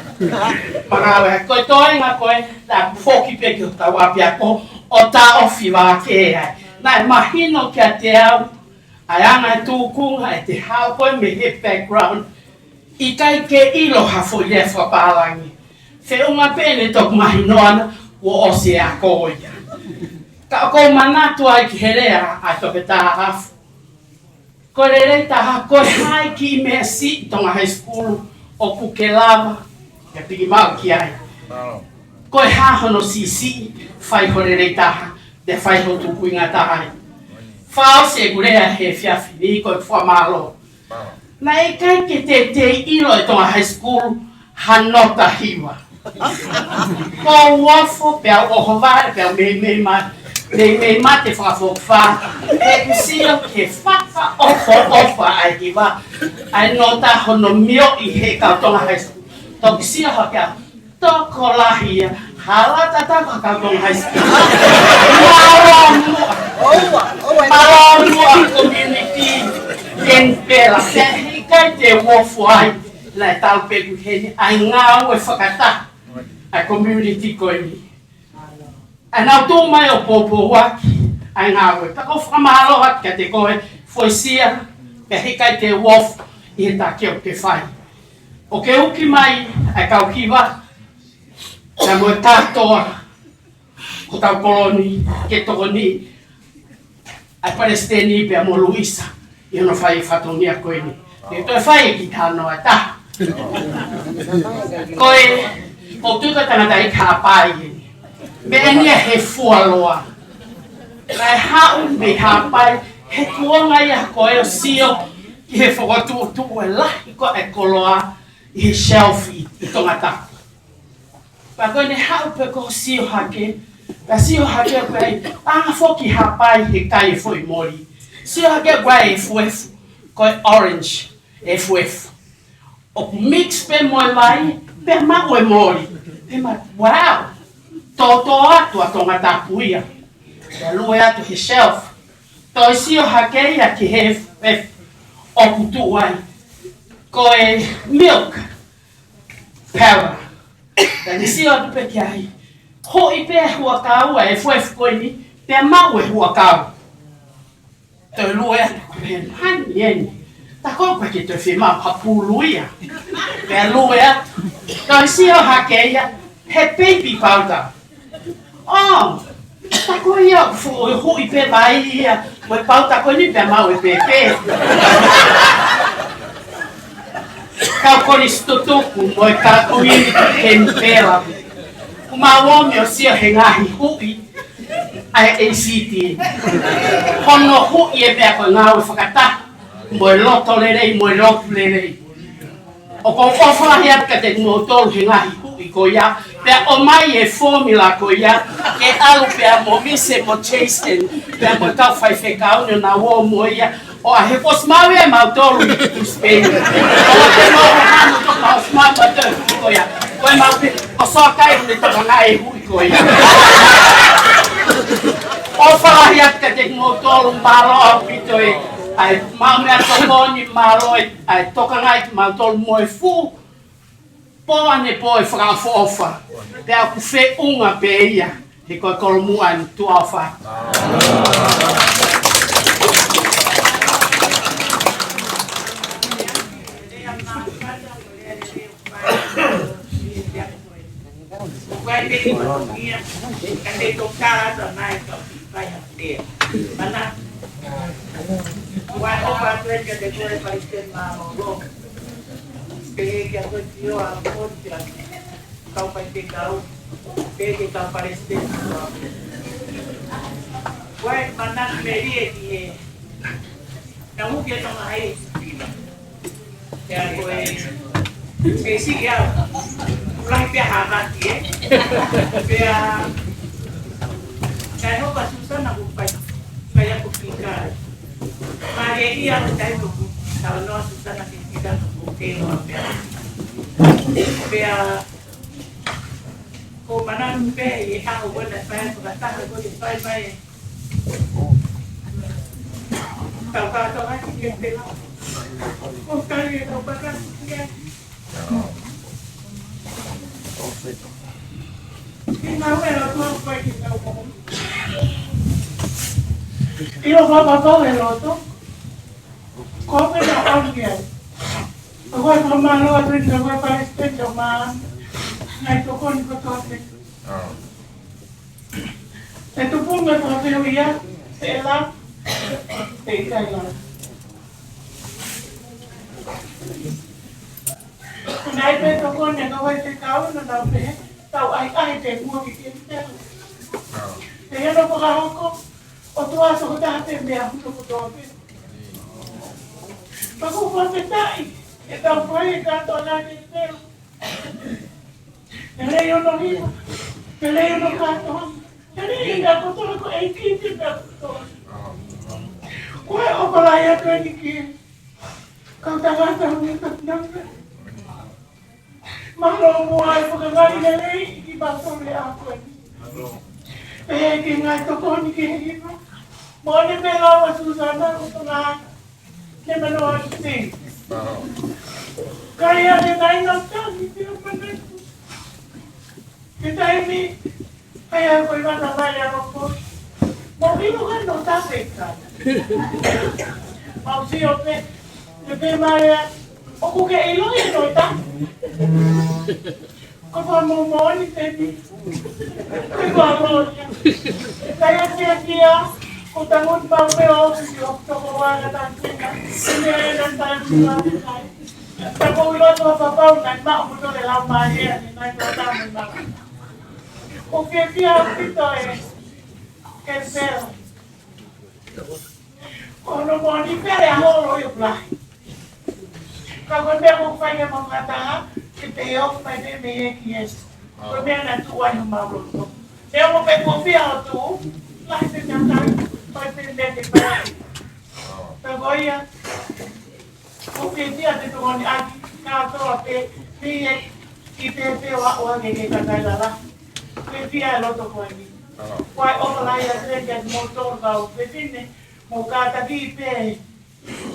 S9: Makawe, koe toi nga koe ta foki peke o tau apia ko o ta ofi wa ke ai. Nai mahino kia te au, ai anga tūkunga e te hao koe me he background, i kai ke ilo hafo i lefa pālangi. Fe unga pene toku mahinoana o ose a koia. Ka ko manatu ai ki herea a toke tā hafu. Ko rere taha koe hai ki mea si Tonga High School o kuke lava, e piki mau ki ai. Koe hahono si, whai ho rere taha, te whai ho tuku inga tahai. Whao se gurea he whiawhi ni koe wha malo. Na e kai ke te ilo e Tonga High School, hanota hiwa. Ko wafo, pia oho vare, pia me mai,
S11: me mate whakawhokwa, e kusio ke whaka ofa ai kiwa, ai nota hono mio I he Tonga High School. Tō kusio haka, tōko lahia, hala tataka Tonga High School. Maromua community, Canberra, se hikai te wofu ai, lai tau peku heni, ai ngā ue whakata, ai community koini. Ai nau tō mai o pōpō waki, ai ngā ue. Tako whakamahaloha kia te koe, whoisia, pe hikai te wofu, I he tā keo te whai. O ke uki mai, ai kau kiwa, na moe tātoa, ko tau koloni, ke toko ni, ai Palestini pe mo Luisa, I ono whai whatonia koe ni. E toi whai ki tāno ai tā. Koe, o tuka tangata I kā pai ni. Me enia he fualoa. Mai hau me hapai, he kuonga ia koe o sio, I he whakatu e lahi ko e koloa, I he shelf I tongata. Pa koe ne hau pe ko sio hake, pa sio hake koe ai, anga foki hapai he kai e foi mori. Sio hake koe e fuefu, koe orange e fuefu. O mix pe Moimoi, pe mau e mori. Pe ma, wow! Toto atu a tongata puia. E lue atu he shelf. Toi sio hakei a ki he o kutu ai. Koe milk. Paula. Tani sio atu pe ki ai. Ho I pe hua kau e fuefu koe ni. Pe mau e hua kau. Toi lue atu koe hani eni. Ta koe koe ki toi whima papuluia. Pe lue atu. Toi sio hakei a he baby powder. Oh, ta koe ia hui pe mai ia, moe pau ta koe ni pe mau e pepe. Kau koni stutuku, moe ka koe ni Canberra. Kuma womi o sia he ngahi hui, ai ACT. Hono hui e pea koe ngau e whakata, moe loto lerei, moe loto lerei. O ko whawhahi atka te ngotolu he ngahi hui ko ia, pea o mai e formula ko ia, e alu pea mo mise mo chasten, pea mo tau whai whekau ni na wo mo ia, o a he pos maui e mautolu I Spain. O te moho hanu toka o smau matau ko ia, koe mau pe, o soa kai ni toka ngā e hui ko ia. O whalahi atka te ngotolu malo au pito e, ai mau mea tokoni malo e, ai toka ngai ki mautolu mo e fu, po ane po e whakawhofa. Te au ku whe unga pe ia, he koe kolomua ni tuawha. Vai bem com minha, cadê o cara da Nike, vai ter. Mana? Vai opa que depois vai ter mal. Peguei que a coisa a fonte, kau vai pegar o peguei kau parece. Vai mandar meria que não que não aí. É coisa esse já lai pe haga tie pe kai ho ka susana ku pai kai aku pikar mare ia dai ku ta no susana ke kita ku ke no pe ko manan pe e ha ho bona pai ku ta ko di pai pai ta to ha ki ke pe o kai to pa ka ke Io papà è rotto, come da anche. Poi mamma lo ha preso, poi fare specchio, ma hai tu con il cotone. E tu punga proprio via, e là, e dai là. Nãy bên tôi con nhà nó quay cái cáo nó đâu thế tàu ai để mua cái tiền thế thế nó có không có tôi sao có đa tiền bèo không có đồ thế mà không có cái đại cái tàu quay cái tàu là cái thế cái này nó đi cái này nó cá to Jadi ingat betul aku ikut betul. Kau Okalani tu ini kau tangan ni tenang. Malu muai pengenali ni di bangsa ni aku ni. Feke ngai to kau ni kini. Mau ni bela Susana untuk nak ni menua sih. Kaya ni naik nafsu ni dia pandai. Kita ini kaya kau iman nama yang aku. Mau ibu kan nota sekat. Mau siapa? Lebih mana? Aku ke ilo yang nota. Kau mau mau ni tadi. Kau mau ni. Kaya dia. Kau tanggung bangsa orang toko warga tanpa. Ini dan tanpa. Tapi ulah tu apa nak mak betul dalam mana ni nak datang memang. Okey dia kita Canberra. Kalau mau ni pergi holo yo lah. Kalau dia mau pergi mengatakan kita yo pergi mekies. Kalau dia nak tuan malu. Dia mau pergi kopi tu, lah senyum pergi pergi pergi. Tapi ya. Okey dia tu orang lagi kalau dia kita wa ke kata lah. Dia lo tu kau ni. Kau Okalani ada motor kau, begini mau kata kita,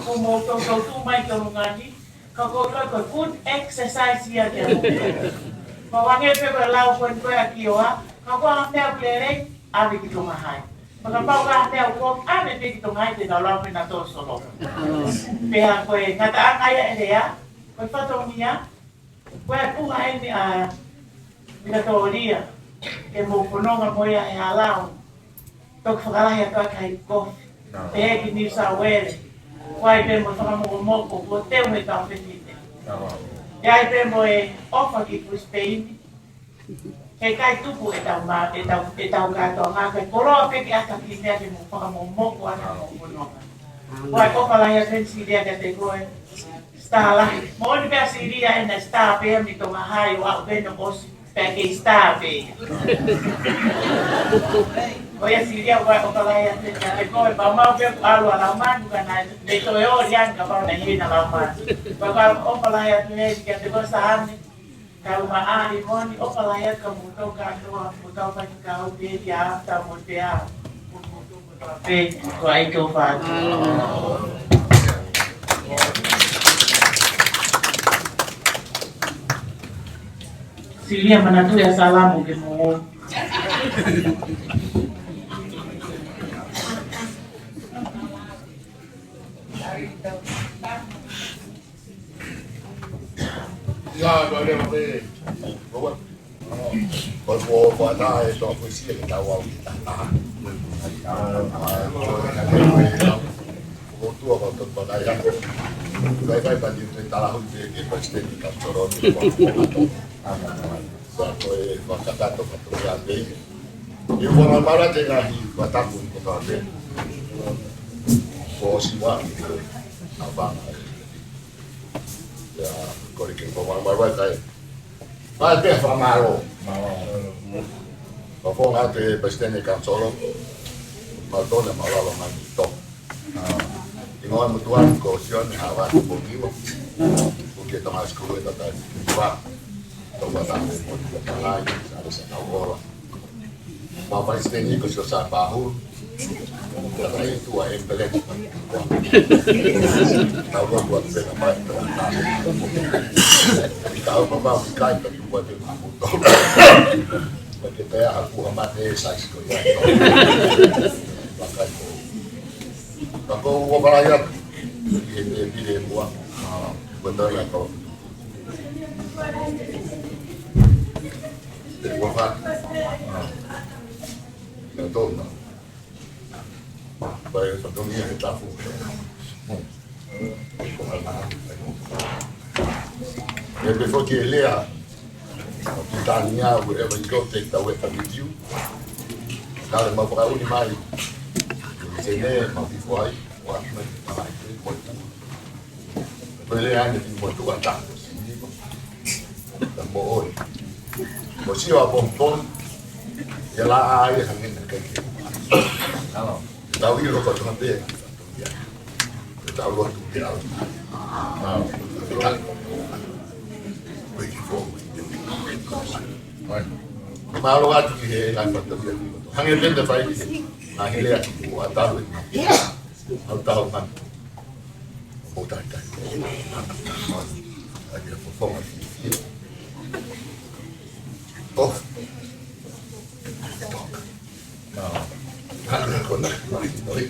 S11: kau motor kau tu mai kau ngani. Kau good exercise ya dia. Kau wangi pe lau kau aki oa. Kau ambil pelere, ambil kita mahai. Mengapa kau ambil kau ambil kita mahai di dalam minato solo. Pihak kau kata ayah dia, kau patong dia, kau puhai ni minato dia. Que mo kononga mo ya halau tok fala ya to kai ko te ki ni sa wele kwai pe mo sa mo ko te mo ta petite ya pe mo ofa ki ku Spain ke kai tu ku eta ma eta ga to ma ke koro pe ki ata ki te ki mo pa mo ko ana mo kononga kwai ko fala ya sen si dia ke te ko stala mo ni pe si dia en sta pe mi to ma hai wa pe no os Feke está bem. Olha se dia vai Okalani te ko ba ma pe alu ala man bukan de to yo yang ka ba na hina la man. Ba Okalani te ke te ko sa ni. Kalau ma ali moni Okalani ka mo to ka to mo to pa ka o de dia ta mo te a. Mo to pe ko ai ko fa. Silia manatu ya salamu ke mo.
S12: Ya, boleh boleh. Bawa. Bawa pada itu aku sih kita tahu kita. Waktu apa tu pada yang. Baik-baik tadi itu tahu dia pasti kita corong. Satu waktu itu ada. Ia orang mana dengan bataku itu ada. Boswa abang. Ya, kalau kita orang mana saya. Ada famalo. Bapong ada pasti ni kan solo. Maltona malala manito. Ingon mutuan kosion hawa bongiwo. Porque Tonga High School itu tadi. Wah. Tonga sampai mau lagi harus tahu. Bapak istri ko sa bahu. Kaya itu ay embelet. Tahu buat apa itu. Tahu bapak kai tapi buat itu. Kita ya aku amat saya ko ya. Bakal ako wabalayat ini buat betul atau wafat itu baik sebelumnya kita before que lea Titania, wherever you go, take the weapon with you. Kalau mau pergi di mana? Di sini mau dibuat, warna mana itu buat. Pilihan itu buat tuan tak. Dan bohong. Bosio abong Ya la ai hangin ke. Kalau tahu itu kok cuma dia. Tahu luar tu dia. Nah, kita. Waiting for. Malu atu ke kan betul dia. Hangin dia dah baik. Akhirnya aku tahu. Aku tahu kan. Mudah dah. Ada performance. Oh. Nah, con la noi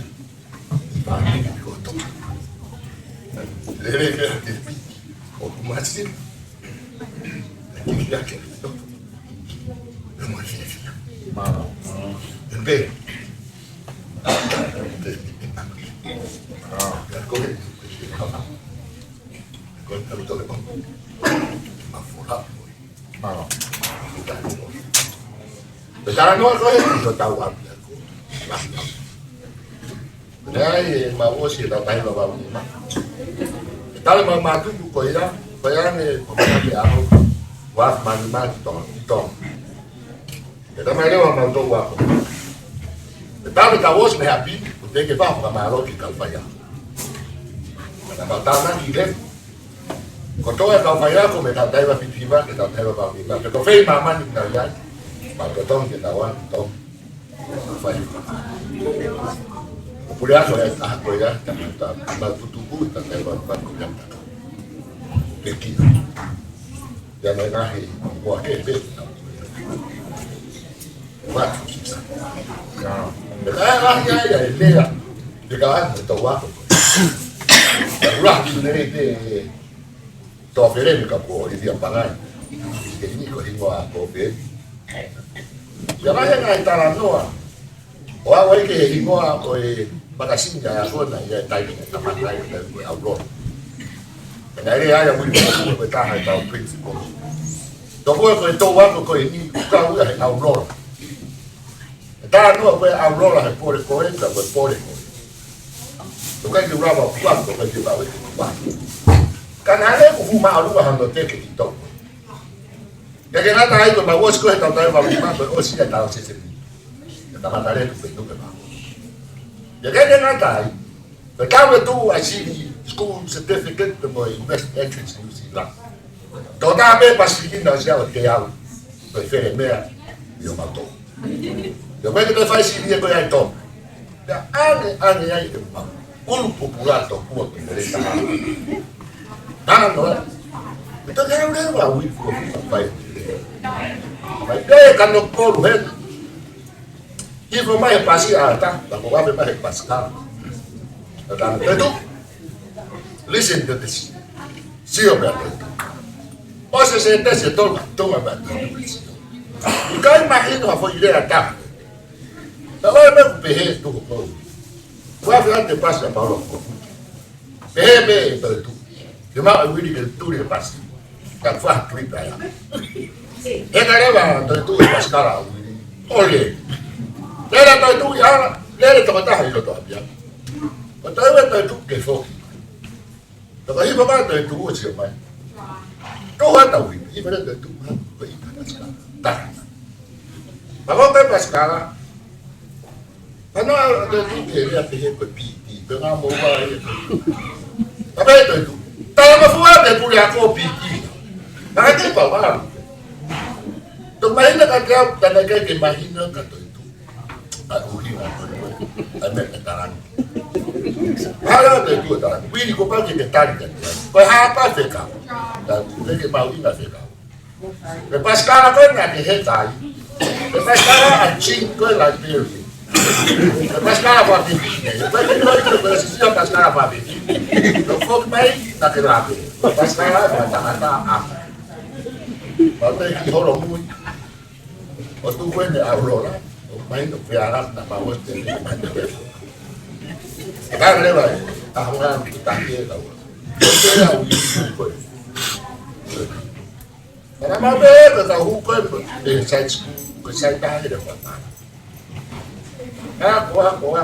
S12: parli di tutto. Le regole o massimo. Chi che non mi finisce. Ma è vero. Come con tutto le ma fuori. Ma no. Sekarang no kalau tahu apa. Jadi mau sih tak tahu apa ini. Kalau mau maju juga ya, bayang ni pemerintah aku, wah mana tong. Kita mana mau tahu apa. Tapi kalau sih happy, kita kita apa malu kita bayar. Kalau tahu nanti deh. Kalau kalau bayar aku mereka tahu apa fitiva, kita tahu apa fitiva. Kalau fei mama ni kita lihat, pada tong kita wan tong. Kemudian saya aku ya, kita Lātūfuipeka tak lewat bank yang tak. Feke. Yang mengahi buah kebet. Buat susah. Ya, dia. Dia kan tahu aku. Ulah sendiri dia. Tahu ferem kapo dia pangai. Ini kau hingga aku bet. Jangan yang antara noa. Wah, wah ke hingga aku bakasin ya aku na ya tayo na tamatay na outlaw. Kaya yang boleh bertahan tahu prinsip. Tahu aku itu aku ini kau ya outlaw. Tahu aku outlaw lah boleh kau enggak boleh. Bukan juga mau kuat, bukan juga mau kuat. Karena ada aku mau lu hang dote ke itu. Jadi nata itu bawa sekolah tahu tahu bawa lima bawa sih tahu sih. Kita mana ada tu pintu ke bawah. Jadi dia nata, betul tu asyik school certificate tu boleh best entrance New Zealand. Tahu tak apa pasti kita siapa dia, prefer mehr, dia mau tahu. Dia boleh kita faz dia kau yang tahu. Dia aneh yang itu mau. Ulu popular tu kuat mereka. Tangan tu, kita kan udah bawa wifu sampai. Baik kan kau luar. Ibu mai pasti ada, aku apa mai pasti kan. Dan itu, listen to this. Siapa itu? Pasal saya tes itu, tu apa itu? Bukan makin apa ide ada. Kalau nak behel tu kau. Gua bilang pas na Paula. Bebe itu. Cuma ini itu dia pasti. Tak faham trip ya. Leva itu pas sekarang. Oleh. Leva itu ya, leva tempat itu tu aja. Betul itu ke Feke. Tapi ibu bapa itu siapa? Kau tahu ini, ibu itu tak. Bapak pas sekarang. Karena ada tu dia pergi pergi, dengan mobile. Apa itu? Kalau mafuat dia boleh aku pergi. Nanti bawa. Tu main nak kerja, tak nak kerja main nak kata itu. Aku hilang. Anak kataran. Kalau ada tu kataran, pilih kau pergi ke tadi kan. Kau apa Feke? Dan Feke mau ini Feke. Lepas sekarang kau nak dihetai. Lepas sekarang anjing kau lagi. Lepas sekarang apa bikin? Lepas itu bersih lepas sekarang apa bikin? Lepas baik tak kerapi. Lepas sekarang kata-kata apa? Lepas itu hormon. Waktu gue ni Aurora, main tu piaran tak bawa sendiri. Sekarang ni baik. Tahunan kita dia tahu. Kita yang gue. Karena mana tahu gue saya saya tahu dia apa. Aku.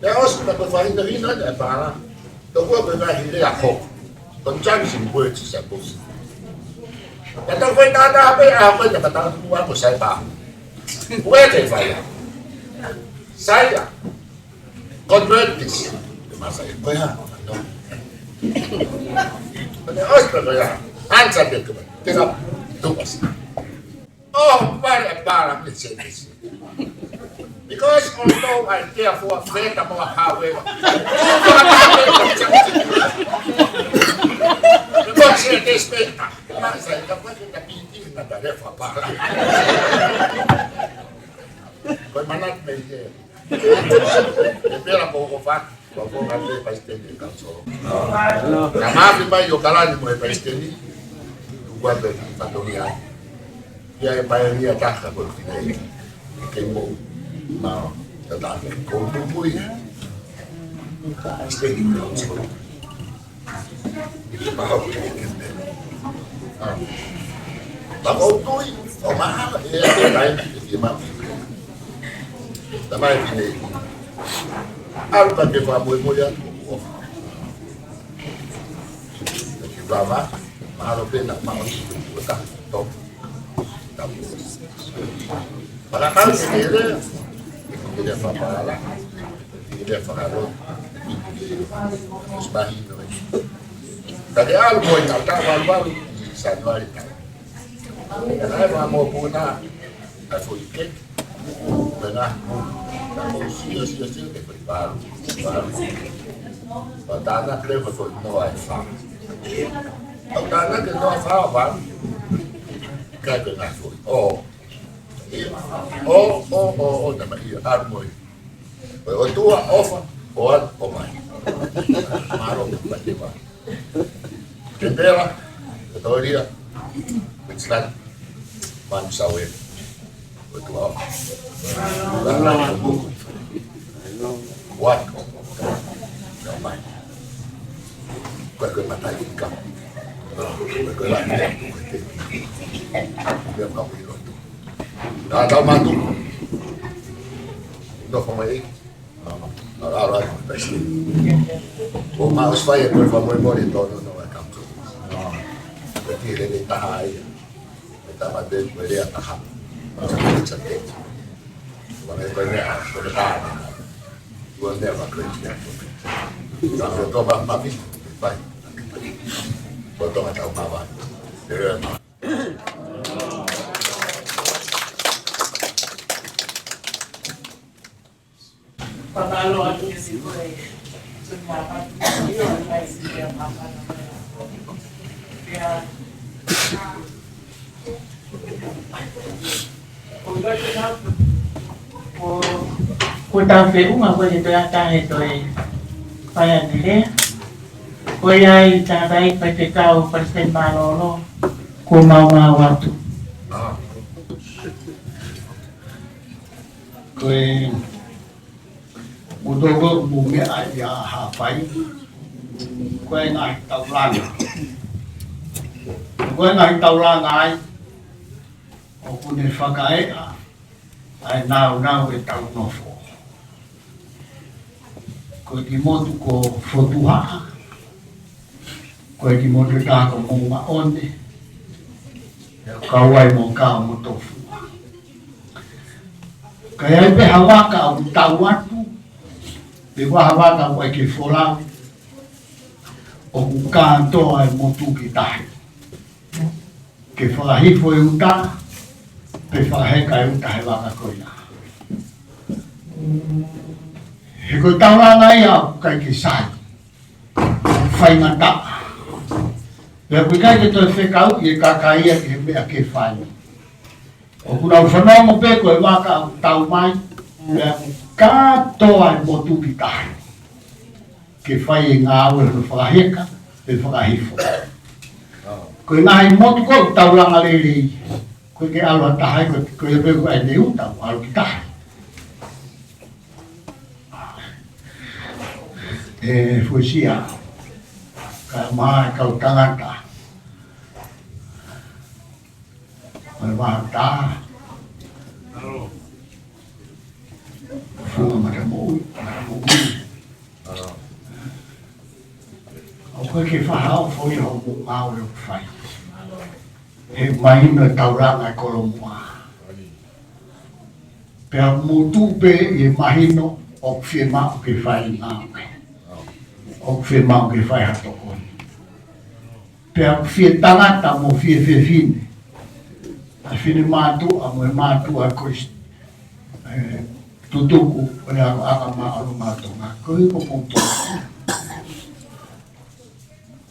S12: Ya os tak berfaham dari mana ada para. Tu gua berfaham dari aku. Kencang sih gue sih bos. Kata gue tak ada apa yang aku tak tahu semua aku saya tahu. Puede fallar. Saya convertis. Masa itu ya. Pada Australia ya. Ansa dia tu. Tidak tugas. Oh, para ni sini. Because although I care for a friend of our highway, because here they spend, saya dapat kita pilih kita ada apa? Kau mana ni? Espera pouco fac, pouco grande para estender canso. Na Mafi vai Okalani mo para estender. Tu guarda di Patonia. E aí vai ali a taxa por final. Que mo ma da da com tu fui. Estender canso. E para o que entender. Ba ko tu o ma e aí e ma também finei. Alta que vai Moimoi o. Que vai lá, mas o pena mal o tá top. Tá bom. Para cá ele ele vai para lá. Ele vai para lá. Os barrinhos. Cadê algo em alta Halaevalu Januari. Aí vamos puna a Feke. Tengah sia-sia que foi para o Tana creio que foi no Wi-Fi. O Tana que não fala que não foi. Também armoi. O tua ofa o mais. Maro para levar. Canberra, Victoria, ExStudents, Mansawe. Tuku'aho. What? No man. Kau mata ikan. Kau lagi tu. Dia kamu itu. Dah tahu mantu. Não foi aí. Agora pasti. O mau saya por favor morrer todo no vai campo. Porque ele está aí. Está batendo ele está. Cantik. Banyak bertahan. Gua never kerja. Kalau tu bang Mafi, baik. Potong atau bawah.
S11: Pagalo ako siguro sunyapan yun ay siya papa kaya Kutang feuma ko ito yata ito ay kaya nila. Kaya itaray pagkakaw pasten malolo kumawawa to.
S6: Kaya mudogo bumi ay hafay. Kaya nga tawlan. Kaya nga tawlan ay o kung nifagay ay now itaw nofo. Kaya di mo ko fotuha. Kaya di mo ka ko mong maonde. Kaway mo ka mo tofu. Kaya ibe hawaka ang tawatu. Iba hawaka ang ikifola. O kung kanto ay motu kita. Kifahifo yung ta. Kifahhe kayo tahewaka ko na. Ikaw tawa nga yaw kay kisay. Fay mata. Kaya kaya ito fekaw, ikakaya kime akifay. O kung whanau mo peko e waka ang taumay, kato ay motu kita. Kifay nga awal no whakaheka, e whakahifo. Koe nahi motu ko, tau lang alili. Koe ke alo tahay ko, koe peko ay neutau, alo kita. Fusia, kaya maha ikaw tangata. Kaya maha ta. Funga matamuwi. O koe ke whahao fwoi ho mo ngao leo whai. He mahina tauranga kolomua. Pea mutu pe e mahino o fie ma o ke whai ngāwe. O fie ma o ke whai hatoko. Pea fie tangata mo fie fine. A fine mātu a mo e mātu a kois tutuku o ne aka ma alu mātonga. Koe ko puto.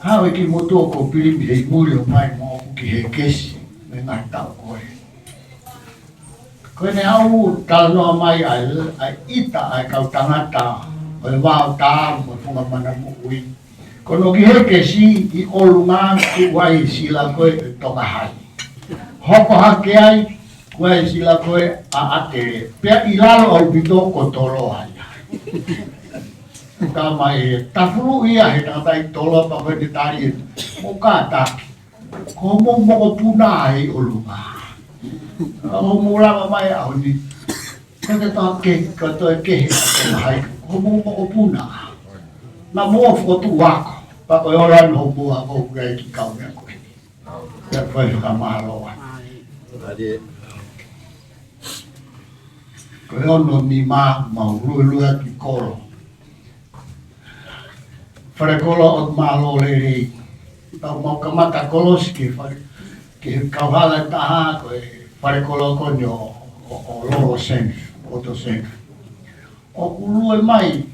S6: Hawe ki moto ko pilimi hei muri o mai mo ki he kesi me ngai tau koe. Koe ne au talanoa mai ai ita ai kau tangata o e wao tā mo funga mana mo ui. Kono ki he kesi i olunga ki wai sila koe e Tonga High. Hoko hake ai koe sila koe a atere. Pea i lalo au pito ko tolo ai. Ka mai tafuru ia he tangata i tolo pa koe te tari e mo kātaki. Ko mo moko puna ai olunga. Ko mula mai au ni. Ko te tā ke katoe kehe a hai. Ko mo moko puna. Na mo fotu wako. Pa koe oran ho mua ko kai ki kau mea koe. Pea koe whaka mahaloa. Koe ono mi mau lua ki koro. Whare kolo o malo le rei. Tau mau kamata kolosi ke kauhala taha koe whare kolo koni o loro senf, oto senf. O kulue mai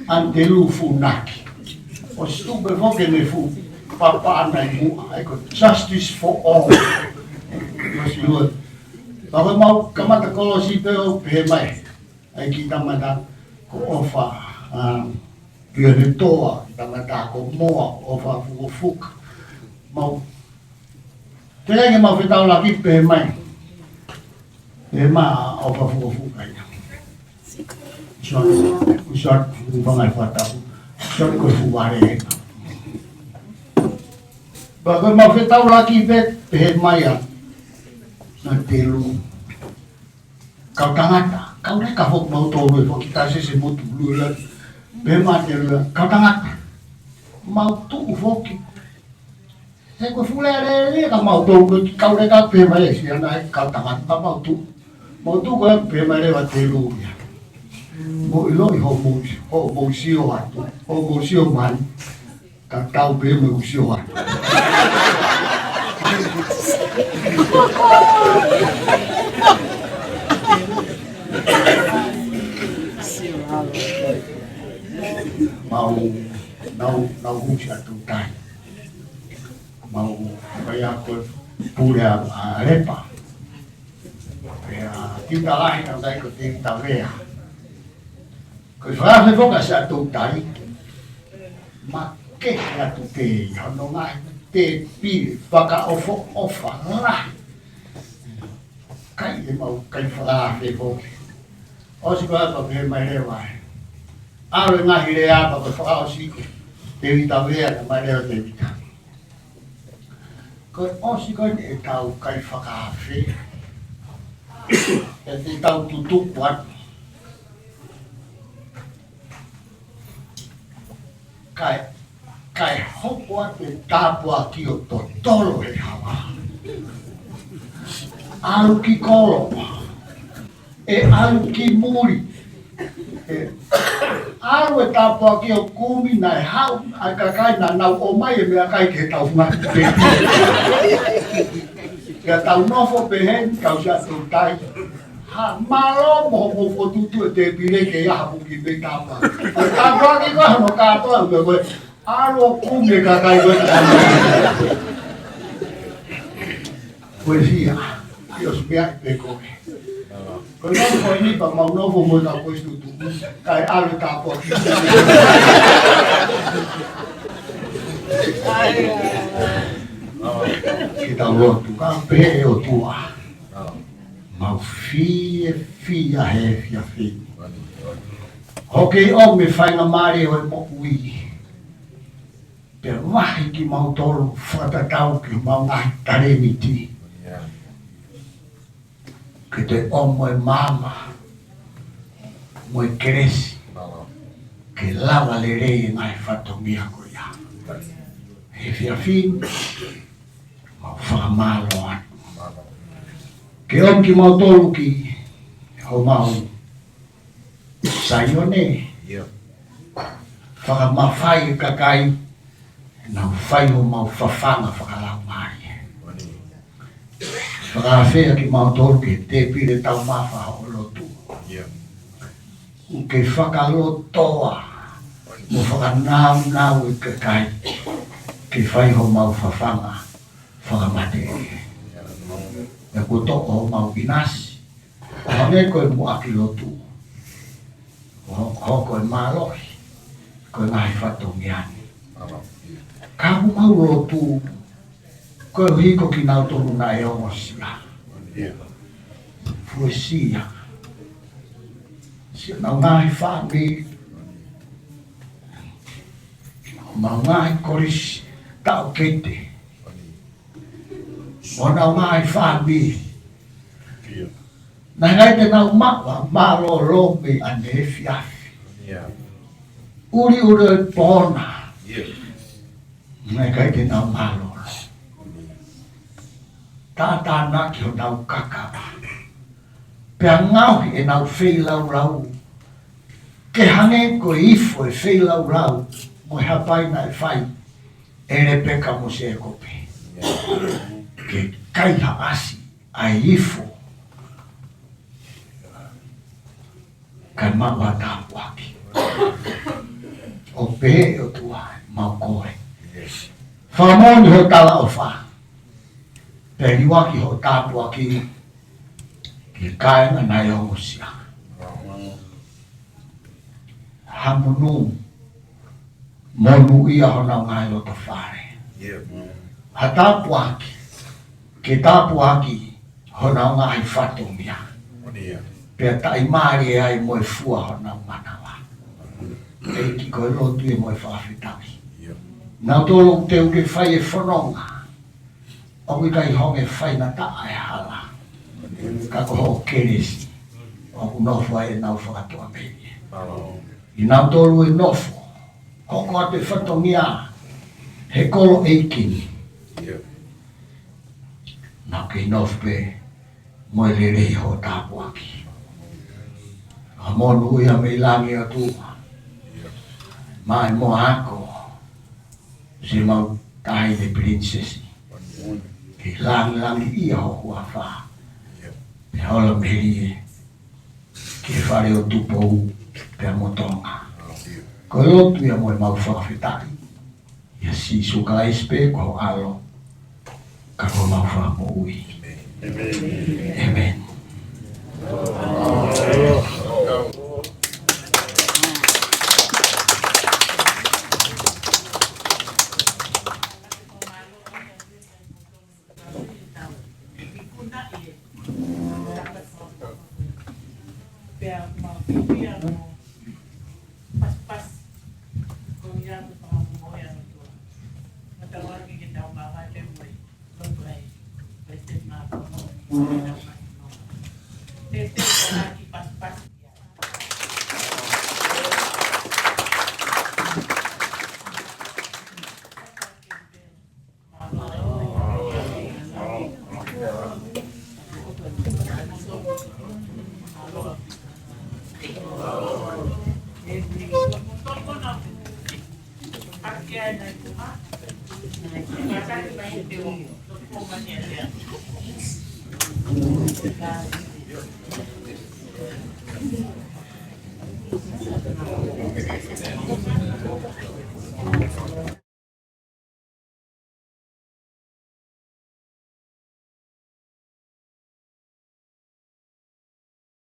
S6: ante lufu naki. O stupe foke me fu papa anai mua. Eko justice for all. Yosi lua. Pako mau kamata kolosi peo pehe mai. Ai ki tamata ko ofa. Pia ne toa, tamata ko moa, ofa fuko fuka. Mau. Te lenge mau whetau laki pehe mai. Pehe maa ofa fuko fuka ina. Usat, upangai whatau. Usat koe fuware eka. Pako mau whetau laki pehe mai a. Na telu. Kau tangata, kau ne ka fok mau tolu e fok kita se motu lula. Bema te lua, kau tangata. Mau tuku foki. Se koe fulere ka mau tolu kau ne ka pe mai si ana kau tangata mau tu. Mau tu koe pe mai le wa telu ya. Mo ilo i ho mo sio atu. Ho mo sio man. Ka tau pe mo sio atu. Mau husi atu tai. Mau kaya ko pure a lepa. Pea kita lahi kau tai ko tinta vea. Ko fa foka sa atu tai. Ma ke atu te hono ngai te pi waka ofa lah. Kai e mau kai whaka te foki. Osi ko apa pe mai rewai. Awe ngahi rea pa ko whaka osi ko. Te vita vea na mai reo te vita. Ko osi ko e tau kai whaka fe. E te tau tutuku atu. Kai hoko atu e tāpua ki o to tolo e hawa. Alu ki kolo. E alu ki muri. Alu e tāpua ki o kumi na e hau. Ai kakai na nau o mai e mea kai ke tau ngati pe. Kia tau nofo pe hen kau sia tau tai. Ha malo mo fotutu e te pire ke ia hapuki pe tāpua. E tāpua ki koe no kātoa me koe. Alo kume kakai koe tāpua. Poesia. Dios mea i pe koe. Koe non koe ni pa mau novo mo ta koe stutu. Kai alu tāpua ki. Ki tau lotu ka pe o tua. Mau fia he fia fi. Hokei o me whainga mare o e mo ui. Pe wahi ki mau tolu whatatau ki mau ngai taremiti. Ke te o moe mama, moe keresi, ke lava le rei ngai whatongia ko ia. He fia fin, mau whakamalo atu. Ke om ki mau tolu ki ho mau saione whakamawhai kakai na whai ho mau whawhanga whakalau mai whakawhea ki mau tolu ke te pire tau mawha ho lotu ke whakalotoa mo whakanau i kakai ke whai ho mau whawhanga whakamate e ko toko ho mau inasi o hane koe mo aki lotu ho koe malohi koe ngai whatongiani ka mo mau lotu koe hiko ki nau tonu na e ongosia fuesia si nau ngai whaami mau ngai korisi tau kete o nau ngai whaami na ngai te nau mawa malo lope ane fiafi uri pona na ngai te nau malo tata naki o nau kakapa pea ngau e nau whei lau ke hange ko ifo e whei lau mo hapai na e whai e repeka mo se e kope ke kai haasi ai ifo kai mawa tāpuaki o pe o tua mau koe whamoni ho tala o wha periwaki ho tāpuaki ki kaenga nai o musia hamunu monu ia ho nau ngai o ta whare ha tāpuaki ke tāpuaki ho nau ngai whatumia pea tai maari e ai moe fua ho nau manawa e ki koe lotu e moe whawhitaki nau tolo te uke whai e whanonga o ki kai honge whai na taa e hala ka koho keresi o ku nofo e nau whakatua mei i nau tolo e nofo hoko a te whatongia he kolo eikini nau kei nofo pe moe rerei ho tāpuaki a monu ia me langi a tua mai mo ako si mau tai de princesi ke langi ia ho hua wha pe hola merie ke whare o tupou pe motonga ko lotu ia moe mau whawhetari ia si suka espe ko alo ka ko mau wha mo ui Amen.